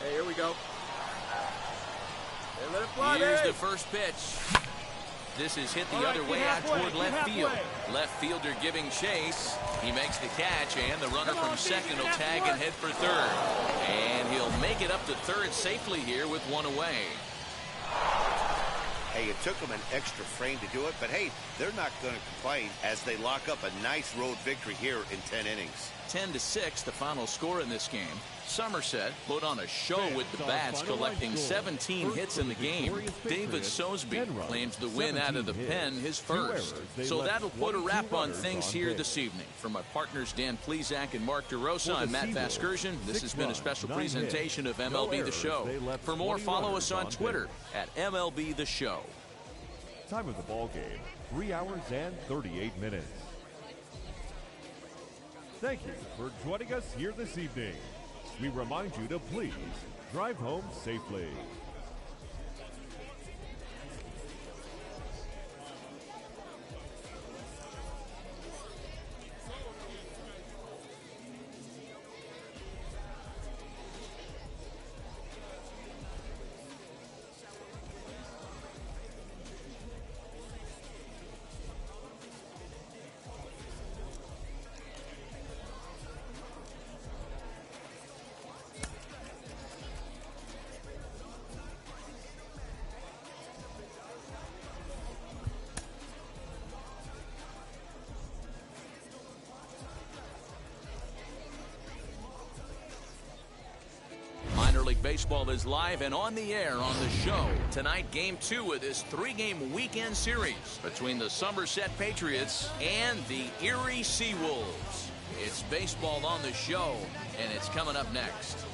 Hey, here we go. Hey, let it fly, Here's baby. the first pitch. This is hit the other way out toward left field. Left fielder giving chase. He makes the catch, and the runner from second will tag and head for third. And he'll make it up to third safely here with 1 away. Hey, it took them an extra frame to do it, but hey, they're not going to complain as they lock up a nice road victory here in 10 innings. 10-6, the final score in this game. Somerset put on a show with the bats, collecting 17 hits in the game. David Sosby claims the win out of the pen, his first. So that'll put a wrap on things here this evening. For my partners Dan Plezak and Mark DeRosa, I'm Matt Vasgersian. This has been a special presentation of MLB The Show. For more, follow us on Twitter at MLB The Show. Time of the ball game, 3 hours and 38 minutes. Thank you for joining us here this evening. We remind you to please drive home safely. Baseball is live and on the air on the show. Tonight, Game 2 of this 3-game weekend series between the Somerset Patriots and the Erie Seawolves. It's baseball on the show, and it's coming up next.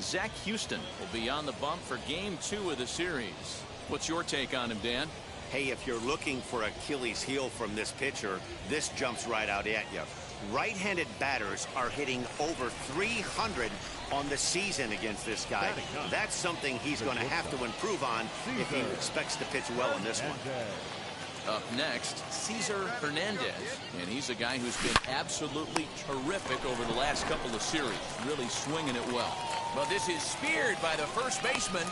Zach Houston will be on the bump for Game 2 of the series. What's your take on him, Dan? Hey, if you're looking for Achilles heel from this pitcher, this jumps right out at you. Right-handed batters are hitting over 300 on the season against this guy. That's something he's going to have to improve on if he expects to pitch well in this one. Up next, Cesar Hernandez. And he's a guy who's been absolutely terrific over the last couple of series. Really swinging it well. But this is speared by the first baseman.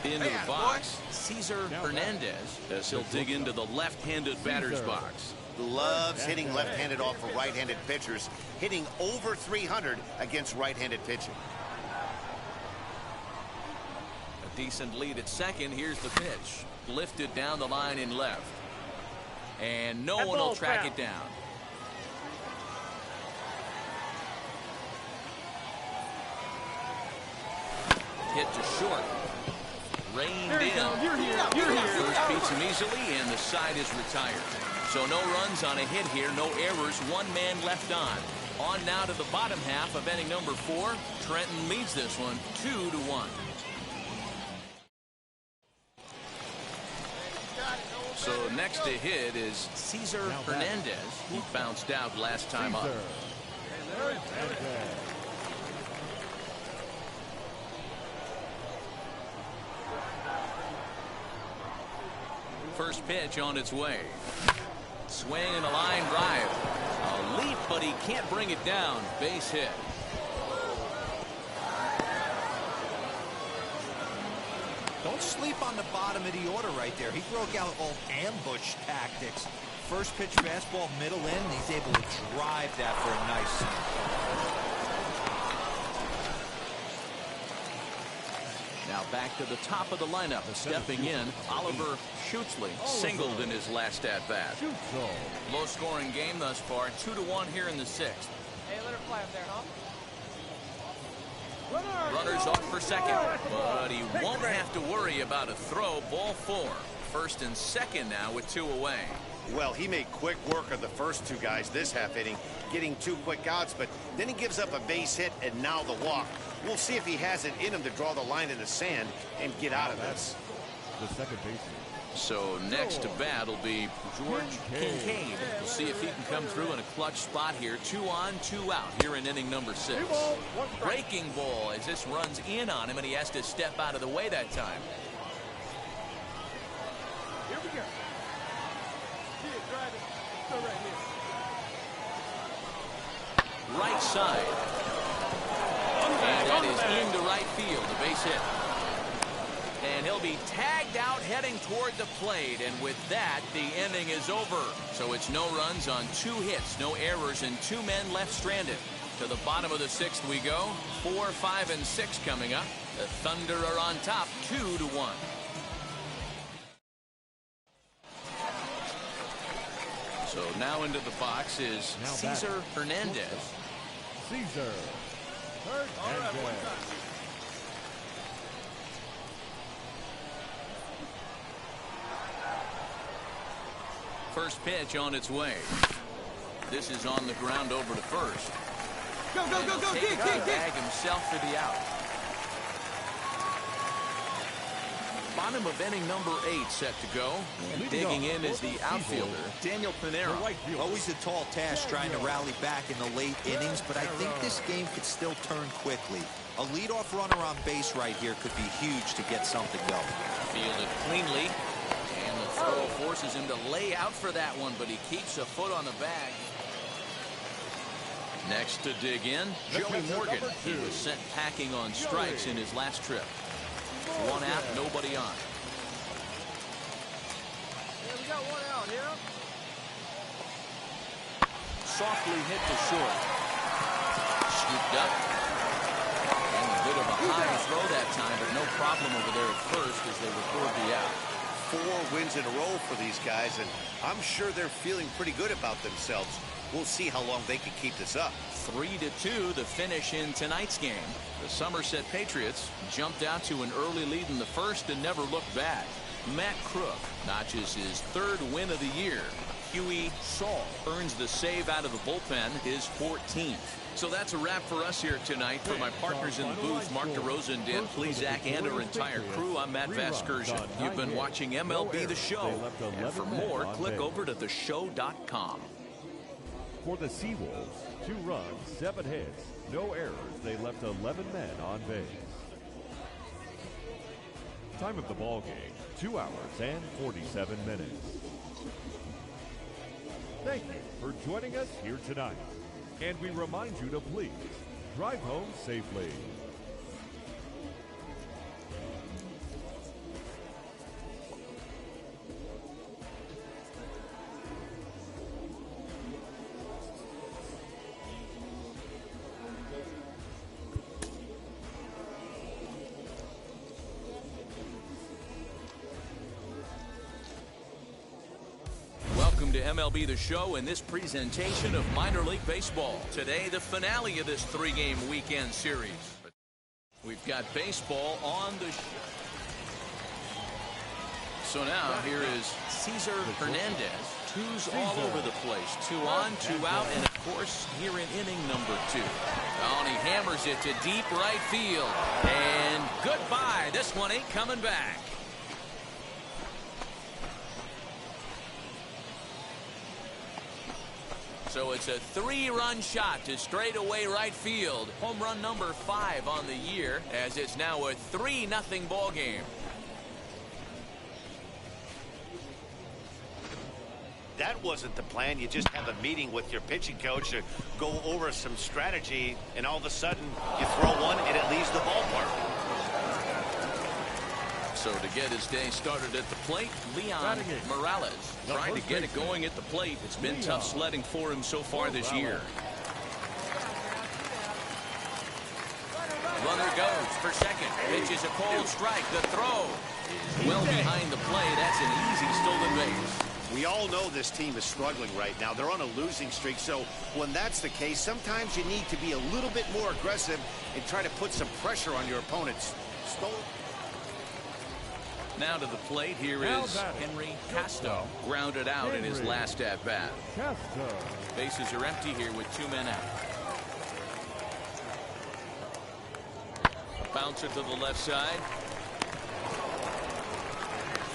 Into the box, Cesar Hernandez, as he'll dig into the left-handed batter's box. Loves hitting left-handed off of right-handed pitchers, hitting over 300 against right-handed pitching. A decent lead at second. Here's the pitch. Lifted down the line in left. And no one will track it down. Hit to short. Reined in. First beats him easily, and the side is retired. So no runs on a hit here, no errors, one man left on. On now to the bottom half of inning number 4. Trenton leads this one 2-1. So next to hit is Cesar Hernandez. He bounced out last time up. First pitch on its way. Swing and a line drive. A leap, but he can't bring it down. Base hit. Don't sleep on the bottom of the order right there. He broke out all ambush tactics. First pitch fastball, middle in, and he's able to drive that for a nice single. Now back to the top of the lineup. Stepping in, Oliver Schutzley singled in his last at-bat. Low scoring game thus far, 2-1 here in the 6th. Hey, let her fly up there, huh? Runners off for second, but he won't have to worry about a throw. Ball 4. First and second now with 2 away. Well, he made quick work of the first 2 guys this half inning, getting 2 quick outs, but then he gives up a base hit and now the walk. We'll see if he has it in him to draw the line in the sand and get out of this. The second baseman. So next to bat will be George Kincaid. We'll see if he can come through in a clutch spot here. 2 on, 2 out here in inning number 6. Breaking ball as this runs in on him, and he has to step out of the way that time. Here we go. See it, drive it. Go right here. Right side. And that is into right field, a base hit. And he'll be tagged out heading toward the plate, and with that the inning is over. So it's no runs on 2 hits, no errors, and 2 men left stranded. To the bottom of the 6th we go. 4, 5, and 6 coming up. The Thunder are on top 2-1. So now into the box is Cesar Hernandez. Cesar Hernandez. First pitch on its way. This is on the ground over to first. Go, go, go, go, dig, dig, dig. Bag himself for the out. Bottom of inning number 8 set to go. And digging in is the outfielder, Daniel Pinero. Always a tall task trying to rally back in the late innings, but I think this game could still turn quickly. A leadoff runner on base right here could be huge to get something going. Fielded cleanly. And the throw forces him to lay out for that one, but he keeps a foot on the bag. Next to dig in, Joey Morgan. He was sent packing on strikes in his last trip. 1 out, nobody on. Yeah, we got 1 out here. Softly hit to short. Scooped up. And a bit of a high throw that time, but no problem over there at first as they record the out. 4 wins in a row for these guys, and I'm sure they're feeling pretty good about themselves. We'll see how long they can keep this up. 3-2 the finish in tonight's game. The Somerset Patriots jumped out to an early lead in the first and never looked back. Matt Crook notches his 3rd win of the year. Huey Saul earns the save out of the bullpen, his 14th. So that's a wrap for us here tonight. For my partners in the booth, Mark DeRosa and Dan Plesac, and our entire crew, I'm Matt Vasgersian. You've been watching MLB The Show. And for more, click over to theshow.com. For the Seawolves, 2 runs, 7 hits, no errors. They left 11 men on base. Time of the ball game, 2 hours and 47 minutes. Thank you for joining us here tonight. And we remind you to please drive home safely. to MLB The Show and this presentation of minor league baseball. Today, the finale of this 3-game weekend series. We've got baseball on the show. So now here is Cesar Hernandez. Twos all over the place. 2 on, 2 out, and of course here in inning number 2. Oh, and he hammers it to deep right field. And goodbye. This one ain't coming back. So it's a 3-run shot to straightaway right field. Home run number 5 on the year, as it's now a 3-0 ball game. That wasn't the plan. You just have a meeting with your pitching coach to go over some strategy, and all of a sudden you throw one and it leaves the ballpark. So to get his day started at the plate, Leon Morales trying to get it going at the plate. It's been tough sledding for him so far this year. Runner goes for second. Pitches a cold strike. The throw is well behind the play. That's an easy stolen base. We all know this team is struggling right now. They're on a losing streak, so when that's the case, sometimes you need to be a little bit more aggressive and try to put some pressure on your opponents. Now to the plate, here is Henry Castro, grounded out in his last at-bat. Bases are empty here with 2 men out. Bouncer to the left side.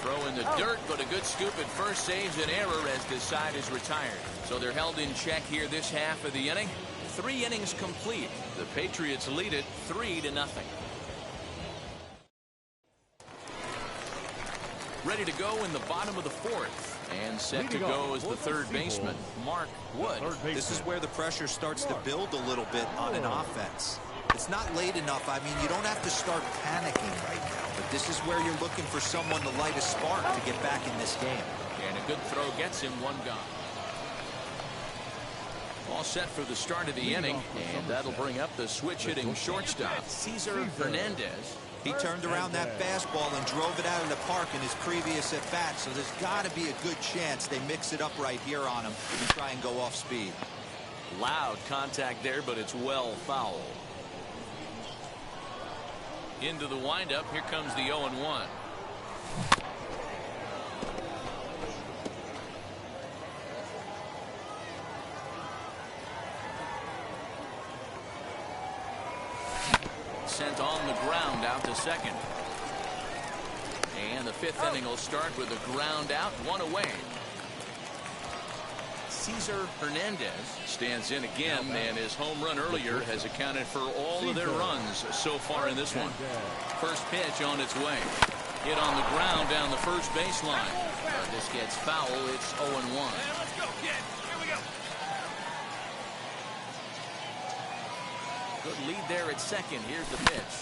Throw in the dirt, but a good scoop at first saves an error as this side is retired. So they're held in check here this half of the inning. 3 innings complete. The Patriots lead it 3-0. Ready to go in the bottom of the 4th. And set to go as the third baseman, Mark Wood. This is where the pressure starts to build a little bit on an offense. It's not late enough. I mean, you don't have to start panicking right now, but this is where you're looking for someone to light a spark to get back in this game. And a good throw gets him 1 gone. All set for the start of the inning, and that'll bring up the switch-hitting shortstop, Cesar Hernandez. He turned around that fastball and drove it out of the park in his previous at-bat, so there's got to be a good chance they mix it up right here on him and try and go off speed. Loud contact there, but it's well foul. Into the windup, here comes the 0-1. Sent on the ground out to second. And the 5th inning will start with a ground out, 1 away. Cesar Hernandez stands in again, and his home run earlier has accounted for all of their runs so far in this one. First pitch on its way. Hit on the ground down the first baseline. This gets foul. It's 0-1. Let's go, kid. Here we go. Good lead there at second. Here's the pitch.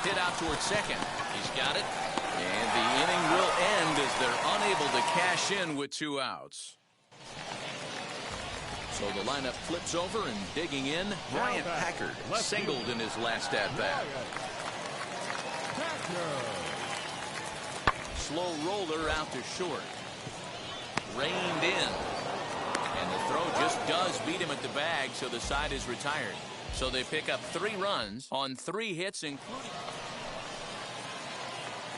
Hit out towards second. He's got it. And the inning will end as they're unable to cash in with 2 outs. So the lineup flips over, and digging in, Bryant Packard singled in his last at-bat. Slow roller out to short. Reined in. And the throw just does beat him at the bag, so the side is retired. So they pick up 3 runs on 3 hits, including...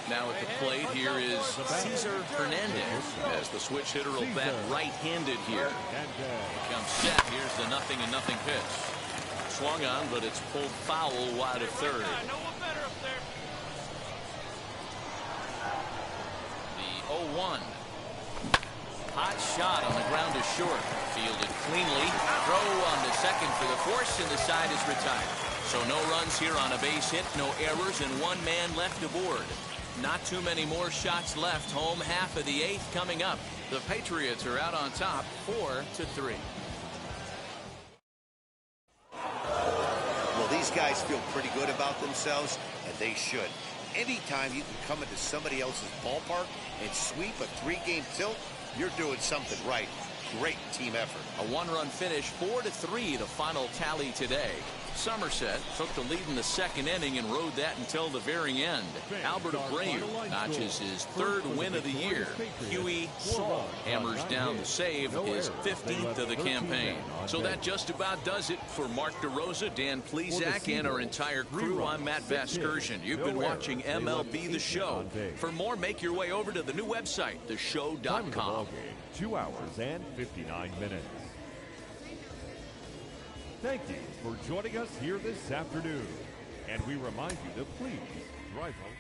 Now at the plate, here is Cesar Hernandez, as the switch hitter will bat right-handed here. Comes set. Here's the 0-0 pitch. Swung on, but it's pulled foul wide of third. The 0-1. Hot shot on the ground to short. Fielded cleanly. Throw on to second for the force, and the side is retired. So no runs here on a base hit, no errors, and 1 man left aboard. Not too many more shots left. Home half of the 8th coming up. The Patriots are out on top, 4-3. Well, these guys feel pretty good about themselves, and they should. Anytime you can come into somebody else's ballpark and sweep a 3-game tilt, you're doing something right. Great team effort. A 1-run finish, 4-3, the final tally today. Somerset took the lead in the second inning and rode that until the very end. Albert Abreu notches his third win of the year. Huey Saul hammers down the save, his 15th of the campaign. So that just about does it for Mark DeRosa, Dan Plesac, and our entire crew. I'm Matt Vasgersian. You've been watching MLB The Show. For more, make your way over to the new website, theshow.com. 2 hours and 59 minutes. Thank you for joining us here this afternoon. And we remind you to please drive home.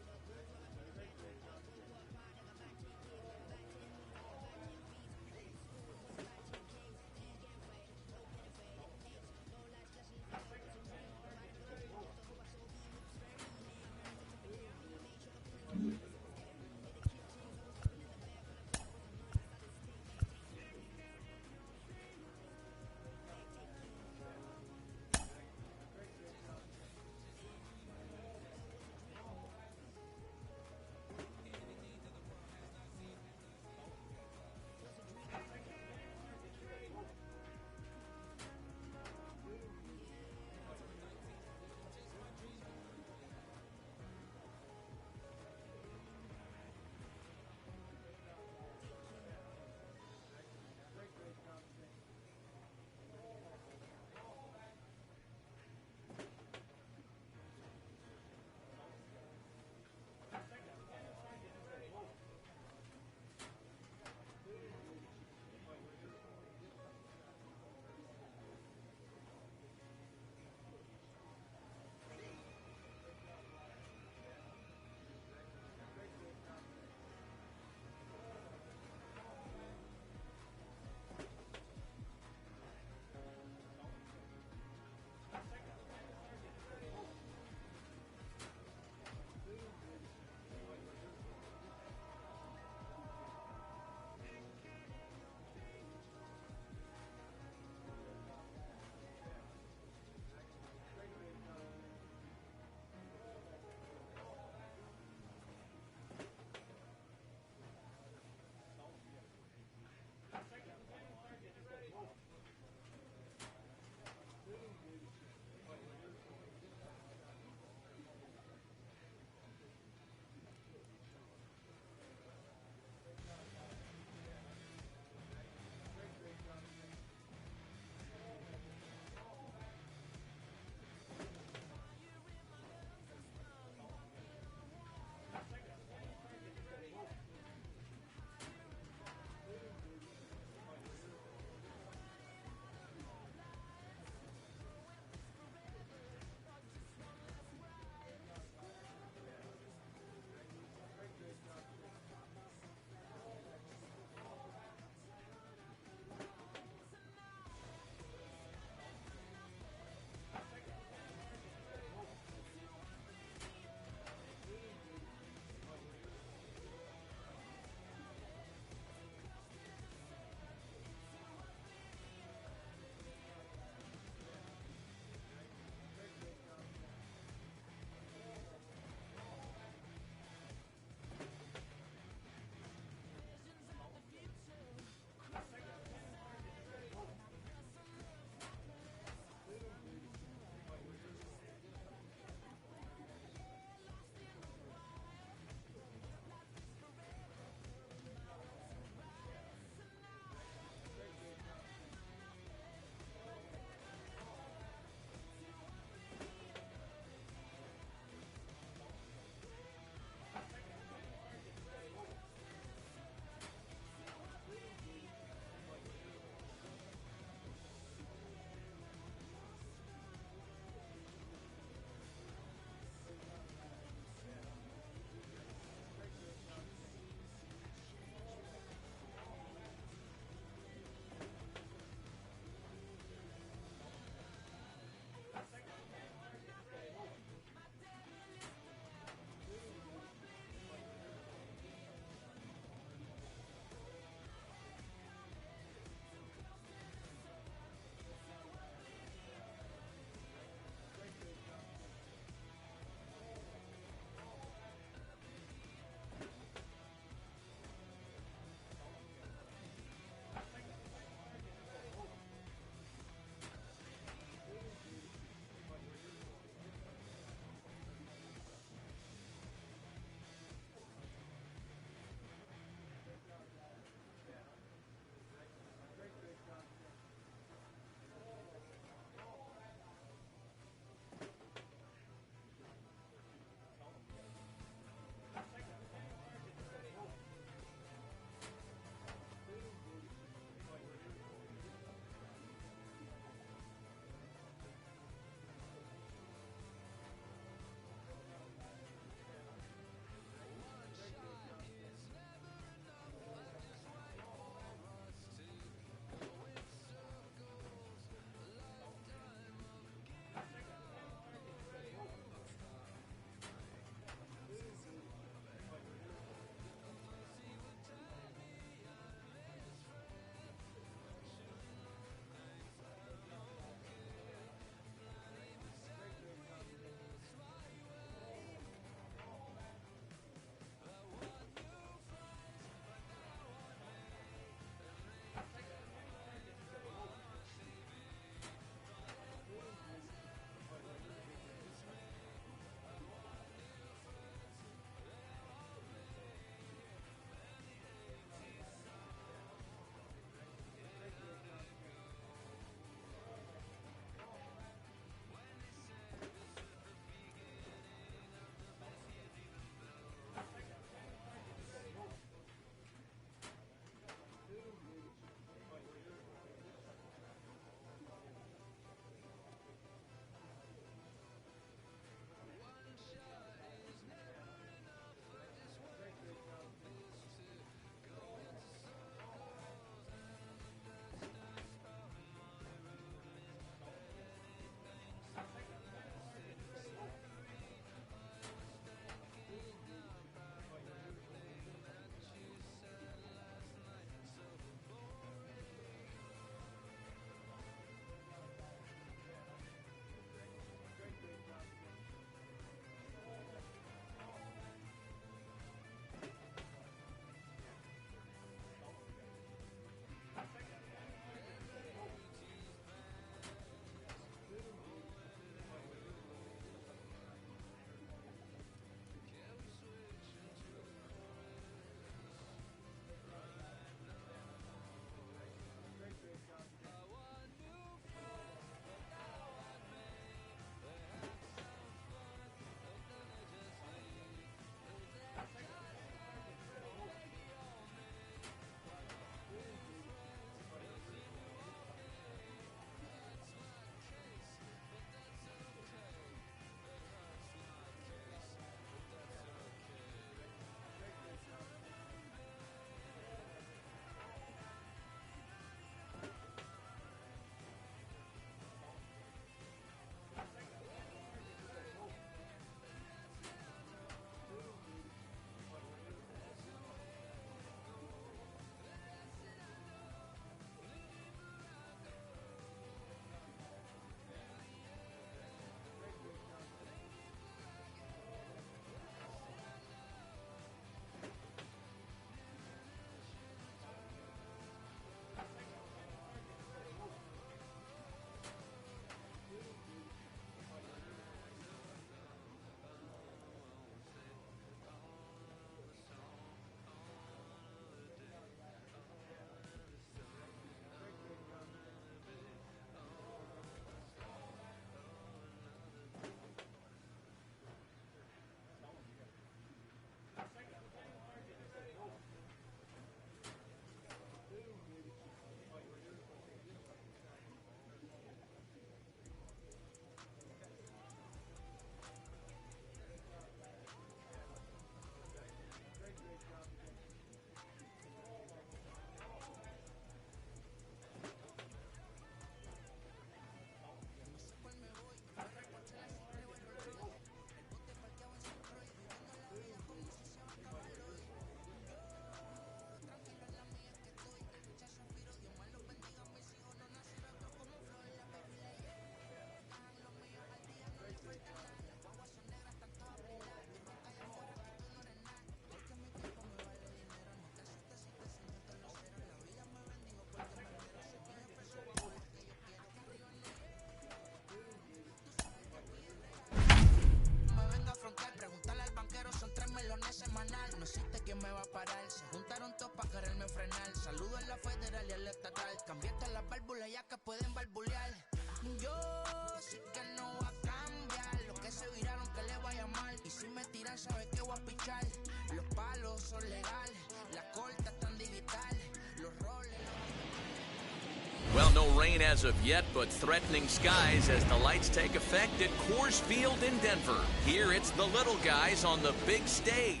no rain as of yet, but threatening skies as the lights take effect at Coors Field in Denver. Here it's the little guys on the big stage.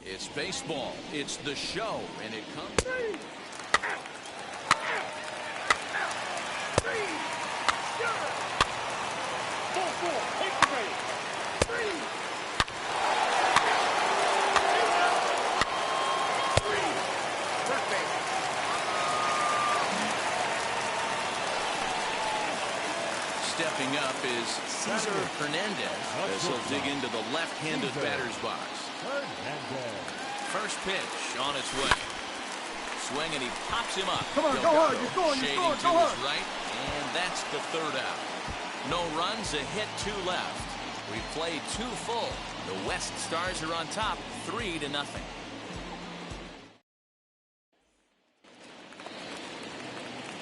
It's baseball. It's the show, and it comes. Stepping up is Cesar Hernandez as he'll dig into the left-handed batter's box. First pitch on its way. Swing, and he pops him up. Come on, go hard. You're scoring. Shading You're to scoring. Go hard. his right, and that's the third out. No runs, a hit, 2 left. We've played 2 full. The West Stars are on top, 3-0.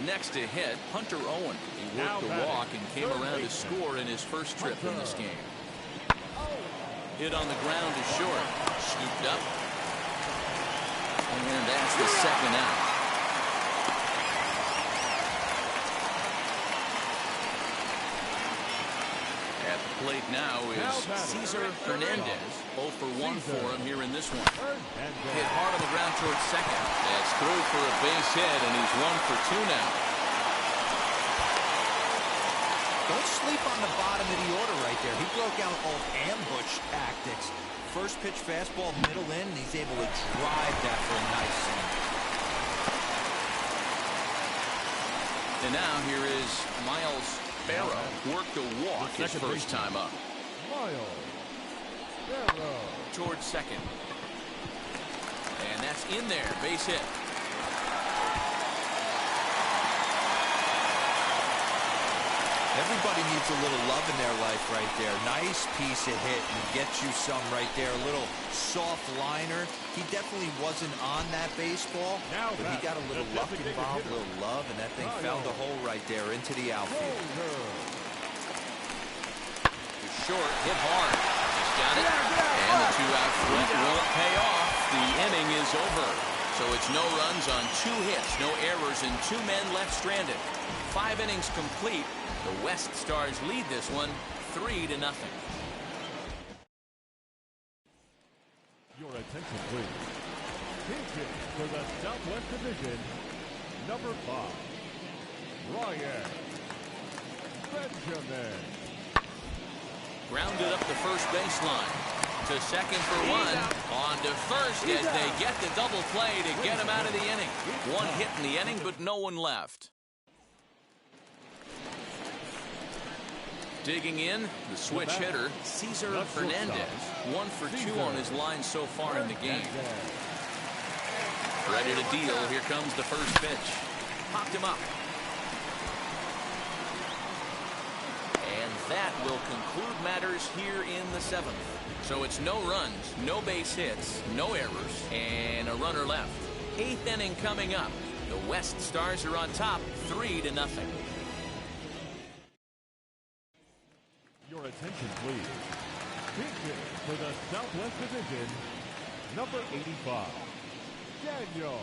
Next to hit, Hunter Owen. He worked the walk and came around to score in his first trip in this game. Hit on the ground is short. Scooped up. And that's the second out. At the plate now is Cesar Hernandez. 0 for 1 for him here in this one. Hit hard on the ground towards second. That's through for a base hit, and he's 1 for 2 now. Don't sleep on the bottom of the order right there. He broke out old ambush tactics. First pitch fastball middle in, and he's able to drive that for a nice swing. And now here is Miles Barrow. Worked a walk his first time up. Miles Barrow. Towards second. And that's in there. Base hit. Everybody needs a little love in their life right there. Nice piece of hit and gets you some right there. A little soft liner. He definitely wasn't on that baseball, but he got a little luck involved, a little love, and that thing found a hole right there into the outfield. Short, hit hard. He's got it. And the 2-out threat won't pay off. The inning is over. So it's no runs on 2 hits, no errors, and 2 men left stranded. 5 innings complete. The West Stars lead this one 3-0. Your attention, please. Pitching for the Southwest Division, number 5, Ryan Benjamin. Grounded up the first baseline. To second for 1. On to first as they get the double play to get him out of the inning. 1 hit in the inning, but no one left. Digging in, the switch hitter, Cesar Hernandez. 1 for 2 on his line so far in the game. Ready to deal. Here comes the first pitch. Popped him up. And that will conclude matters here in the 7th. So it's no runs, no base hits, no errors, and a runner left. 8th inning coming up. The West Stars are on top, 3-0. Your attention, please. Pitching for the Southwest Division, number 85, Daniel.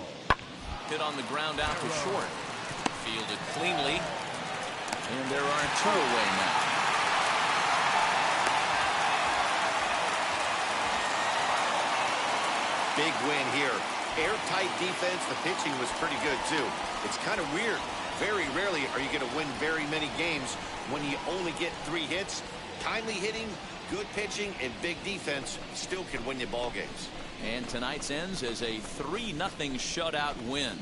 Hit on the ground out to short. Fielded cleanly. And there are 2 away now. Big win here. Airtight defense. The pitching was pretty good, too. It's kind of weird. Very rarely are you going to win very many games when you only get 3 hits. Timely hitting, good pitching, and big defense still can win you ball games. And tonight's ends as a 3-0 shutout win.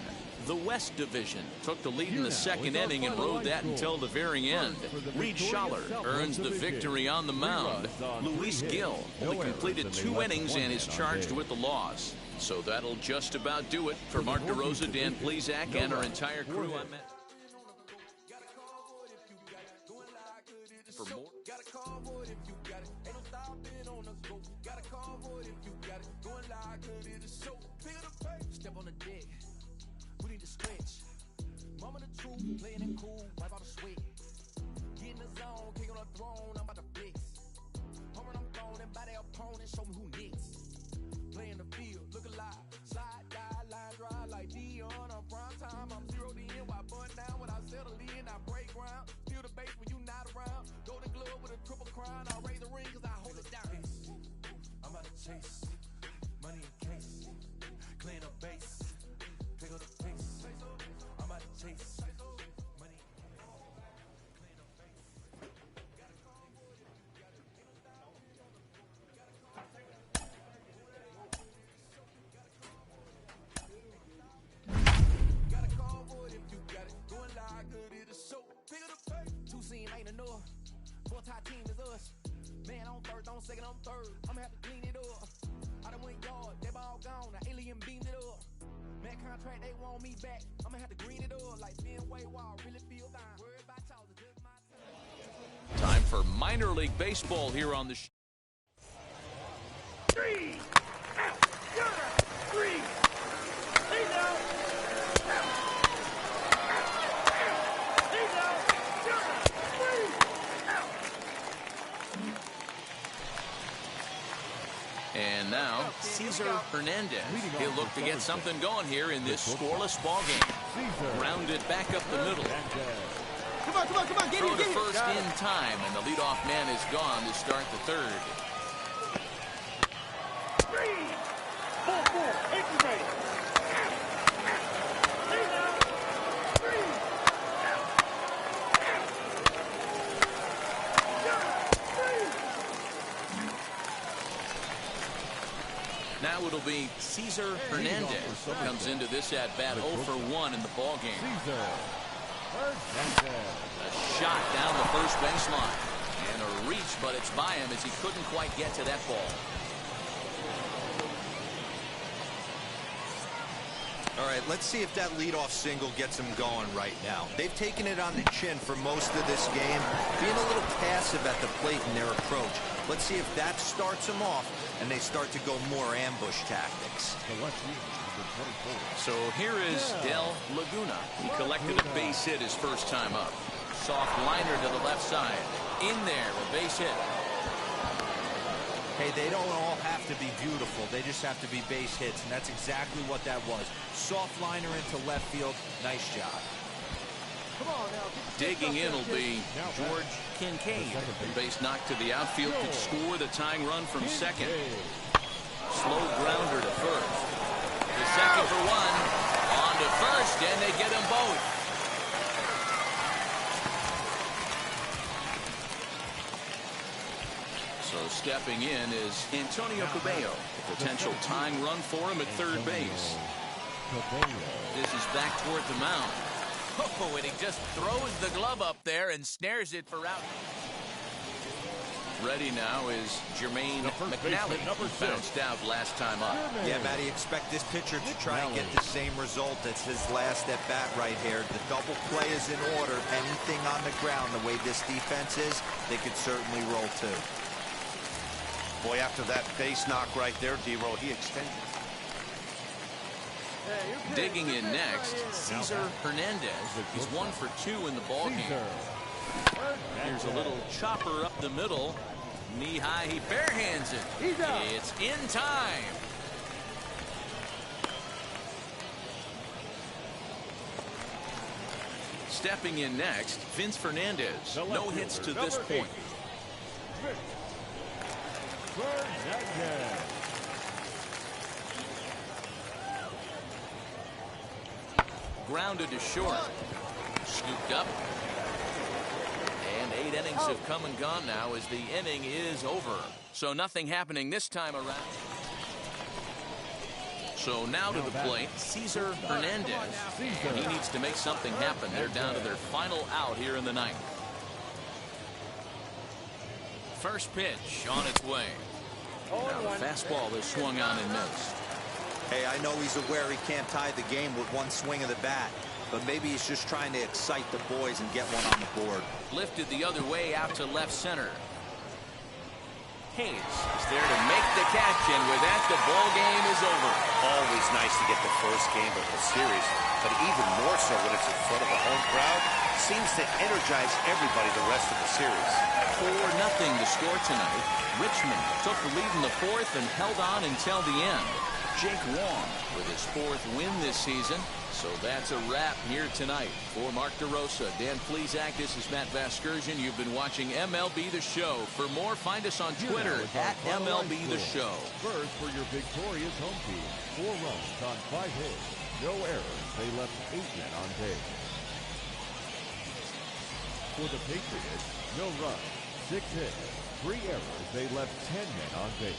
The West Division took the lead in the 2nd inning and rode that until the very end. Reed Schaller earns the victory on the mound. Luis Gil only completed 2 innings and is charged with the loss. So that'll just about do it. For Mark DeRosa, Dan Plesac, and our entire crew, I'm Matt. For more. Step on the deck. We need to stretch. Mama the truth, playing it cool, wipe out the sweat. Get in the zone, king on the throne, I'm about to flex. Home run, I'm throwing by their opponent, show me who next. Play in the field, look alive. Slide, die, line drive like Dion on prime time. I'm 0 to end, why bun down when I chase, money in case, clean up base, pick up the pace. I'm about to chase, money. Got a convoy if you got it. Going live, good it is show. Pick up the pace. Two scene ain't enough. Four tie team is us. Man on first, on second, on third. I'ma have to clean it up. I done went yard, they ball gone. The alien beamed it up. Man contract, they want me back. I'ma have to green it up like Fenway Wall. Really feel fine. Worried about y'all, it's just my time. Time for minor league baseball here on the show. 3 out. You're 3. He's out. He's out. You're 3 out. And now, Cesar Hernandez. He'll look to get something going here in this scoreless ball game. Grounded back up the middle. Come on, get Throw it, to get it. first in time, and the leadoff man is gone to start the third. 3, 4, hit the base. He's out. 3 out. You're 3. Now it'll be Cesar Hernandez who comes into this at-bat 0 for 1 in the ball game. A shot down the first baseline. And a reach, but it's by him as he couldn't quite get to that ball. All right, let's see if that leadoff single gets them going right now. They've taken it on the chin for most of this game, being a little passive at the plate in their approach. Let's see if that starts them off and they start to go more ambush tactics. So here is Del Laguna. He collected a base hit his first time up. Soft liner to the left side. In there, a base hit. Hey, they don't all have to be beautiful. They just have to be base hits, and that's exactly what that was. Soft liner into left field. Nice job. Come on now. Digging in will be George Kincaid. The base knock to the outfield could score the tying run from second. Slow grounder to first. The second for one. On to first, and they get them both. So stepping in is Antonio Cabello. A potential tying run for him at third base. This is back toward the mound. Oh, and he just throws the glove up there and snares it for out. Ready now is Jermaine McNally, who bounced out last time up. Yeah, Matty, expect this pitcher to try and get the same result as his last at-bat right here. The double play is in order. Anything on the ground, the way this defense is, they could certainly roll too. Boy, after that base knock right there, D-Roll, he extended. Digging in next, Cesar Hernandez. He's 1 for 2 in the ball game. Here's a little chopper up the middle. Knee high, he barehands it. It's in time. Stepping in next, Vince Fernandez. No hits to this point. Grounded to short. Scooped up. And 8 innings have come and gone now as the inning is over. So nothing happening this time around. So now to the plate, Cesar Hernandez. And he needs to make something happen. They're down to their final out here in the ninth. First pitch on its way. Now the fastball is swung on and missed. Hey, I know he's aware he can't tie the game with one swing of the bat, but maybe he's just trying to excite the boys and get one on the board. Lifted the other way out to left center. Hayes is there to make the catch, and with that, the ball game is over. Always nice to get the first game of the series, but even more so when it's in front of a home crowd. Seems to energize everybody the rest of the series. 4-0 the score tonight. Richmond took the lead in the fourth and held on until the end. Jake Wong with his 4th win this season. So that's a wrap here tonight. For Mark DeRosa, Dan Plesac, this is Matt Vasgersian. You've been watching MLB The Show. For more, find us on Twitter at MLB The Show. Spurs for your victorious home team. 4 runs on 5 hits. No errors. They left 8 men on base. For the Patriots, no runs, 6 hits, 3 errors. They left 10 men on base.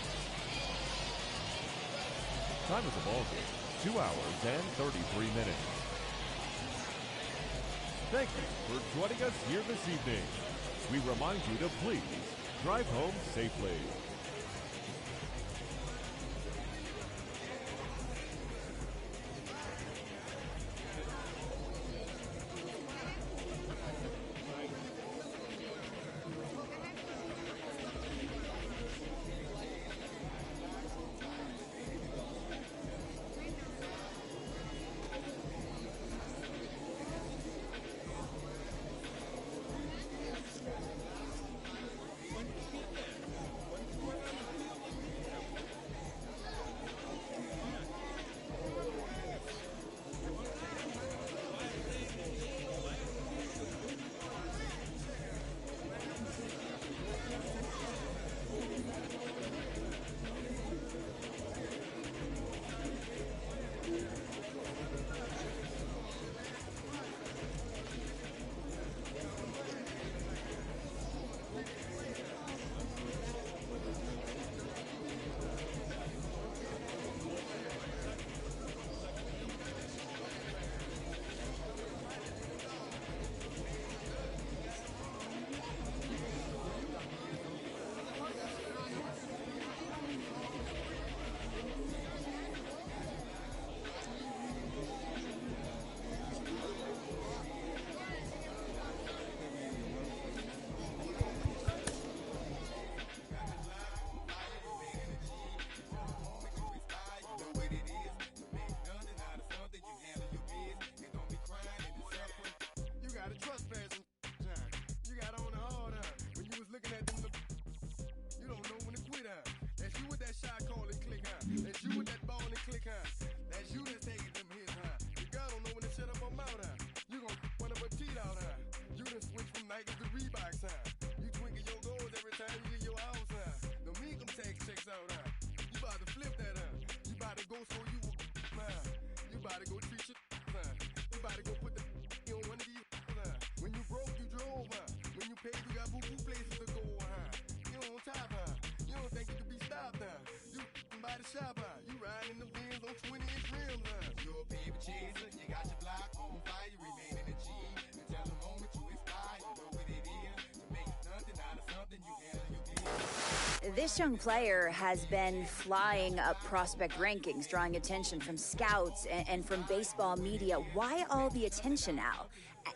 Time of the ball game, 2 hours and 33 minutes. Thank you for joining us here this evening. We remind you to please drive home safely. This young player has been flying up prospect rankings, drawing attention from scouts and from baseball media. Why all the attention now?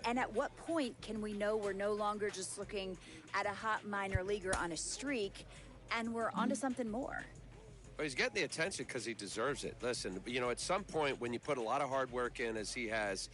And at what point can we know we're no longer just looking at a hot minor leaguer on a streak and we're onto something more? Well, he's getting the attention because he deserves it. Listen, you know, at some point when you put a lot of hard work in, as he has,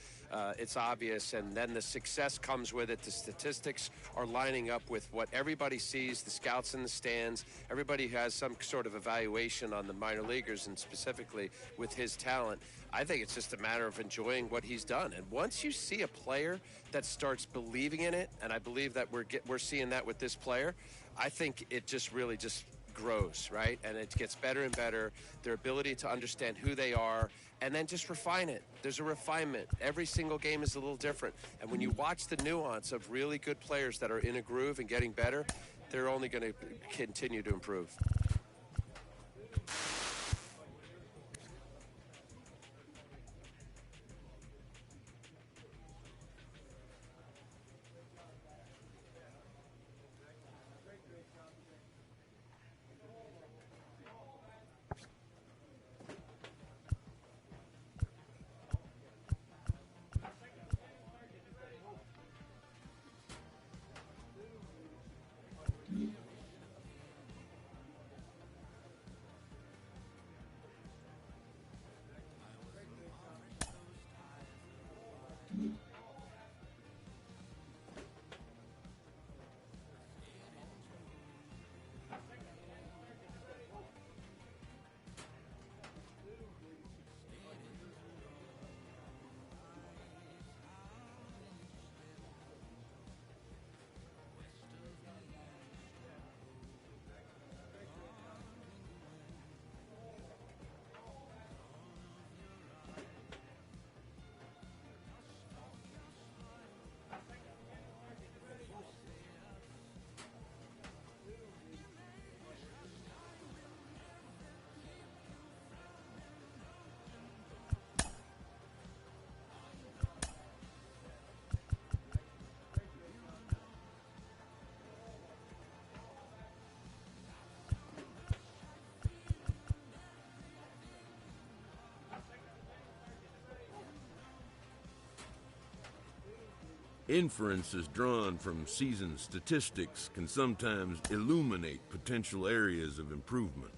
it's obvious, and then the success comes with it. The statistics are lining up with what everybody sees, the scouts in the stands. Everybody has some sort of evaluation on the minor leaguers, and specifically with his talent. I think it's just a matter of enjoying what he's done. And once you see a player that starts believing in it, and I believe that we're seeing that with this player, I think it just really just grows, right? And it gets better and better, their ability to understand who they are, and then just refine it. There's a refinement. Every single game is a little different. And when you watch the nuance of really good players that are in a groove and getting better, they're only going to continue to improve. Inferences drawn from season statistics can sometimes illuminate potential areas of improvement.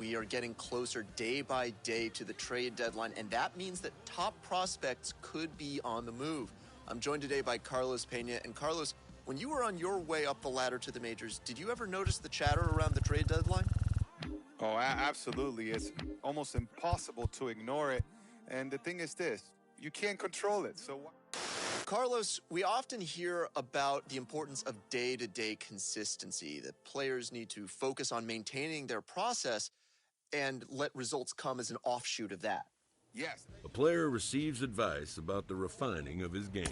We are getting closer day by day to the trade deadline, and that means that top prospects could be on the move. I'm joined today by Carlos Pena. And Carlos, when you were on your way up the ladder to the majors, did you ever notice the chatter around the trade deadline? Oh, absolutely. It's almost impossible to ignore it. And the thing is this, you can't control it. So Carlos, we often hear about the importance of day-to-day consistency, that players need to focus on maintaining their process and let results come as an offshoot of that. Yes. A player receives advice about the refining of his game.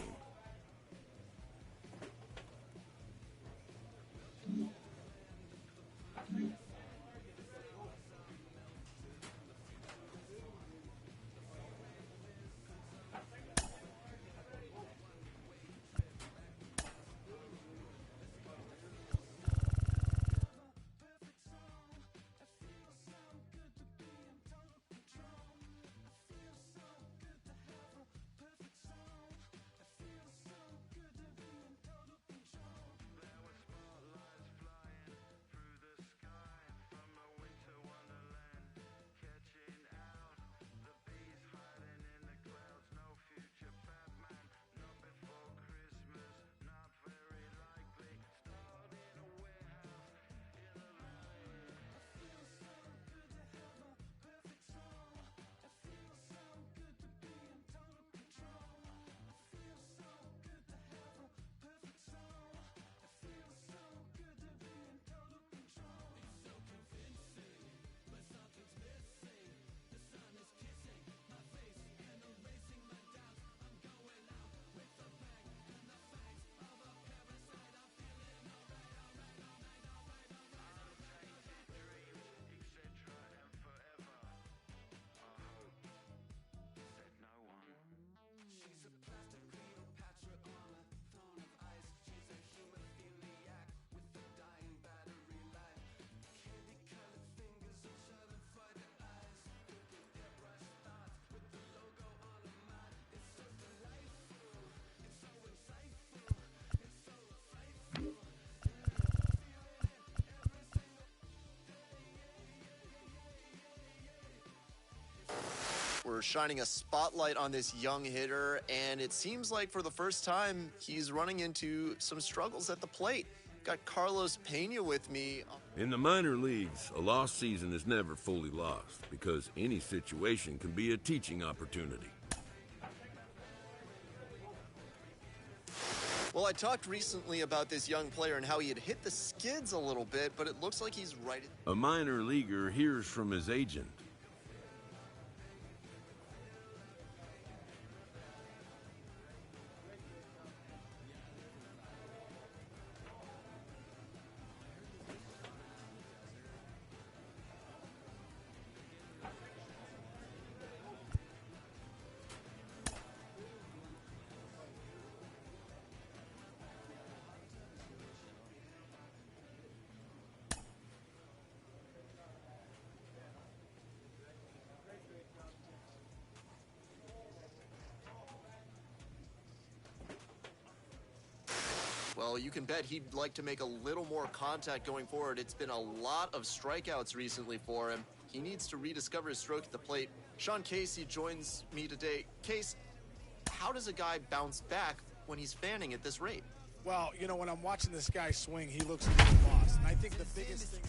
We're shining a spotlight on this young hitter, and it seems like for the first time, he's running into some struggles at the plate. Got Carlos Pena with me. In the minor leagues, a lost season is never fully lost because any situation can be a teaching opportunity. Well, I talked recently about this young player and how he had hit the skids a little bit, but it looks like he's right. A minor leaguer hears from his agent. well, you can bet he'd like to make a little more contact going forward. It's been a lot of strikeouts recently for him. He needs to rediscover his stroke at the plate. Sean Casey joins me today. Case, how does a guy bounce back when he's fanning at this rate? Well, you know, when I'm watching this guy swing, he looks a little lost. And I think the biggest thing...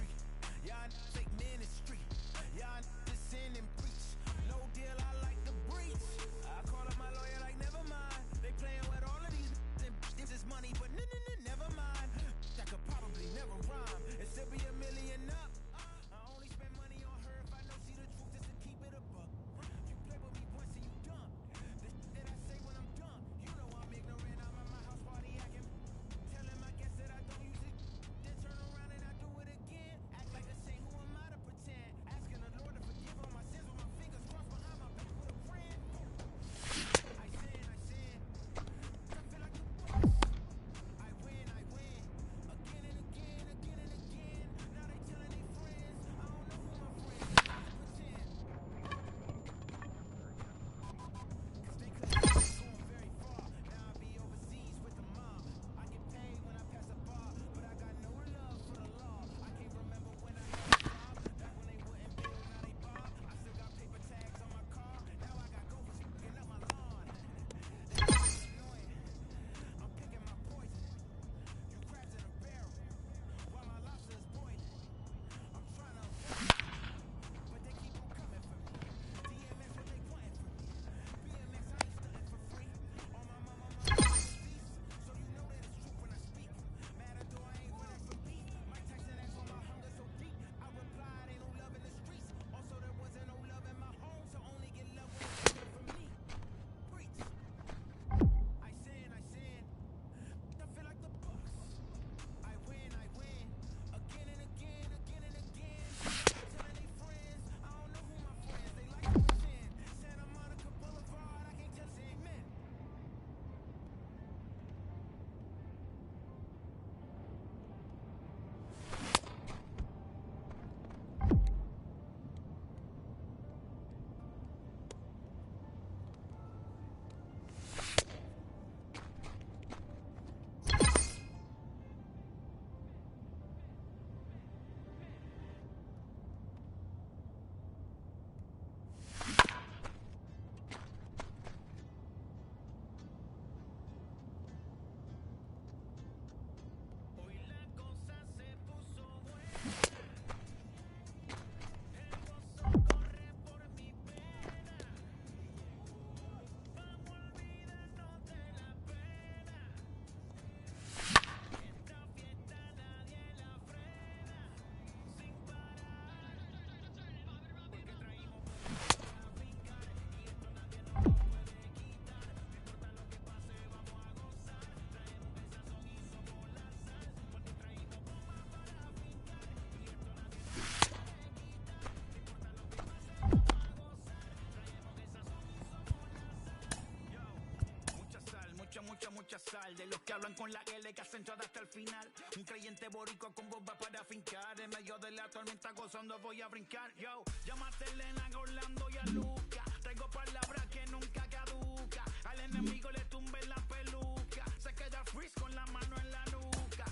Mucha sal, de los que hablan con la L que hacen hasta el final. Un creyente boricua con bomba para fincar. En medio de la tormenta gozando voy a brincar. Yo, llámate Elena, a Orlando y a Luca. Traigo palabras que nunca caduca. Al enemigo le tumbe la peluca. Se queda freeze con la mano en la nuca.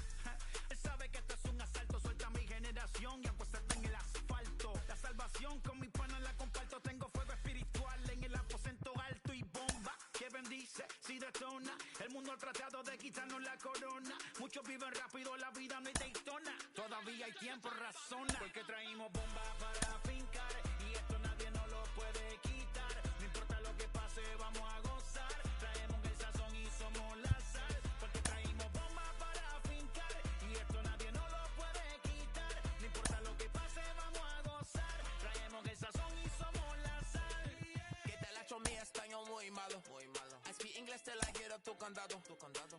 Él sabe que esto es un asalto. Suelta mi generación y apuéstate en el asfalto. La salvación con mi pana la comparto. Tengo fuego espiritual en el aposento alto y bomba que bendice si detona. El mundo ha tratado de quitarnos la corona. Muchos viven rápido, la vida no hay Daytona. Todavía hay tiempo, razona. Porque traímos bombas para fincar. Y esto nadie nos lo puede quitar. No importa lo que pase, vamos a gozar. Traemos el sazón y somos la sal. Porque traímos bombas para fincar. Y esto nadie nos lo puede quitar. No importa lo que pase, vamos a gozar. Traemos el sazón y somos la sal. Que te la hecho mi español muy malo. I speak English till I get up tu condado.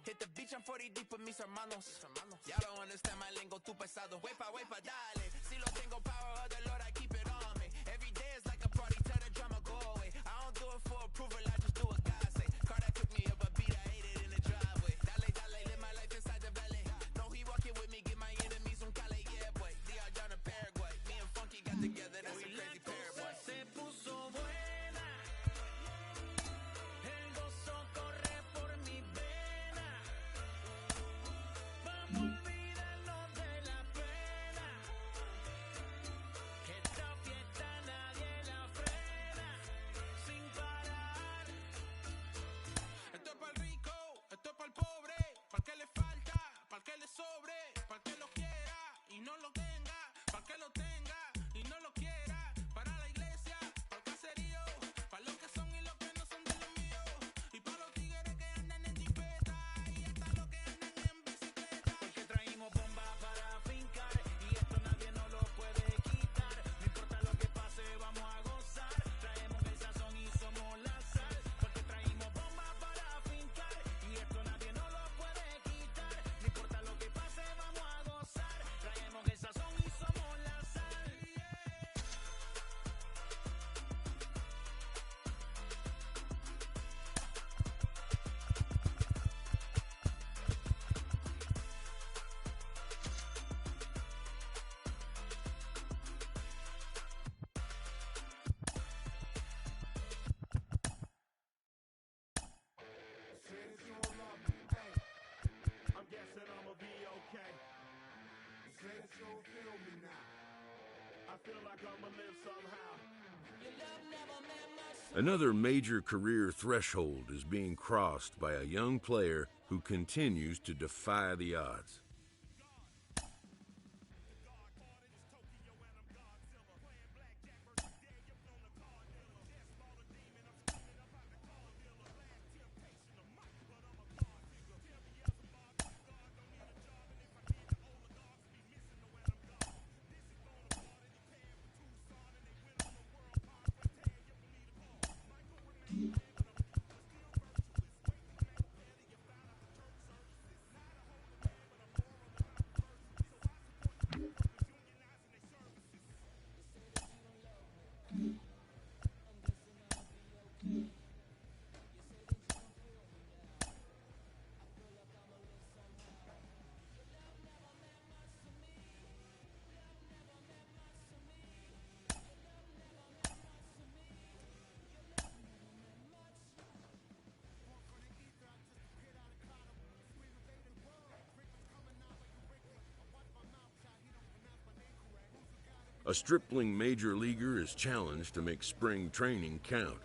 Hit the beach, I'm 40 deep with mis hermanos. Ya don't understand my lingo, tu pesado. Wepa, dale. Si lo tengo power of the Lord, I keep it on me. Every day is like a party, tell the drama go away. I don't do it for approval, I just do what God say. Car that took me up a beat, I ate it in the driveway. Dale, live my life inside the valley. No, he walking with me, get my enemies un cale, yeah, boy. DR down in Paraguay. Me and Funky got together, that's a crazy pair, boy. Se puso buena. El gozo corre por mi vena. Another major career threshold is being crossed by a young player who continues to defy the odds. A stripling major leaguer is challenged to make spring training count.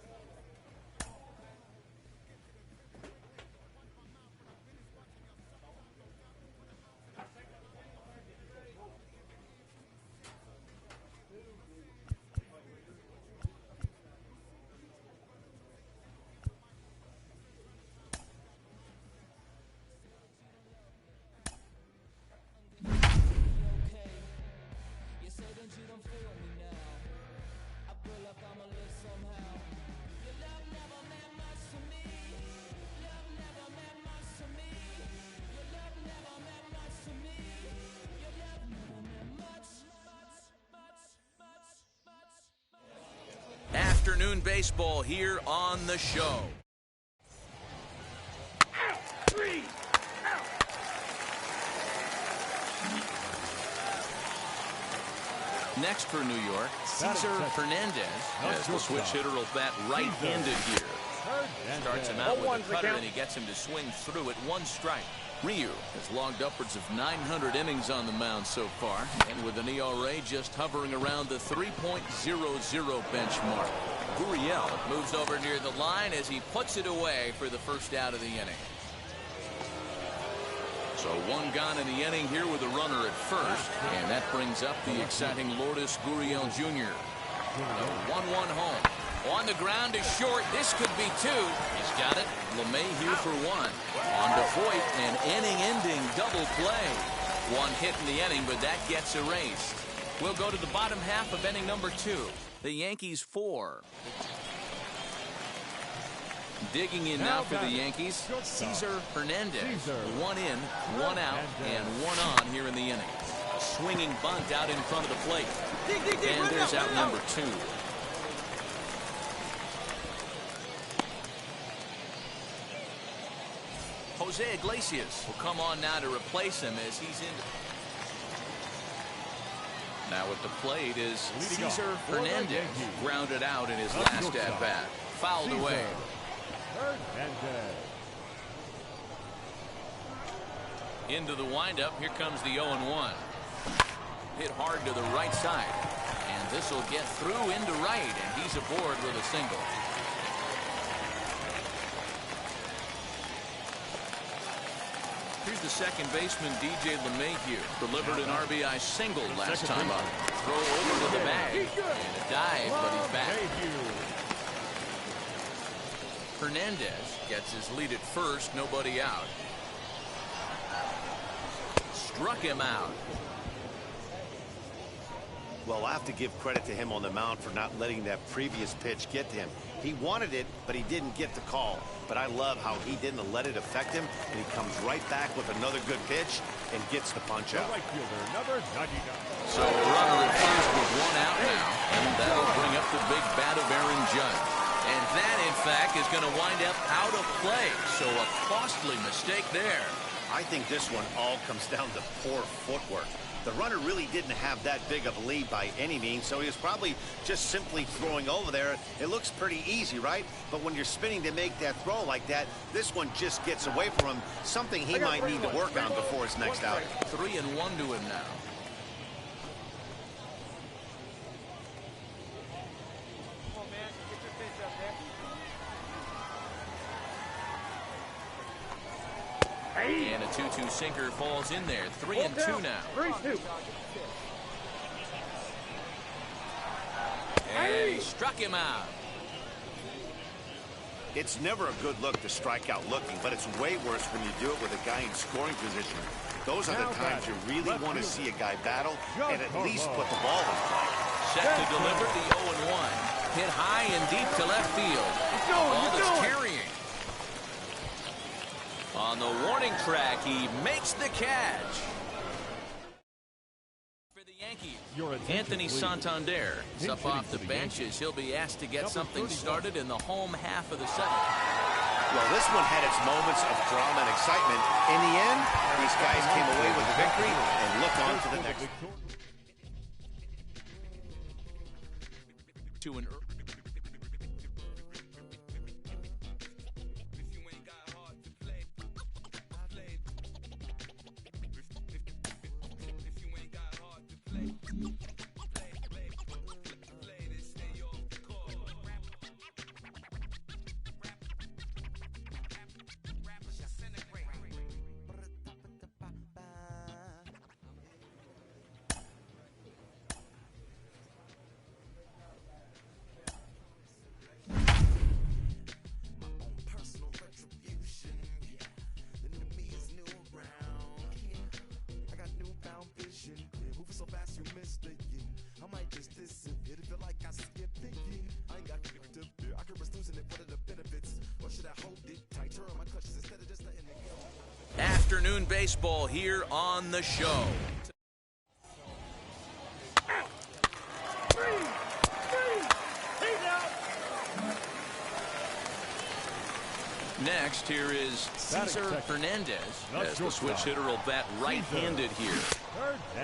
Afternoon baseball here on the show. Next for New York, Cesar Hernandez, as the switch hitter will bat right-handed here. Starts him out with a cutter, and he gets him to swing through at one strike. Ryu has logged upwards of 900 innings on the mound so far, and with an ERA just hovering around the 3.00 benchmark. Gurriel moves over near the line as he puts it away for the first out of the inning. So one gone in the inning here with a runner at first, and that brings up the exciting Lourdes Gurriel Jr. The 1-1 home. On the ground to short. This could be two. He's got it. LeMahieu for one. On to Voit, an inning-ending double play. One hit in the inning, but that gets erased. We'll go to the bottom half of inning number 2. The Yankees 4. Digging in now for the Yankees, Cesar Hernandez. 1 in, 1 out, and 1 on here in the inning. A swinging bunt out in front of the plate. And there's out number 2. Jose Iglesias will come on now to replace him as he's in. Now at the plate is Cesar Hernandez, grounded out in his last at-bat. Fouled away. Into the windup. Here comes the 0-1. Hit hard to the right side. And this will get through into right, and he's aboard with a single. Here's the second baseman, DJ LeMahieu. Delivered an RBI single last time up. Throw over to the bag. And a dive, but he's back. Hernandez gets his lead at first. Nobody out. Struck him out. Well, I have to give credit to him on the mound for not letting that previous pitch get to him. He wanted it, but he didn't get the call. But I love how he didn't let it affect him, and he comes right back with another good pitch and gets the punch out. So a runner at first with 1 out now, and that'll bring up the big bat of Aaron Judge. And that, in fact, is going to wind up out of play. So a costly mistake there. I think this one all comes down to poor footwork. The runner really didn't have that big of a lead by any means, so he was probably just simply throwing over there. It looks pretty easy, right? But when you're spinning to make that throw like that, this one just gets away from him, something he might need to work on before his next outing. 3-1 to him now. And a 2-2 sinker falls in there. 3-2 now. 3-2. And he struck him out. It's never a good look to strike out looking, but it's way worse when you do it with a guy in scoring position. Those are the times you really want to see a guy battle and at least put the ball in play. Set to deliver the 0-1. Hit high and deep to left field. Ball is carrying. On the warning track, he makes the catch. For the Yankees, Anthony Santander is up off the benches. He'll be asked to get something started in the home half of the seventh. Well, this one had its moments of drama and excitement. In the end, these guys came away with the victory and look on to the next. To an afternoon baseball here on the show. Next, here is Cesar Hernandez, as the switch hitter will bat right-handed here.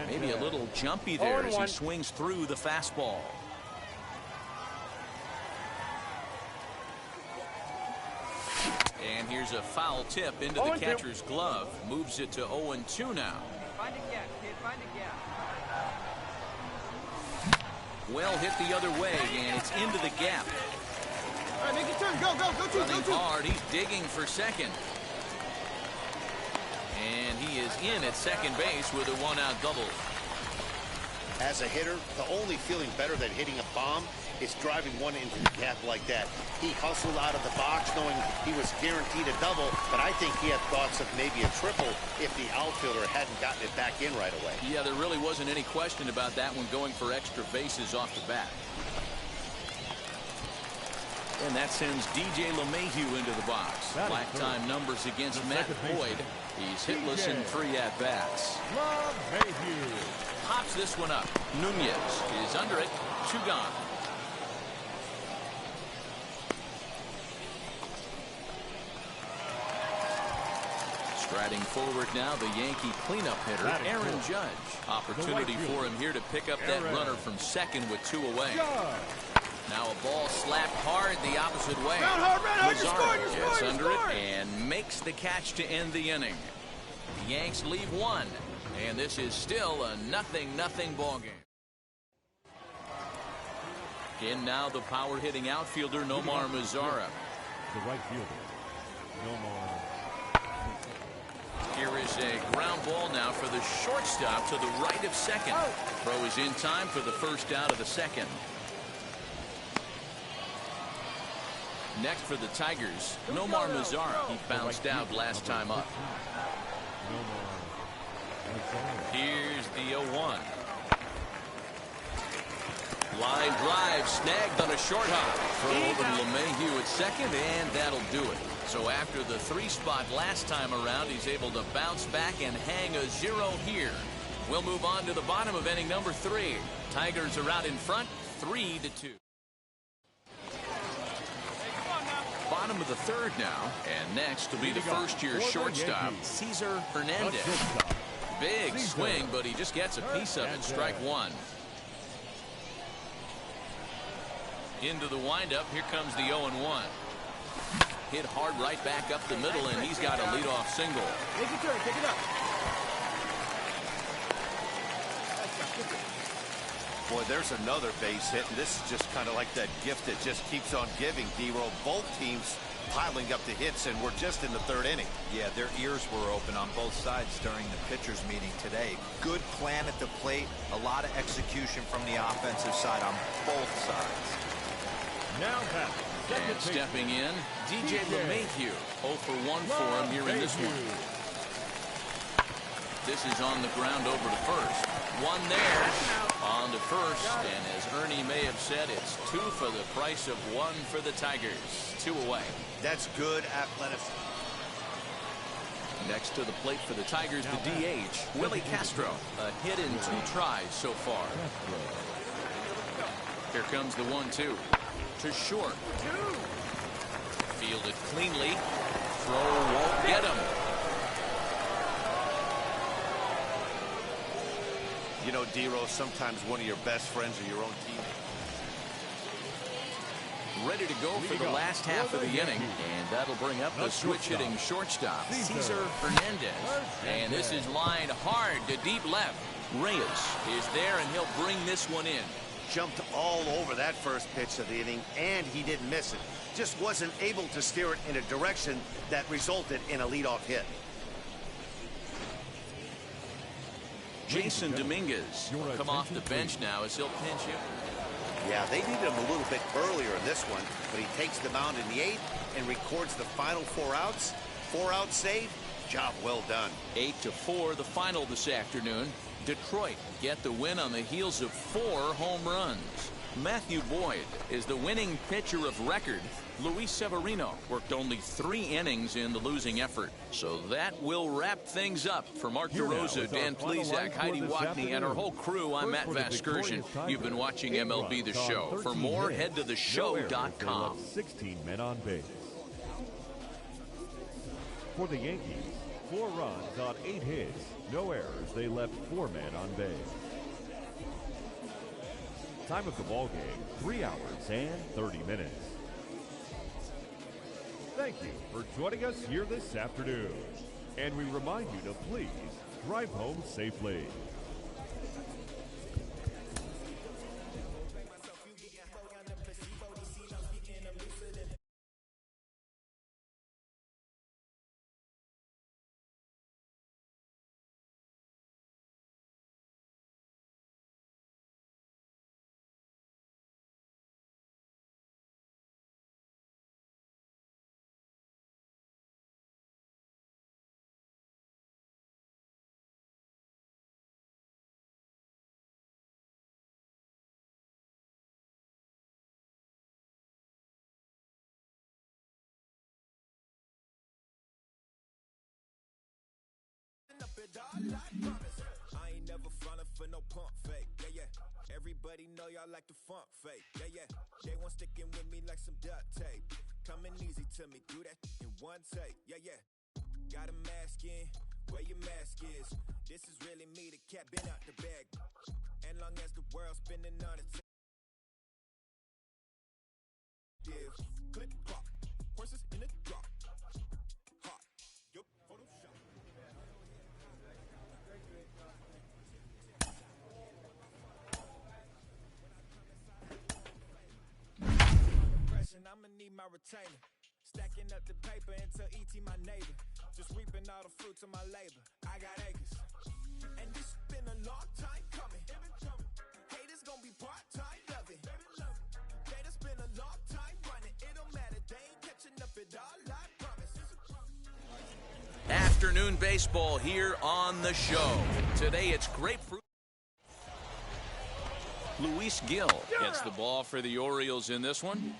Maybe a little jumpy there as he swings through the fastball. And here's a foul tip into the catcher's glove. Moves it to 0-2 now. Find a gap, kid. Find a gap. Well hit the other way, and it's into the gap. All right, make your turn. Go, go, go, two, Running go, two. hard, he's digging for second. And he is in at second base with a one-out double. As a hitter, the only feeling better than hitting a bomb is driving one into the gap like that. He hustled out of the box knowing he was guaranteed a double, but I think he had thoughts of maybe a triple if the outfielder hadn't gotten it back in right away. Yeah, there really wasn't any question about that one, going for extra bases off the bat. And that sends DJ LeMahieu into the box. Lifetime numbers against Matt Boyd. He's hitless in 3 at-bats. Pops this one up. Nunez is under it. 2 gone. Striding forward now, the Yankee cleanup hitter, Aaron Judge. Opportunity for him here to pick up that runner from second with 2 away. Now a ball slapped hard the opposite way. Mazara gets under it and makes the catch to end the inning. The Yanks leave 1, and this is still a 0-0 ball game. In now the power hitting outfielder Nomar Mazara. The right fielder, Nomar. Here is a ground ball now for the shortstop to the right of second. Throw is in time for the first out of the second. Next for the Tigers, Nomar Mazara. He bounced out last time up. Here's the 0-1. Line drive snagged on a short hop. Throw over to LeMahieu at second, and that'll do it. So after the 3 spot last time around, he's able to bounce back and hang a 0 here. We'll move on to the bottom of inning number 3. Tigers are out in front, 3-2. Bottom of the 3rd now, and next will be the first-year shortstop, Cesar Hernandez. Big swing, but he just gets a piece of it. Strike 1. Into the windup, here comes the 0-1. Hit hard right back up the middle, and he's got a leadoff single. Make your turn, pick it up. Boy, there's another base hit, and this is just kind of like that gift that just keeps on giving, D-Roll. Both teams piling up the hits, and we're just in the third inning. Yeah, their ears were open on both sides during the pitchers meeting today. Good plan at the plate, a lot of execution from the offensive side on both sides. Now back. And stepping in, DJ LeMahieu. 0 for 1 for him here in this one. This is on the ground over to first. One there on to first, and as Ernie may have said, it's 2 for the price of 1 for the Tigers. 2 away. That's good athleticism. Next to the plate for the Tigers, the DH, Willie Castro. A hit in 2 tries so far. Here comes the 1-2 to short. Fielded cleanly. Throw won't get him. You know, D-Rose, sometimes one of your best friends are your own teammate. Ready to go for the last half of the inning, and that'll bring up the switch-hitting shortstop, Cesar Hernandez. And this is lined hard to deep left. Reyes is there, and he'll bring this one in. Jumped all over that first pitch of the inning, and he didn't miss it. Just wasn't able to steer it in a direction that resulted in a leadoff hit. Jason Dominguez will come off the bench now as he'll pinch him. Yeah, they needed him a little bit earlier in this one, but he takes the mound in the 8th and records the final 4 outs. 4-out save. Job well done. 8-4 the final this afternoon. Detroit get the win on the heels of 4 home runs. Matthew Boyd is the winning pitcher of record. Luis Severino worked only 3 innings in the losing effort. So that will wrap things up. For Mark DeRosa, Dan Plesac, Heidi Watney, and our whole crew, I'm Matt Vasgersian. You've been watching MLB The Show. For more, head to theshow.com. 16 men on base. For the Yankees, 4 runs on 8 hits. No errors. They left 4 men on base. Time of the ball game, 3 hours and 30 minutes. Thank you for joining us here this afternoon. And we remind you to please drive home safely. I ain't never falling for no pump fake. Yeah, yeah. Everybody know y'all like the funk fake. Yeah, yeah. They want sticking with me like some duct tape. Coming easy to me, do that in one take. Yeah, yeah. Got a mask in, where your mask is. This is really me, the cat been out the bag. And long as the world's spinning on its click clock, horses in the drop. Hot, yup, Photoshop. I'ma need my retainer. Stacking up the paper until E.T. my neighbor. Just reaping all the fruits of my labor. I got acres. And this been a long time coming. Haters gonna be part-time loving. They just been a long time running. It don't matter, they ain't catching up at all, I promise. Afternoon baseball here on the show. Today it's grapefruit. Luis Gil gets the ball for the Orioles in this one.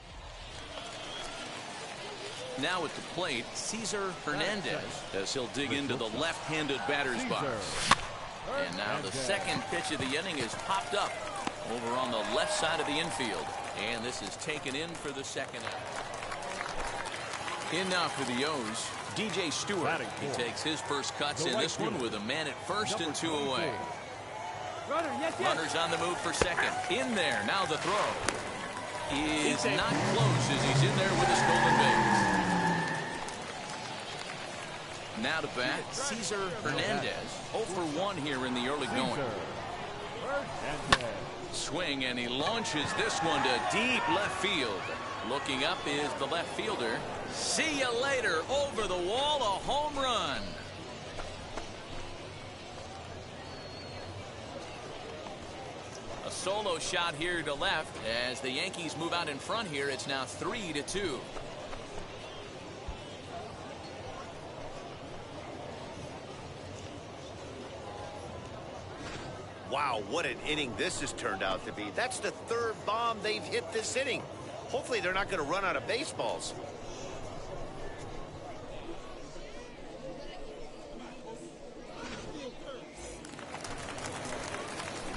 Now at the plate, Cesar Hernandez as he'll dig into the left-handed batter's box. And now the second pitch of the inning is popped up over on the left side of the infield. And this is taken in for the second out. In now for the O's, DJ Stewart. He takes his first cuts in this one with a man at first and 2 away. Runners on the move for second. In there. Now the throw is not close as he's in there with a stolen base. Now to bat, Cesar Hernandez. 0 for 1 here in the early going. Swing, and he launches this one to deep left field. Looking up is the left fielder. See you later. Over the wall, a home run. A solo shot here to left as the Yankees move out in front here. It's now 3-2. Wow, what an inning this has turned out to be. That's the third bomb they've hit this inning. Hopefully they're not going to run out of baseballs.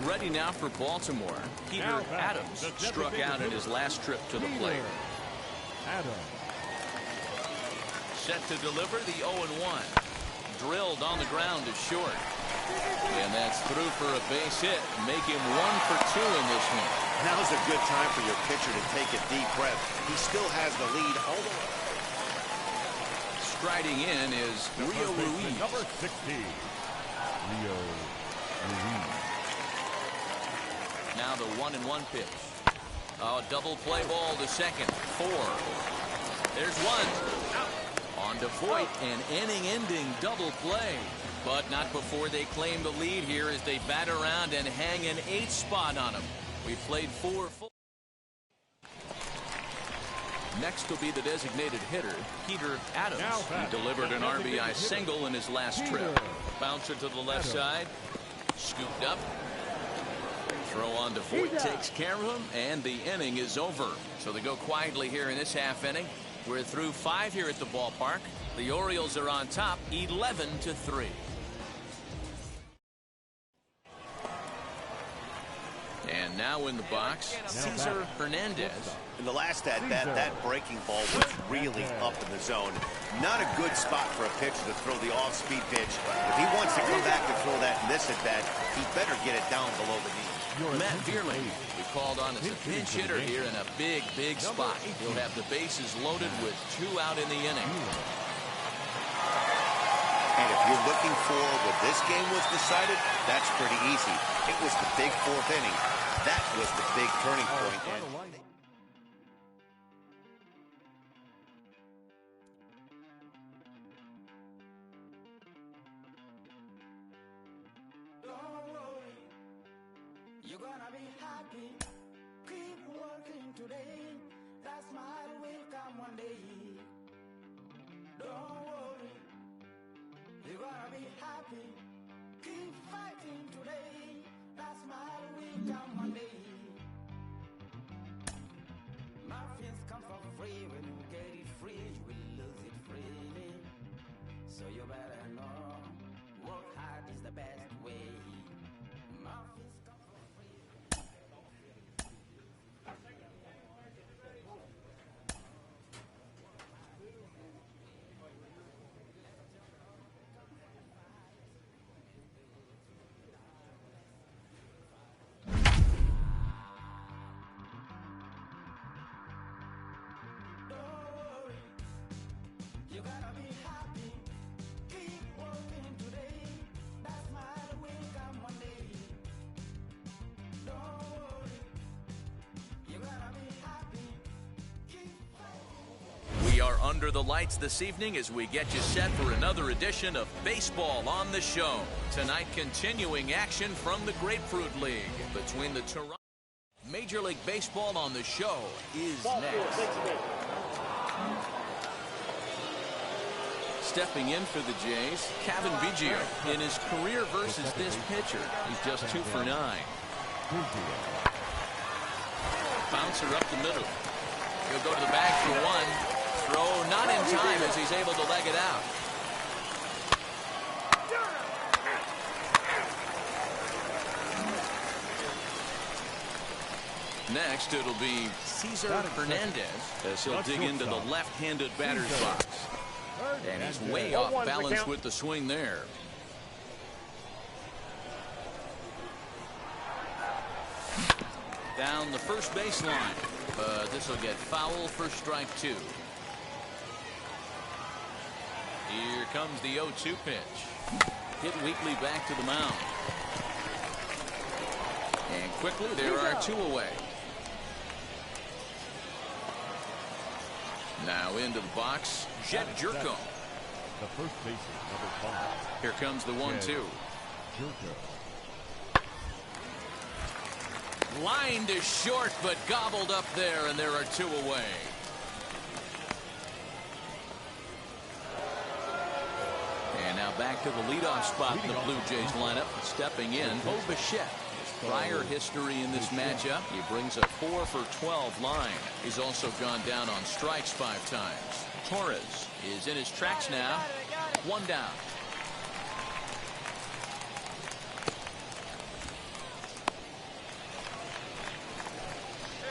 Ready now for Baltimore. Peter Adams struck out in his last trip to the plate. Set to deliver the 0-1. Drilled on the ground to short. And that's through for a base hit. Make him 1 for 2 in this one. Now's a good time for your pitcher to take a deep breath. He still has the lead all the way. Striding in is Rio Ruiz. Number 60, Rio Ruiz. Now the 1-1 pitch. Oh, double play ball to second. 4. There's 1. Out. On to Voit, an inning-ending double play. But not before they claim the lead here as they bat around and hang an 8th spot on them. We played 4 full. Next will be the designated hitter, Peter Adams. He delivered an RBI single in his last trip. Bouncer to the left side. Scooped up. Throw on to Voit, takes care of him, and the inning is over. So they go quietly here in this half inning. We're through 5 here at the ballpark. The Orioles are on top, 11-3. And now in the box, Cesar Hernandez. In the last at-bat, that breaking ball was really up in the zone. Not a good spot for a pitcher to throw the off-speed pitch. If he wants to come back and throw that in this at-bat, he better get it down below the knee. Matt Vierling, we called on as a pinch hitter here in a big spot. He'll have the bases loaded with 2 out in the inning. And if you're looking for when this game was decided, that's pretty easy. It was the big 4th inning. That was the big turning point. You're gonna be happy. Keep working today. That smile will come one day. Don't worry. You're gonna be happy. Keep fighting today. That smile will come one day. Nothing's come for free. When you get it free, you will lose it freely. So you better know. Work hard is the best way. Nothing's come for free. You gotta be happy. Keep working today. That smile will come one day. Don't worry. You gotta be happy. Keep fighting. We are under the lights this evening as we get you set for another edition of Baseball on the Show. Tonight, continuing action from the Grapefruit League between the Toronto. Major League Baseball on the Show is next. Stepping in for the Jays, Kevin Biggio. In his career versus this pitcher, he's just 2 for 9. Bouncer up the middle. He'll go to the bag for 1. Throw not in time as he's able to leg it out. Next, it'll be Cesar Hernandez as he'll dig into the left-handed batter's box. And he's way off balance with the swing there. Down the first baseline, but this will get foul for strike 2. Here comes the 0-2 pitch. Hit weakly back to the mound. And quickly, there are 2 away. Now into the box, Sheshhhh. The first baseman, number 5. Here comes the 1-2. Line to short, but gobbled up there, and there are 2 away. And now back to the leadoff spot in the Blue Jays lineup. Stepping in, Bo Bichette. Prior history in this matchup, he brings a 4-for-12 line. He's also gone down on strikes 5 times. Torres is in his tracks now. 1 down.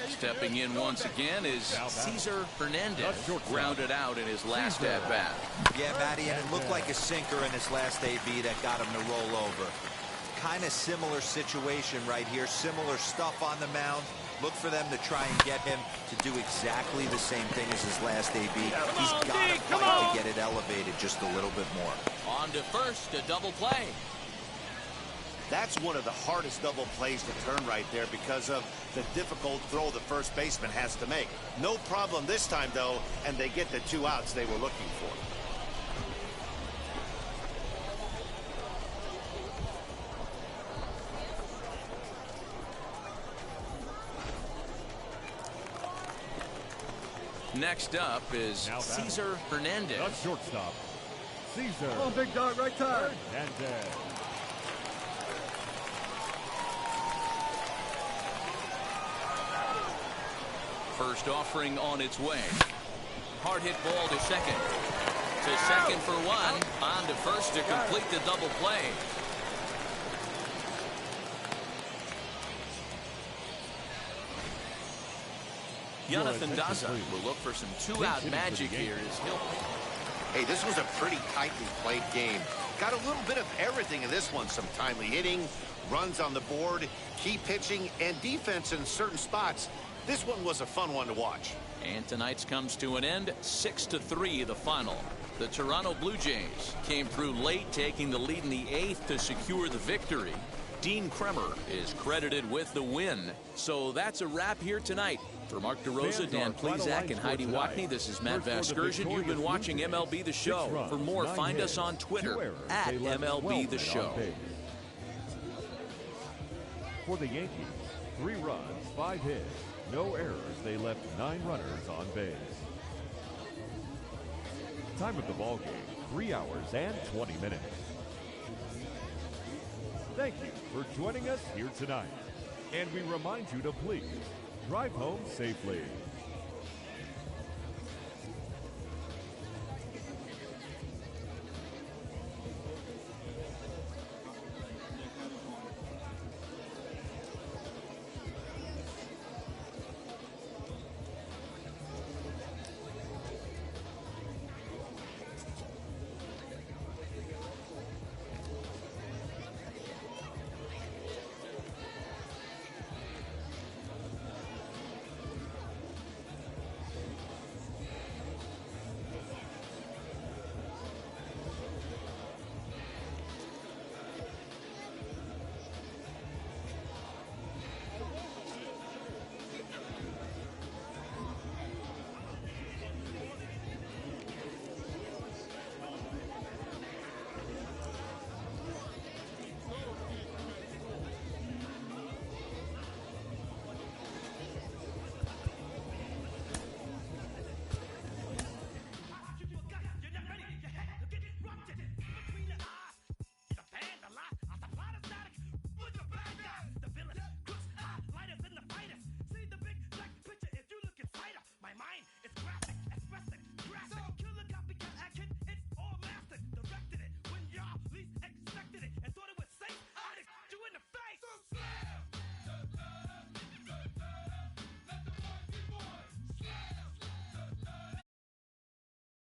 Stepping in once again is Cesar Hernandez, grounded out in his last at-bat. Yeah, Matty, and it looked like a sinker in his last AB that got him to roll over. Kind of similar situation right here. Similar stuff on the mound. Look for them to try and get him to do exactly the same thing as his last AB. He's got to fight to get it elevated just a little bit more. On to first, a double play. That's one of the hardest double plays to turn right there because of the difficult throw the first baseman has to make. No problem this time, though, and they get the 2 outs they were looking for. Next up is Cesar Hernandez. The shortstop, Cesar. Come on, big dog, right time. Hernandez. First offering on its way. Hard hit ball to second. To second for 1. On to first to complete the double play. Jonathan Daza will look for some 2-out magic here as he'll. Hey, this was a pretty tightly played game. Got a little bit of everything in this one. Some timely hitting, runs on the board, key pitching, and defense in certain spots. This one was a fun one to watch. And tonight's comes to an end. 6-3 the final. The Toronto Blue Jays came through late, taking the lead in the 8th to secure the victory. Dean Kremer is credited with the win. So that's a wrap here tonight. For Mark DeRosa, Dan Plezak, and Heidi Watney, this is Matt Vasgersian. You've been watching MLB The Show. For more, find us on Twitter at MLB The Show. For the Yankees, 3 runs, 5 hits, no errors. They left 9 runners on base. Time of the ball game, 3 hours and 20 minutes. Thank you for joining us here tonight. And we remind you to please drive home safely.